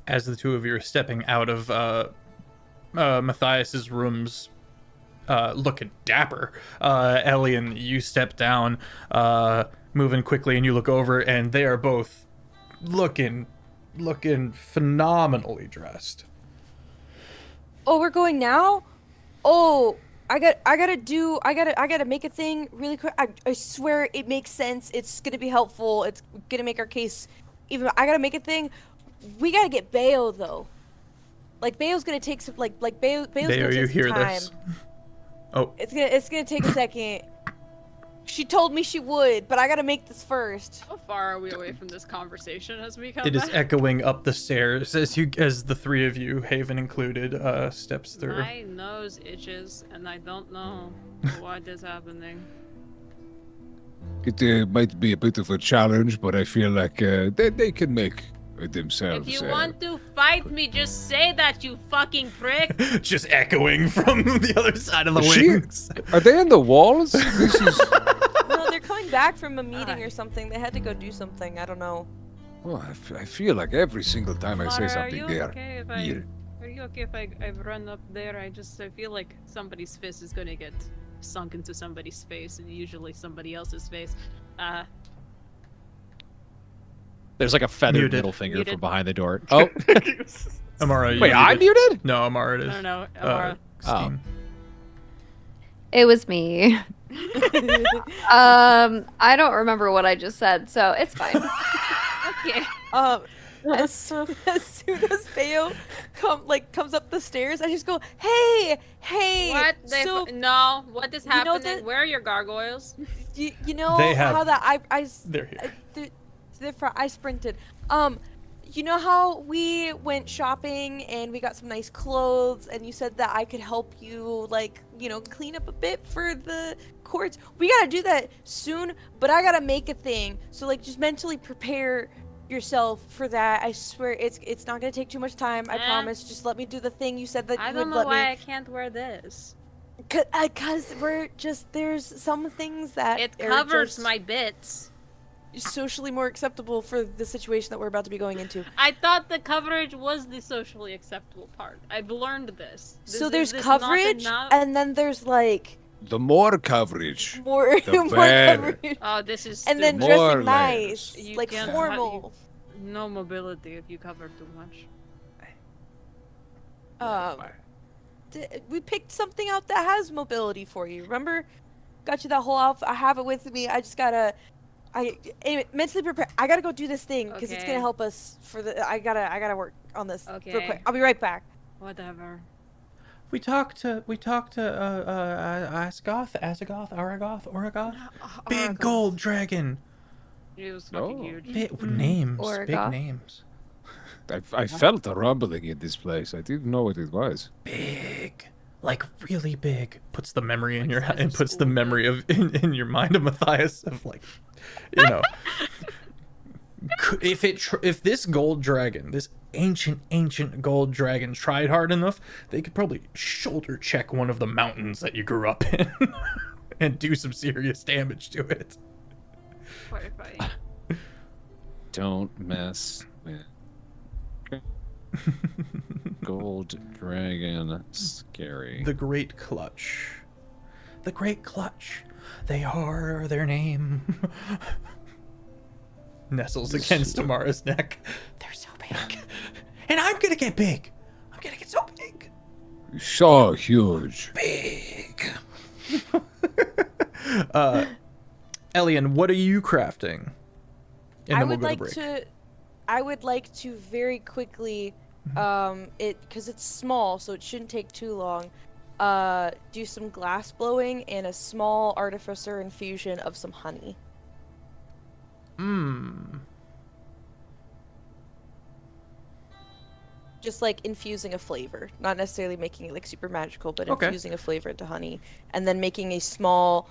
As the two of you are stepping out of Matthias's rooms, looking dapper, Elian, you step down, moving quickly, and you look over, and they are both looking phenomenally dressed. Oh, we're going now? Oh, I gotta make a thing really quick. I swear it makes sense. It's gonna be helpful. It's gonna make our case even. I gotta make a thing. We gotta get Bayo though. Like Bayo's gonna take some Bayo's Bayo, gonna take you some hear time. this? Oh, It's gonna take a second. She told me she would, but I gotta make this first. How far are we away from this conversation as we come it is back? echoing up the stairs as the three of you, Haven included, steps through. My nose itches, and I don't know what is happening. It might be a bit of a challenge, but I feel like they can make it themselves. If you want to fight me, just say that, you fucking prick. Just echoing from the other side of the She- wings. Are they in the walls? This is. No, they're coming back from a meeting or something. They had to go do something. I don't know. Well, I feel like every single time I say Mara, something, are they you are okay if here. Are you okay if I run up there? I feel like somebody's fist is gonna get sunk into somebody's face, and usually somebody else's face. There's like a feathered Muted. middle finger Muted. from behind the door. Oh, Amara, you wait, I'm muted? No, Amara it is. No, Amara. Steen. It was me. I don't remember what I just said, so it's fine. Okay. As soon as Bayo comes up the stairs, I just go, hey. What? So No. What is you know happening? that- Where are your gargoyles? you know They have- how that They're here. I sprinted. You know how we went shopping and we got some nice clothes, and you said that I could help you, clean up a bit for the courts. We gotta do that soon, but I gotta make a thing. So just mentally prepare yourself for that. I swear it's not gonna take too much time. I promise. Just let me do the thing you said that I you don't would know let why me. I can't wear this. Cause there's some things that It are covers just my bits. socially more acceptable for the situation that we're about to be going into. I thought the coverage was the socially acceptable part. I've learned this. So there's is not coverage, enough? and then there's The more coverage, more The more better. coverage, Oh, this is and then stupid. More dressing nice, layers. You can't formal. No mobility if you cover too much. We picked something out that has mobility for you. Remember, got you that whole outfit. I have it with me. I just gotta. Anyway, mentally prepare. I gotta go do this thing because it's Okay. gonna help us for the. I gotta work on this real Okay. quick. I'll be right back. Whatever. We talked to Asgoth, Aragoth, big Aragoth. gold dragon. It was fucking Oh. huge. Big names, big Oragoth. names. I felt a rumbling in this place. I didn't know what it was. Big, like really big. Puts the memory in Like your size head of and puts the school, memory of in your mind of Matthias of If this gold dragon, this ancient gold dragon, tried hard enough, they could probably shoulder check one of the mountains that you grew up in and do some serious damage to it. Horrifying. Don't mess with gold dragon. Scary. The Great Clutch. The Great Clutch. They are their name. Nestles against Amara's neck. They're so big. And I'm gonna get big. I'm gonna get so big. So huge. Big. Elian, what are you crafting? And then we'll go to break. I would like to very quickly, because it's small, so it shouldn't take too long, do some glass blowing and a small artificer infusion of some honey. Just like infusing a flavor, not necessarily making it like super magical, but infusing a flavor into honey, and then making a small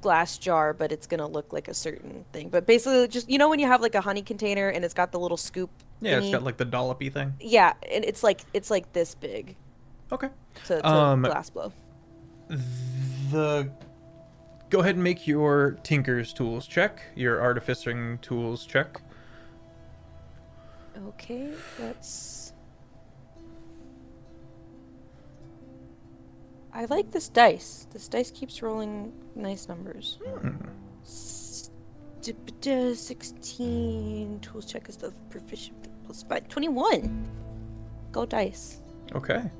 glass jar, but it's gonna look like a certain thing. But basically, just when you have like a honey container and it's got the little scoop. Yeah, thingy? it's got like the dollopy thing. Yeah, and it's like this big. Okay. To glass blow. Go ahead and make your Tinker's tools check, your artificing tools check. Okay, that's. I like this dice. This dice keeps rolling nice numbers. 16. Tools check is the proficient +5. 21. Go dice. Okay.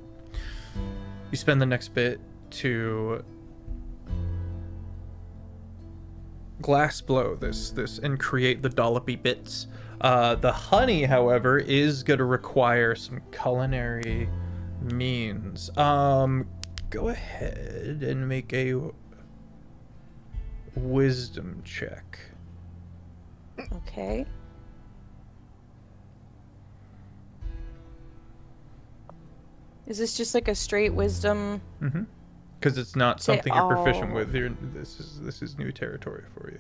You spend the next bit to glass blow this and create the dollopy bits. The honey, however, is going to require some culinary means. Go ahead and make a wisdom check. Okay. Is this just like a straight wisdom? Mm-hmm. Because it's not Say, something you're proficient with. This is new territory for you.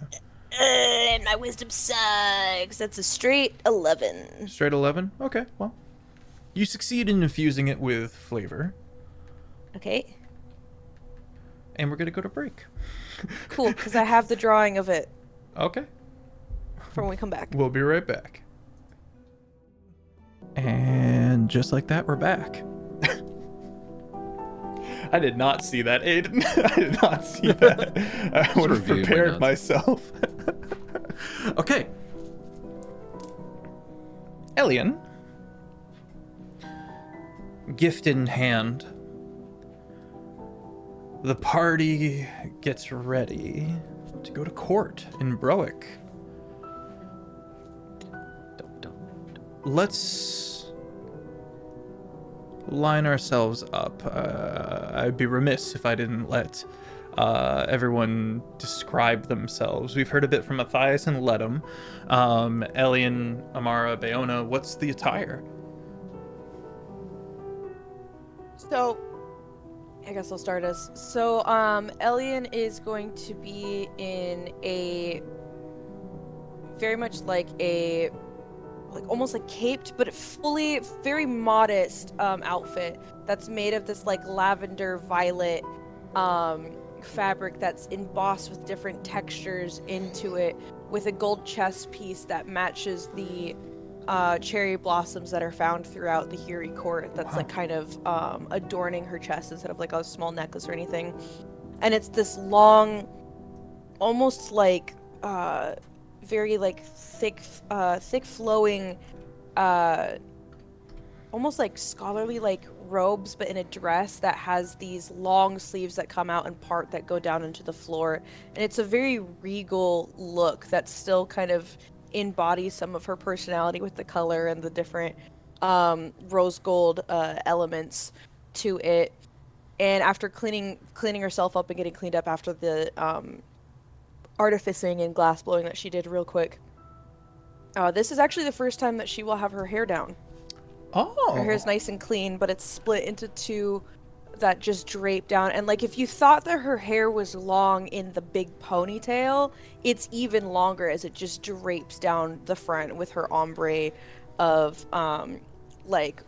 And my wisdom sucks. That's a straight 11. Straight 11? Okay, well. You succeed in infusing it with flavor. Okay. And we're going to go to break. Cool, because I have the drawing of it Okay. for when we come back. We'll be right back. And just like that, we're back. I did not see that, Aiden. I did not see that. I would have prepared myself. Okay. Elian, gift in hand, the party gets ready to go to court in Browick. Let's line ourselves up. I'd be remiss if I didn't let everyone describe themselves. We've heard a bit from Matthias and Ledum. Elian, Amara, Bayona, what's the attire? So, I guess I'll start us. So, Elian is going to be in a very much like almost like caped, but fully very modest outfit that's made of this like lavender violet fabric that's embossed with different textures into it, with a gold chest piece that matches the cherry blossoms that are found throughout the Hiri court. That's like kind of adorning her chest instead of like a small necklace or anything. And it's this long, almost like very like thick flowing, almost like scholarly like robes, but in a dress that has these long sleeves that come out and part that go down into the floor. And it's a very regal look that still kind of embodies some of her personality with the color and the different rose gold elements to it. And after cleaning herself up and getting cleaned up after the artificing and glass blowing that she did real quick, this is actually the first time that she will have her hair down. Oh. Her hair is nice and clean, but it's split into two that just drape down. And like if you thought that her hair was long in the big ponytail, it's even longer as it just drapes down the front with her ombre of like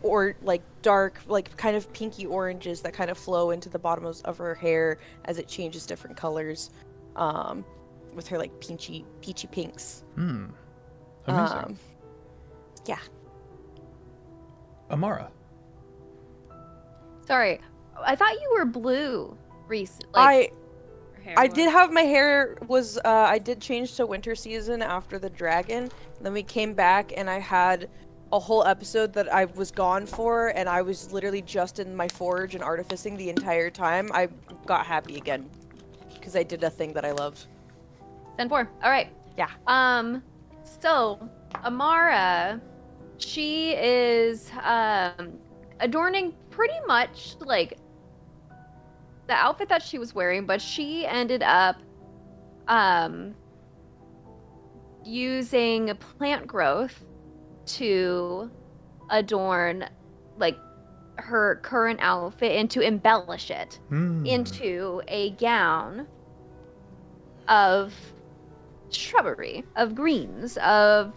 dark, like kind of pinky oranges that kind of flow into the bottom of her hair as it changes different colors, with her like peachy pinks. Amazing. Yeah. Amara. Sorry, I thought you were blue, Reese. I Hair did have my hair was I did change to winter season after the dragon. Then we came back and I had a whole episode that I was gone for, and I was literally just in my forge and artificing the entire time. I got happy again because I did a thing that I loved. 10-4. All right. Yeah. So Amara, she is adorning pretty much like the outfit that she was wearing, but she ended up using plant growth to adorn like her current outfit and to embellish it into a gown of shrubbery, of greens, of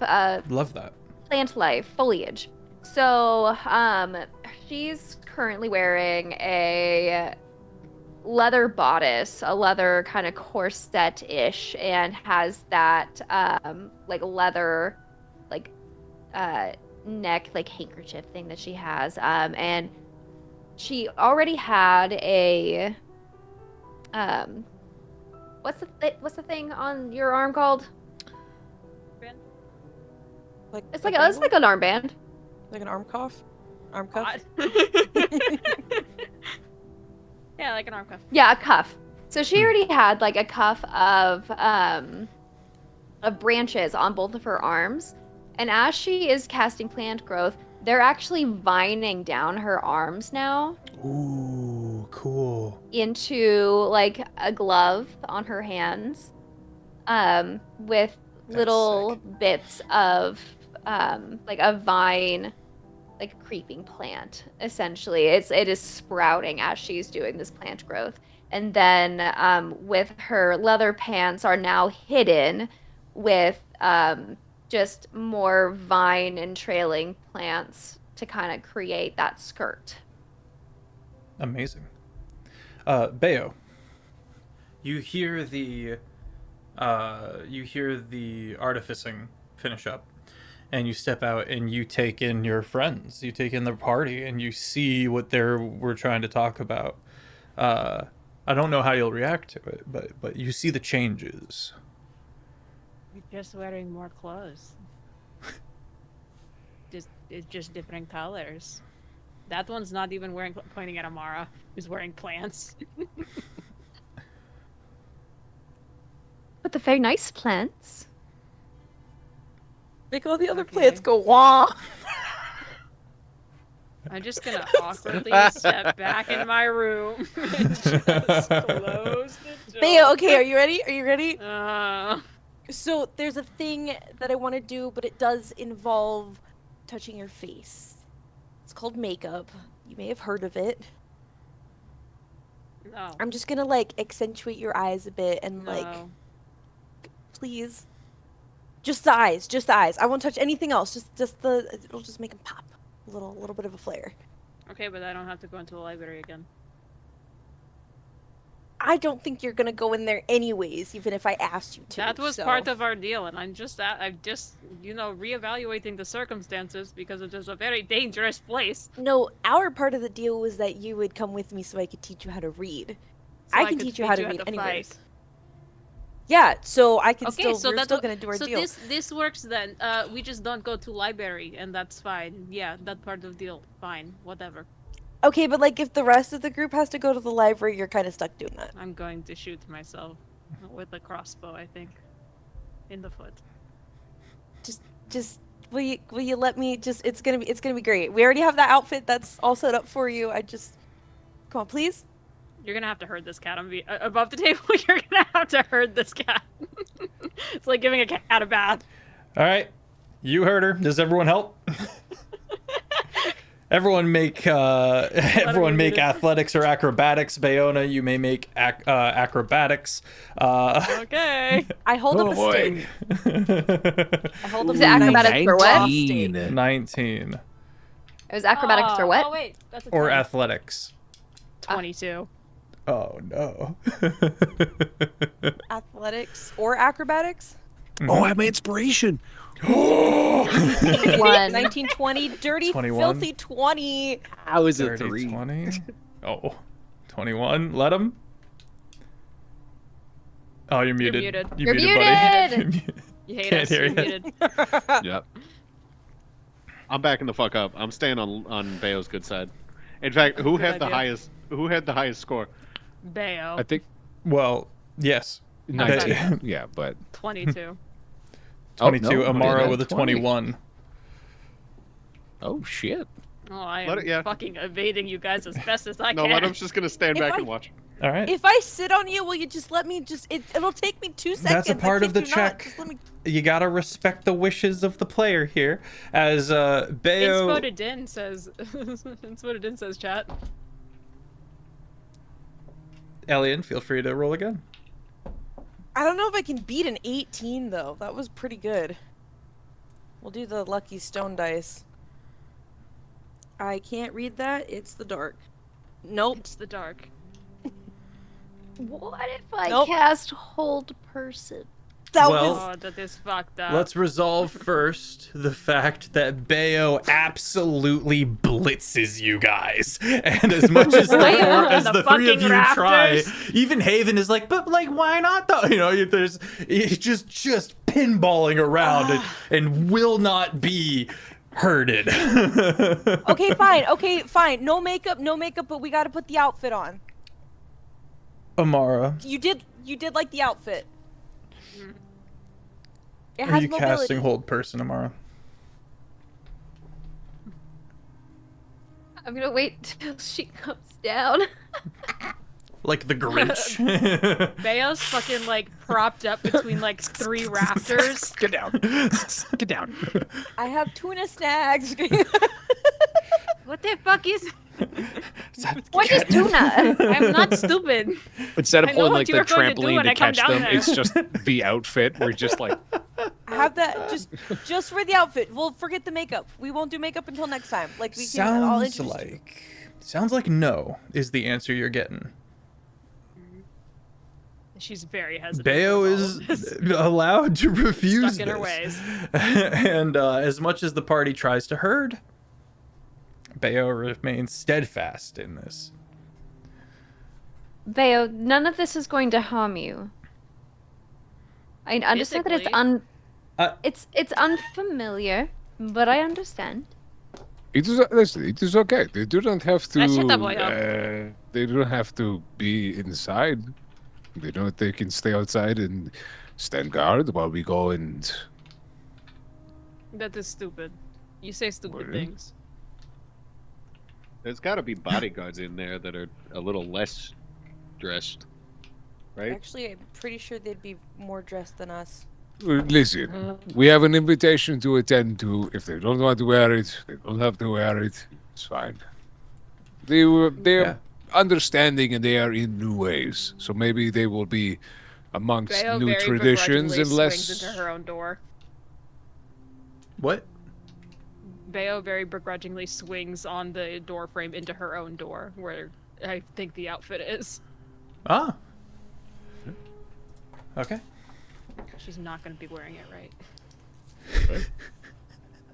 Love that. plant life, foliage. So she's currently wearing a leather bodice, a leather kind of corset-ish, and has that like leather like neck like handkerchief thing that she has, and she already had a what's the thing on your arm called? Like It's like an armband. like an arm cuff. Arm cuff. Yeah, like an arm cuff. Yeah, a cuff. So she already had like a cuff of branches on both of her arms, and as she is casting plant growth, they're actually vining down her arms now Ooh, cool. into like a glove on her hands, with little bits of like a vine, like a creeping plant. Essentially, it is sprouting as she's doing this plant growth, and then with her leather pants are now hidden with just more vine and trailing plants to kind of create that skirt. Amazing. Bayo, you hear the artificing finish up, and you step out and you take in your friends, you take in the party, and you see what we're trying to talk about. I don't know how you'll react to it, but you see the changes. You're just wearing more clothes. It's just different colors. That one's not even pointing at Amara. He's wearing plants. But the very nice plants. Make all the other Okay. plants go wah. I'm just gonna awkwardly step back in my room and just close the door. Bayo, okay, are you ready? Are you ready? So There's a thing that I want to do, but it does involve touching your face. It's called makeup. You may have heard of it. no. I'm just gonna like accentuate your eyes a bit and like, No. please, just the eyes, just the eyes. I won't touch anything else. It'll just make them pop. A little bit of a flare. Okay, but I don't have to go into the library again. I don't think you're gonna go in there anyways, even if I asked you to. That was so. part of our deal, and I'm just reevaluating the circumstances because it is a very dangerous place. No, our part of the deal was that you would come with me so I could teach you how to read. So I can could teach you beat how to at read the anyways. fight. Yeah, so I can Okay, still. so We're that's still gonna do our deal. this works then. We just don't go to library, and that's fine. Yeah, that part of the deal, fine, whatever. Okay, but like if the rest of the group has to go to the library, you're kind of stuck doing that. I'm going to shoot myself with a crossbow, I think, in the foot. Just will you let me? Just it's gonna be great. We already have that outfit that's all set up for you. Come on, please. You're gonna have to herd this cat above the table. You're gonna have to herd this cat. It's like giving a cat a bath. All right, you heard her. Does everyone help? Everyone make athletics or acrobatics. Bayona, you may make acrobatics. Okay. I hold up a boy. stake. I hold up Is it acrobatics for what? 19. 19 It was acrobatics for what? Oh wait, that's a or 10. athletics. 22. Oh no. Athletics or acrobatics. Oh, I'm inspiration. 21. 19, 20, dirty, 21. filthy 20. How is it 30, 3? 20. Oh, 21. Let him. Oh, you're muted. muted. You're buddy. You hate Can't us. hear You're you. muted. Yep. I'm backing the fuck up. I'm staying on Bayo's good side. In fact, who Good had the idea. highest? Who had the highest score? Bayo. I think Well, yes. 19. Yeah, but 22. 22. Oh, no, Amara okay, with a 20. 21. Oh shit. Oh, I Let am it- yeah. fucking evading you guys as best as I No, can. Ledham's just gonna stand If back I- and watch. All right. If I sit on you, will you just let me it'll take me 2 seconds. That's a part I of the kid you not. check. Just let me. You gotta respect the wishes of the player here. As Bayo. ChezAidan says. ChezAidan says, chat. Elian, feel free to roll again. I don't know if I can beat an 18 though. That was pretty good. We'll do the lucky stone dice. I can't read that. It's the dark. Nope. It's the dark. What if I Nope. cast Hold Person? That Well- was. Oh, that is fucked up. Let's resolve first the fact that Bayo absolutely blitzes you guys, and as much as the, Bayo as on the the three of fucking you try, rafters. even Haven is like, but like, why not though? You know, there's it's just pinballing around and will not be hurted. Okay, fine. Okay, fine. No makeup, but we got to put the outfit on. Amara, You did like the outfit. It are has you mobility. casting Hold Person, Amara? I'm gonna wait till she comes down. Like the Grinch. Bayo's fucking like propped up between like 3 rafters. Get down. Get down. I have tuna snacks. What the fuck is? What is tuna? I'm not stupid. Instead of I know holding what like you the were going to do trampoline when to I come catch down them, there. it's just the outfit. We're just like, I have that just for the outfit. We'll forget the makeup. We won't do makeup until next time. Like we can. I'll introduce you. Sounds like no is the answer you're getting. She's very hesitant. Bayo with all is of this. allowed to refuse Stuck in her this. ways. And as much as the party tries to herd, Bayo remains steadfast in this. Bayo, none of this is going to harm you. I understand that Physically. it's unfamiliar, but I understand. It is listen. It is okay. They do not have to. Shut up, boy, up. They don't have to be inside. They can stay outside and stand guard while we go and. That is stupid. You say stupid Really? things. There's got to be bodyguards in there that are a little less dressed, right? Actually, I'm pretty sure they'd be more dressed than us. Listen, we have an invitation to attend to. If they don't want to wear it, they don't have to wear it. It's fine. They're Yeah. understanding and they are in new ways. So maybe they will be amongst Bayo new very traditions begrudgingly and swings less. into her own door. What? Bayo very begrudgingly swings on the door frame into her own door, where I think the outfit is. Ah. Okay. She's not going to be wearing it right.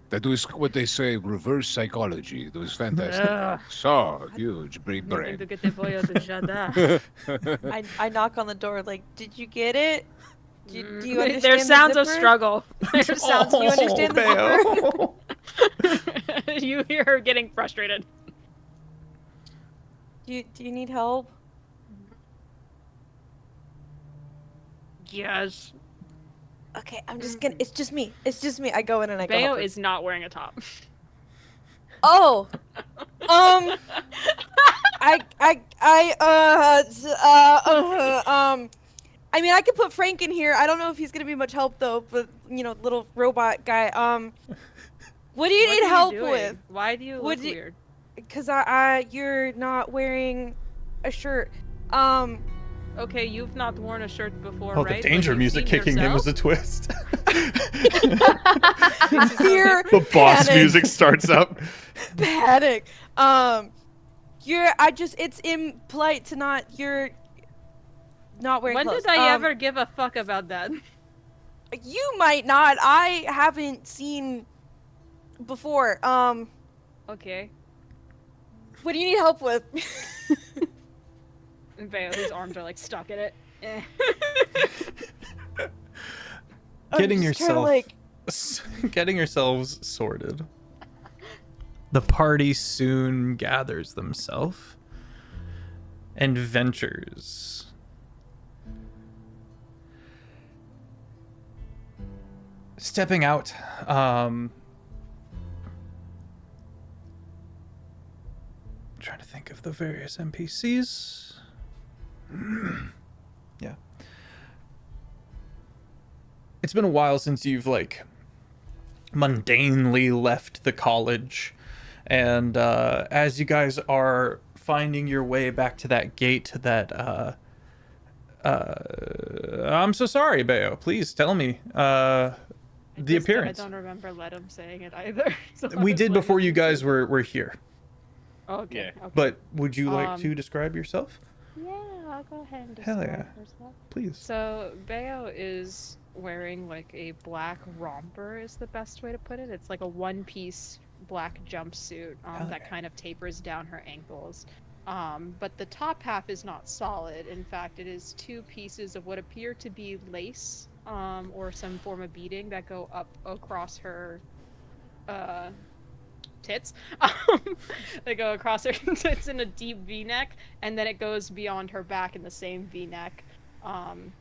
That was what they say, reverse psychology. That was fantastic. Ugh. So huge, big Nothing brain. to get the boy out of Jada. I knock on the door like, did you get it? Do you understand There's the sounds of zipper? struggle. There's sounds. Do you understand the zipper? Bayo. You hear her getting frustrated. Do you need help? Yes. Okay, I'm just gonna. It's just me. It's just me. I go in and I go. Bayo help her. is not wearing a top. Oh. I mean, I could put Frank in here. I don't know if he's gonna be much help though, but you know, little robot guy. What do you What need are help doing? with? Why do you What look do you- weird? Because you're not wearing a shirt. Okay, you've not worn a shirt before, Oh, right? the But danger you've music seen kicking in was yourself? a twist. Fear, The boss panic, music starts up. panic. It's impolite to not, you're not wearing When clothes. did I ever give a fuck about that? You might not. I haven't seen before. Okay. What do you need help with? And Veo, whose arms are like stuck in it. Eh. Getting I'm just trying to, yourself, like, getting yourselves sorted. The party soon gathers themselves and ventures. Stepping out, trying to think of the various NPCs. Yeah. It's been a while since you've, like, mundanely left the college. And as you guys are finding your way back to that gate that, I'm so sorry, Bayo. Please tell me the appearance. I don't remember Ledum saying it either. So I We was did like, before you guys were here. Okay. Yeah. Okay. But would you like to Um, describe yourself? Yeah, I'll go ahead and Hell describe yeah. herself. Please. So Bayo is wearing like a black romper is the best way to put it. It's like a one-piece black jumpsuit Hell that yeah. kind of tapers down her ankles. But the top half is not solid. In fact, it is two pieces of what appear to be lace or some form of beading that go up across her tits. They go across her tits in a deep V-neck, and then it goes beyond her back in the same V-neck. And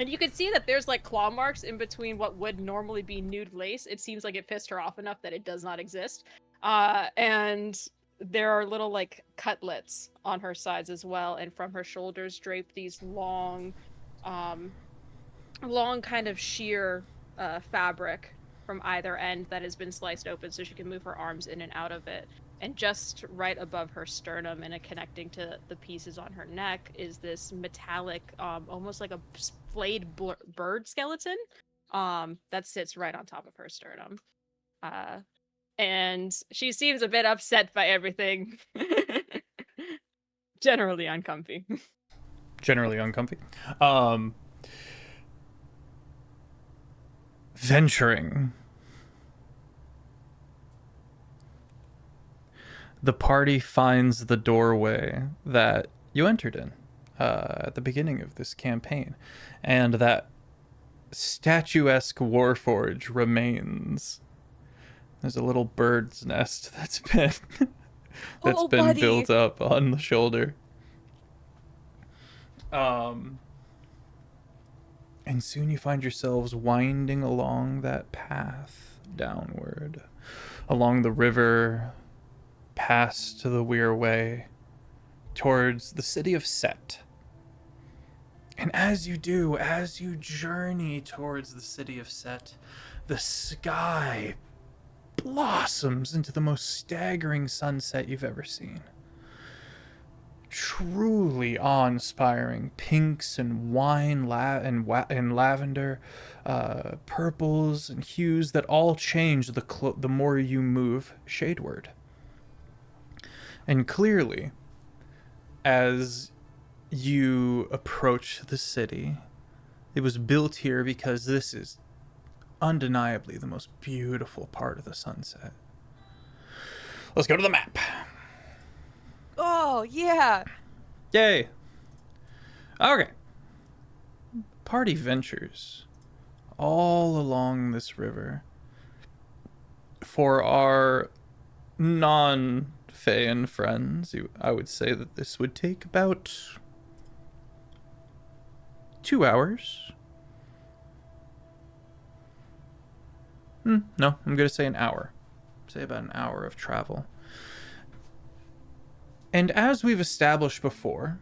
you can see that there's like claw marks in between what would normally be nude lace. It seems like it pissed her off enough that it does not exist. And there are little like cutlets on her sides as well, and from her shoulders drape these long kind of sheer fabric from either end that has been sliced open so she can move her arms in and out of it. And just right above her sternum and connecting to the pieces on her neck is this metallic, almost like a flayed bird skeleton that sits right on top of her sternum. And she seems a bit upset by everything. Generally uncomfy. Generally uncomfy. Venturing. The party finds the doorway that you entered in at the beginning of this campaign, and that statuesque warforge remains. There's a little bird's nest that's been buddy. built up on the shoulder. And soon you find yourselves winding along that path downward, along the river, past to the Weir Way, towards the city of Set. And as you do, as you journey towards the city of Set, the sky blossoms into the most staggering sunset you've ever seen. Truly awe-inspiring pinks and wine and lavender, purples and hues that all change the more you move shadeward. And clearly, as you approach the city, it was built here because this is undeniably the most beautiful part of the sunset. Let's go to the map. Oh, yeah. Yay. Okay. Party ventures all along this river. For our non-Feyan friends, I would say that this would take about 2 hours. No, I'm going to say an hour. Say about an hour of travel. And as we've established before,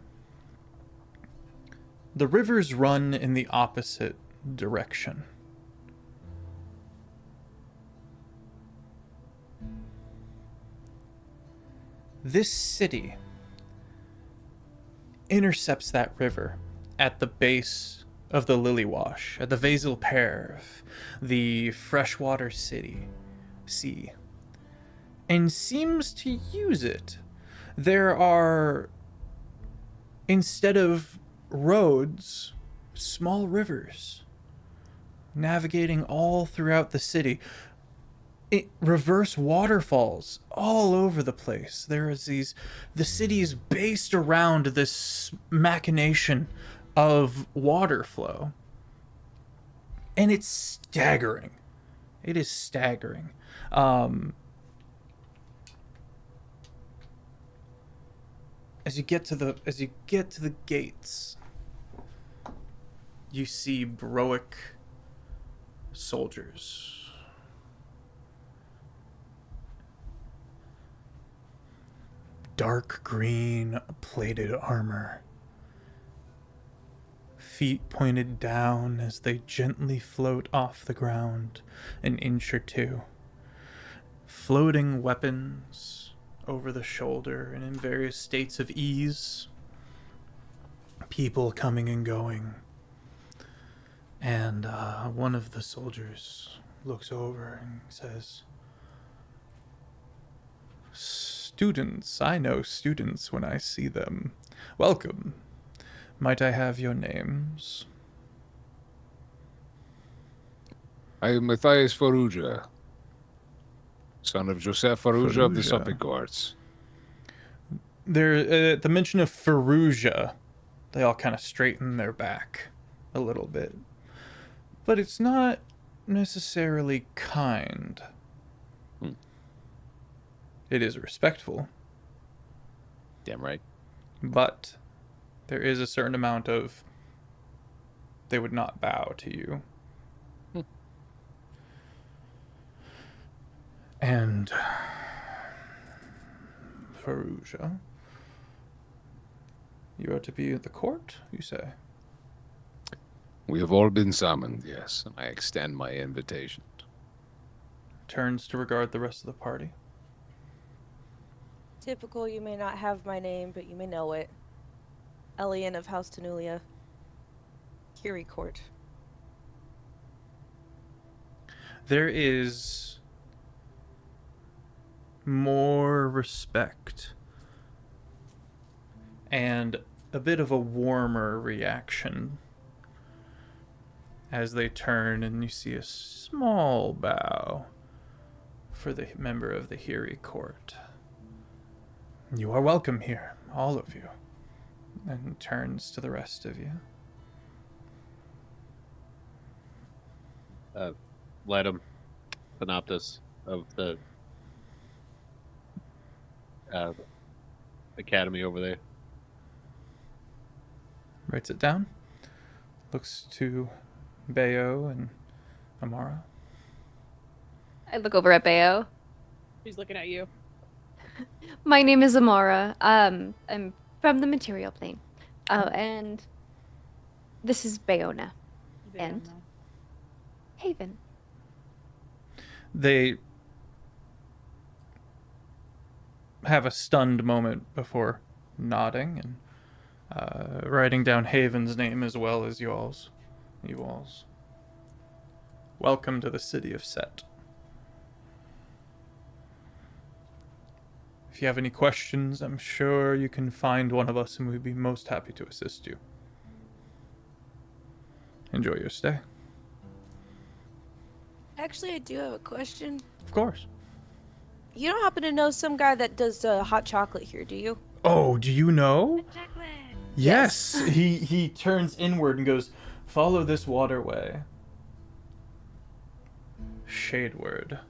the rivers run in the opposite direction. This city intercepts that river at the base of the Lily Wash, at the Vasil Perv, the freshwater sea, and seems to use it. There are, instead of roads, small rivers navigating all throughout the city. Reverse waterfalls all over the place. There is the city is based around this machination of water flow. And it's staggering. It is staggering. As you get to the gates, you see Broic soldiers. Dark green plated armor. Feet pointed down as they gently float off the ground an inch or two. Floating weapons over the shoulder and in various states of ease. People coming and going. And one of the soldiers looks over and says, "Students, I know students when I see them. Welcome. Might I have your names?" I am Matthias Faruja, son of Joseph Faruja of the Faruja. Suffolk Guards. There, at the mention of Faruja, they all kind of straighten their back a little bit. But it's not necessarily kind. It is respectful, Damn right. but there is a certain amount of they would not bow to you. And Faruja, you are to be at the court, you say? We have all been summoned, yes, and I extend my invitation. Turns to regard the rest of the party. Typical, you may not have my name, but you may know it. Elian of House Tenulia. Curie Court. There is more respect and a bit of a warmer reaction as they turn and you see a small bow for the member of the Hiri Court. "You are welcome here, all of you," and turns to the rest of you. Let him. Synopsis of the academy over there. Writes it down. Looks to Bayo and Amara. I look over at Bayo. He's looking at you. My name is Amara. I'm from the material plane. Oh, and this is Bayona. They And? don't know. Haven. They have a stunned moment before nodding and writing down Haven's name as well as you all's. Welcome to the city of Set. If you have any questions, I'm sure you can find one of us and we'd be most happy to assist you. Enjoy your stay. Actually, I do have a question. Of course. You don't happen to know some guy that does hot chocolate here, do you? Oh, do you know? Chocolate. Yes. He turns inward and goes, "Follow this waterway. Shadeward.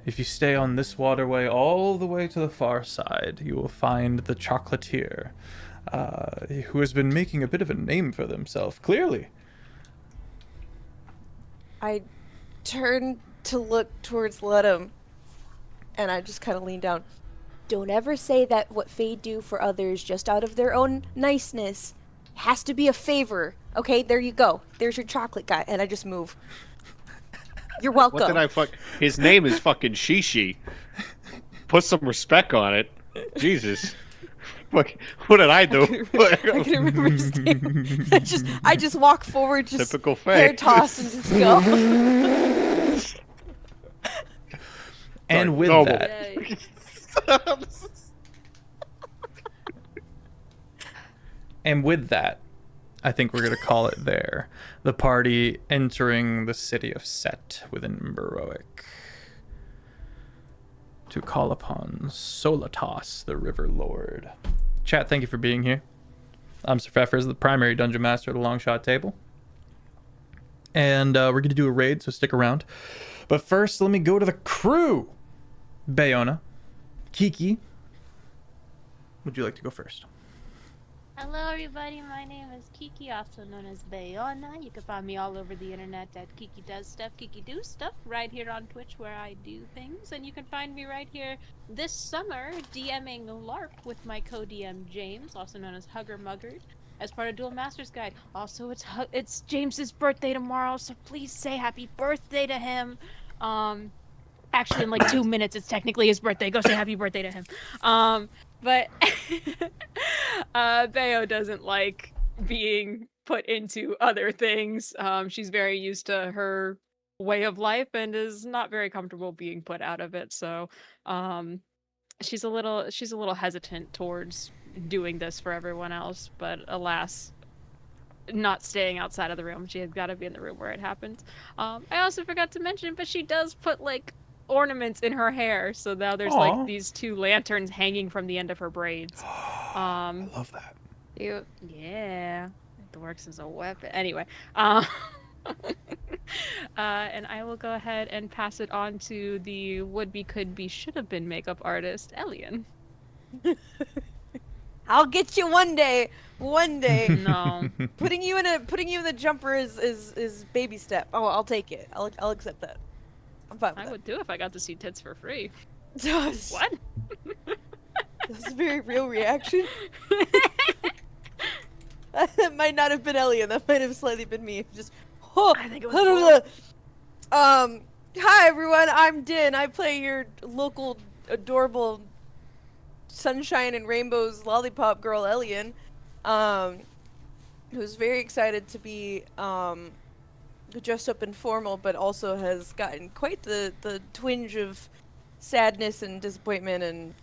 If you stay on this waterway all the way to the far side, you will find the chocolatier, who has been making a bit of a name for themselves, clearly." I turn to look towards Ludum, and I just kind of lean down. Don't ever say that what Fae do for others just out of their own niceness has to be a favor. Okay, there you go. There's your chocolate guy, and I just move. You're welcome. What did I fuck? His name is fucking Shishi. put some respect on it. Jesus. What did I do? I can remember his name. I just walk forward, just Typical hair Faye. toss and just go. And with Noble. that, Yay. I think we're going to call it there. The party entering the city of Set within Berroic to call upon Solitas, the River Lord. Chat, thank you for being here. I'm Sir Feffers, the primary dungeon master of the Longshot table. And we're going to do a raid, so stick around. But first, let me go to the crew. Bayona, Kiki, would you like to go first? Hello, everybody. My name is Kiki, also known as Bayona. You can find me all over the internet at KikiDoesStuff, KikiDoesStuff, right here on Twitch where I do things. And you can find me right here this summer DMing LARP with my co-DM James, also known as Hugger Muggard, as part of Dual Masters Guide. Also, it's James's birthday tomorrow, so please say happy birthday to him. Actually, in like 2 minutes, it's technically his birthday. Go say happy birthday to him. But Bayo doesn't like being put into other things. She's very used to her way of life and is not very comfortable being put out of it. So she's a little hesitant towards doing this for everyone else. But alas, not staying outside of the room. She has got to be in the room where it happens. I also forgot to mention, but she does put like ornaments in her hair, so now there's like these 2 lanterns hanging from the end of her braids. I love that. Yeah, it works as a weapon. Anyway, and I will go ahead and pass it on to the would-be, could-be, should-have been makeup artist, Elian. I'll get you one day. One day. No. Putting you in the jumper is baby step. Oh, I'll take it. I'll accept that. I'm fine with I that. would do if I got to see tits for free. What? That's a very real reaction. That might not have been Elliot. That might have slightly been me. Just, I think it was hi everyone. I'm Din. I play your local adorable sunshine and rainbows lollipop girl, Elian. Who's very excited to be dressed up and formal, but also has gotten quite the twinge of sadness and disappointment and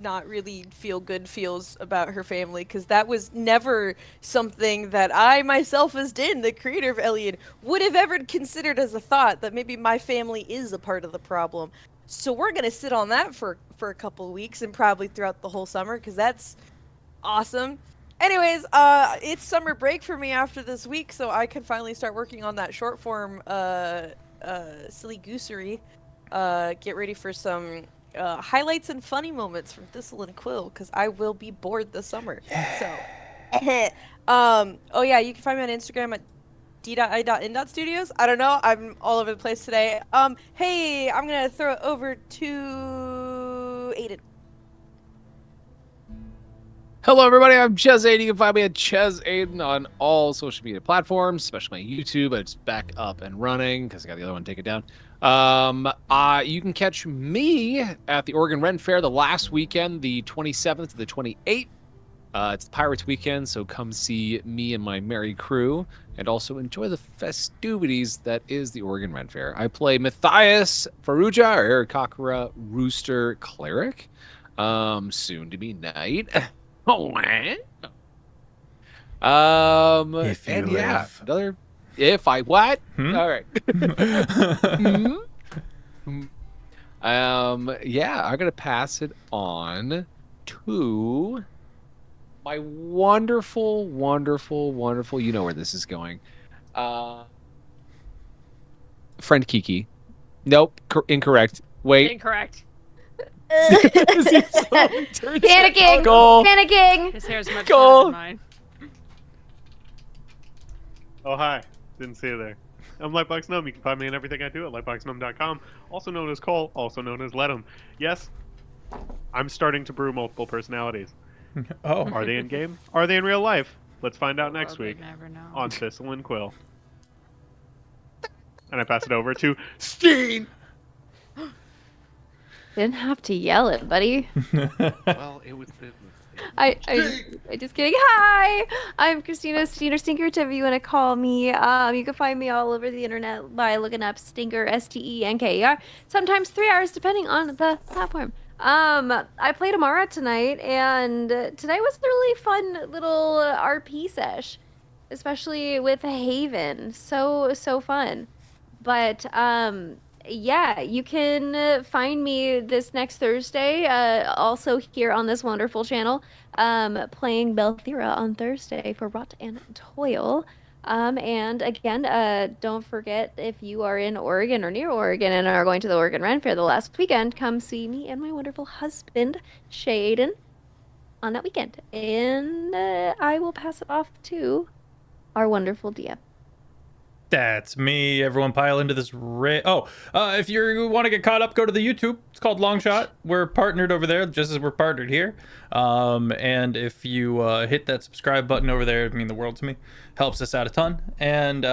not really feel good feels about her family, because that was never something that I myself, as Din, the creator of Elian, would have ever considered as a thought, that maybe my family is a part of the problem. So we're gonna sit on that for a couple weeks and probably throughout the whole summer, because that's awesome. Anyways, it's summer break for me after this week, so I can finally start working on that short form silly goosery. Get ready for some highlights and funny moments from Thistle and Quill, because I will be bored this summer. So, oh yeah, you can find me on Instagram at d.i.in.studios. I don't know, I'm all over the place today. Hey, I'm gonna throw it over to Aiden. Hello, everybody. I'm ChezAidan. You can find me at ChezAidan on all social media platforms, especially my YouTube. It's back up and running because I got the other one taken down. You can catch me at the Oregon Ren Fair the last weekend, the 27th to the 28th. It's the Pirates weekend, so come see me and my merry crew, and also enjoy the festivities that is the Oregon Ren Fair. I play Matthias Faruja, or Kakara Rooster Cleric, soon to be knight. Oh, If you and yeah, live. another. If I what? Hmm? All right. Yeah, I'm gonna pass it on to my wonderful, wonderful, wonderful. You know where this is going. Friend Kiki. Nope, incorrect. Wait. Incorrect. Panicking! Go. Panicking! His hair's much Go. better than mine. Oh, hi. Didn't see you there. I'm LightboxGnome. You can find me in everything I do at LightboxGnome.com, also known as Cole, also known as Let 'em. Yes, I'm starting to brew multiple personalities. Oh. Are they in game? Are they in real life? Let's find out next Well, week they never know. on Thistle and Quill. And I pass it over to Steen! Didn't have to yell it, buddy. Well, it was the. I just kidding. Hi, I'm Christina Stinkerrr, whatever you want to call me. You can find me all over the internet by looking up Stinkerrr, Stenker. Sometimes 3 hours, depending on the platform. I played Amara tonight, and today was a really fun little RP sesh, especially with Haven. So fun. But yeah, you can find me this next Thursday, also here on this wonderful channel, playing Belthera on Thursday for Rot and Toil. And again, don't forget, if you are in Oregon or near Oregon and are going to the Oregon Ren Fair the last weekend, come see me and my wonderful husband, ChezAidan, on that weekend. And I will pass it off to our wonderful DM. That's me. Everyone pile into this if you want to get caught up, go to the YouTube. It's called Longshot. We're partnered over there, just as we're partnered here. And if you hit that subscribe button over there, it'd mean the world to me. Helps us out a ton. And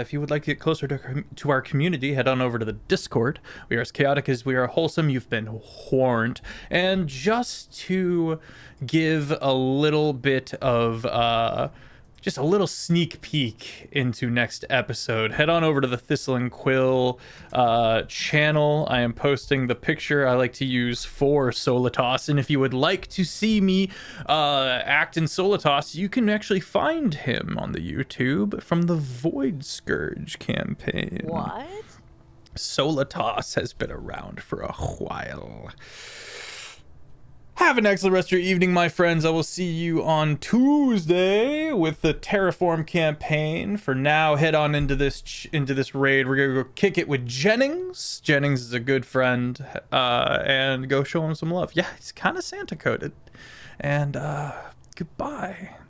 if you would like to get closer to our community, head on over to the Discord. We are as chaotic as we are wholesome. You've been warned. And just to give a little bit of just a little sneak peek into next episode, head on over to the Thistle and Quill channel. I am posting the picture I like to use for Solitas, and if you would like to see me act in Solitas, you can actually find him on the YouTube from the Void Scourge campaign. What? Solitas has been around for a while. Have an excellent rest of your evening, my friends. I will see you on Tuesday with the Terraform campaign. For now, head on into this raid. We're gonna go kick it with Jennings. Jennings is a good friend, and go show him some love. Yeah, he's kind of Santa coded. And goodbye.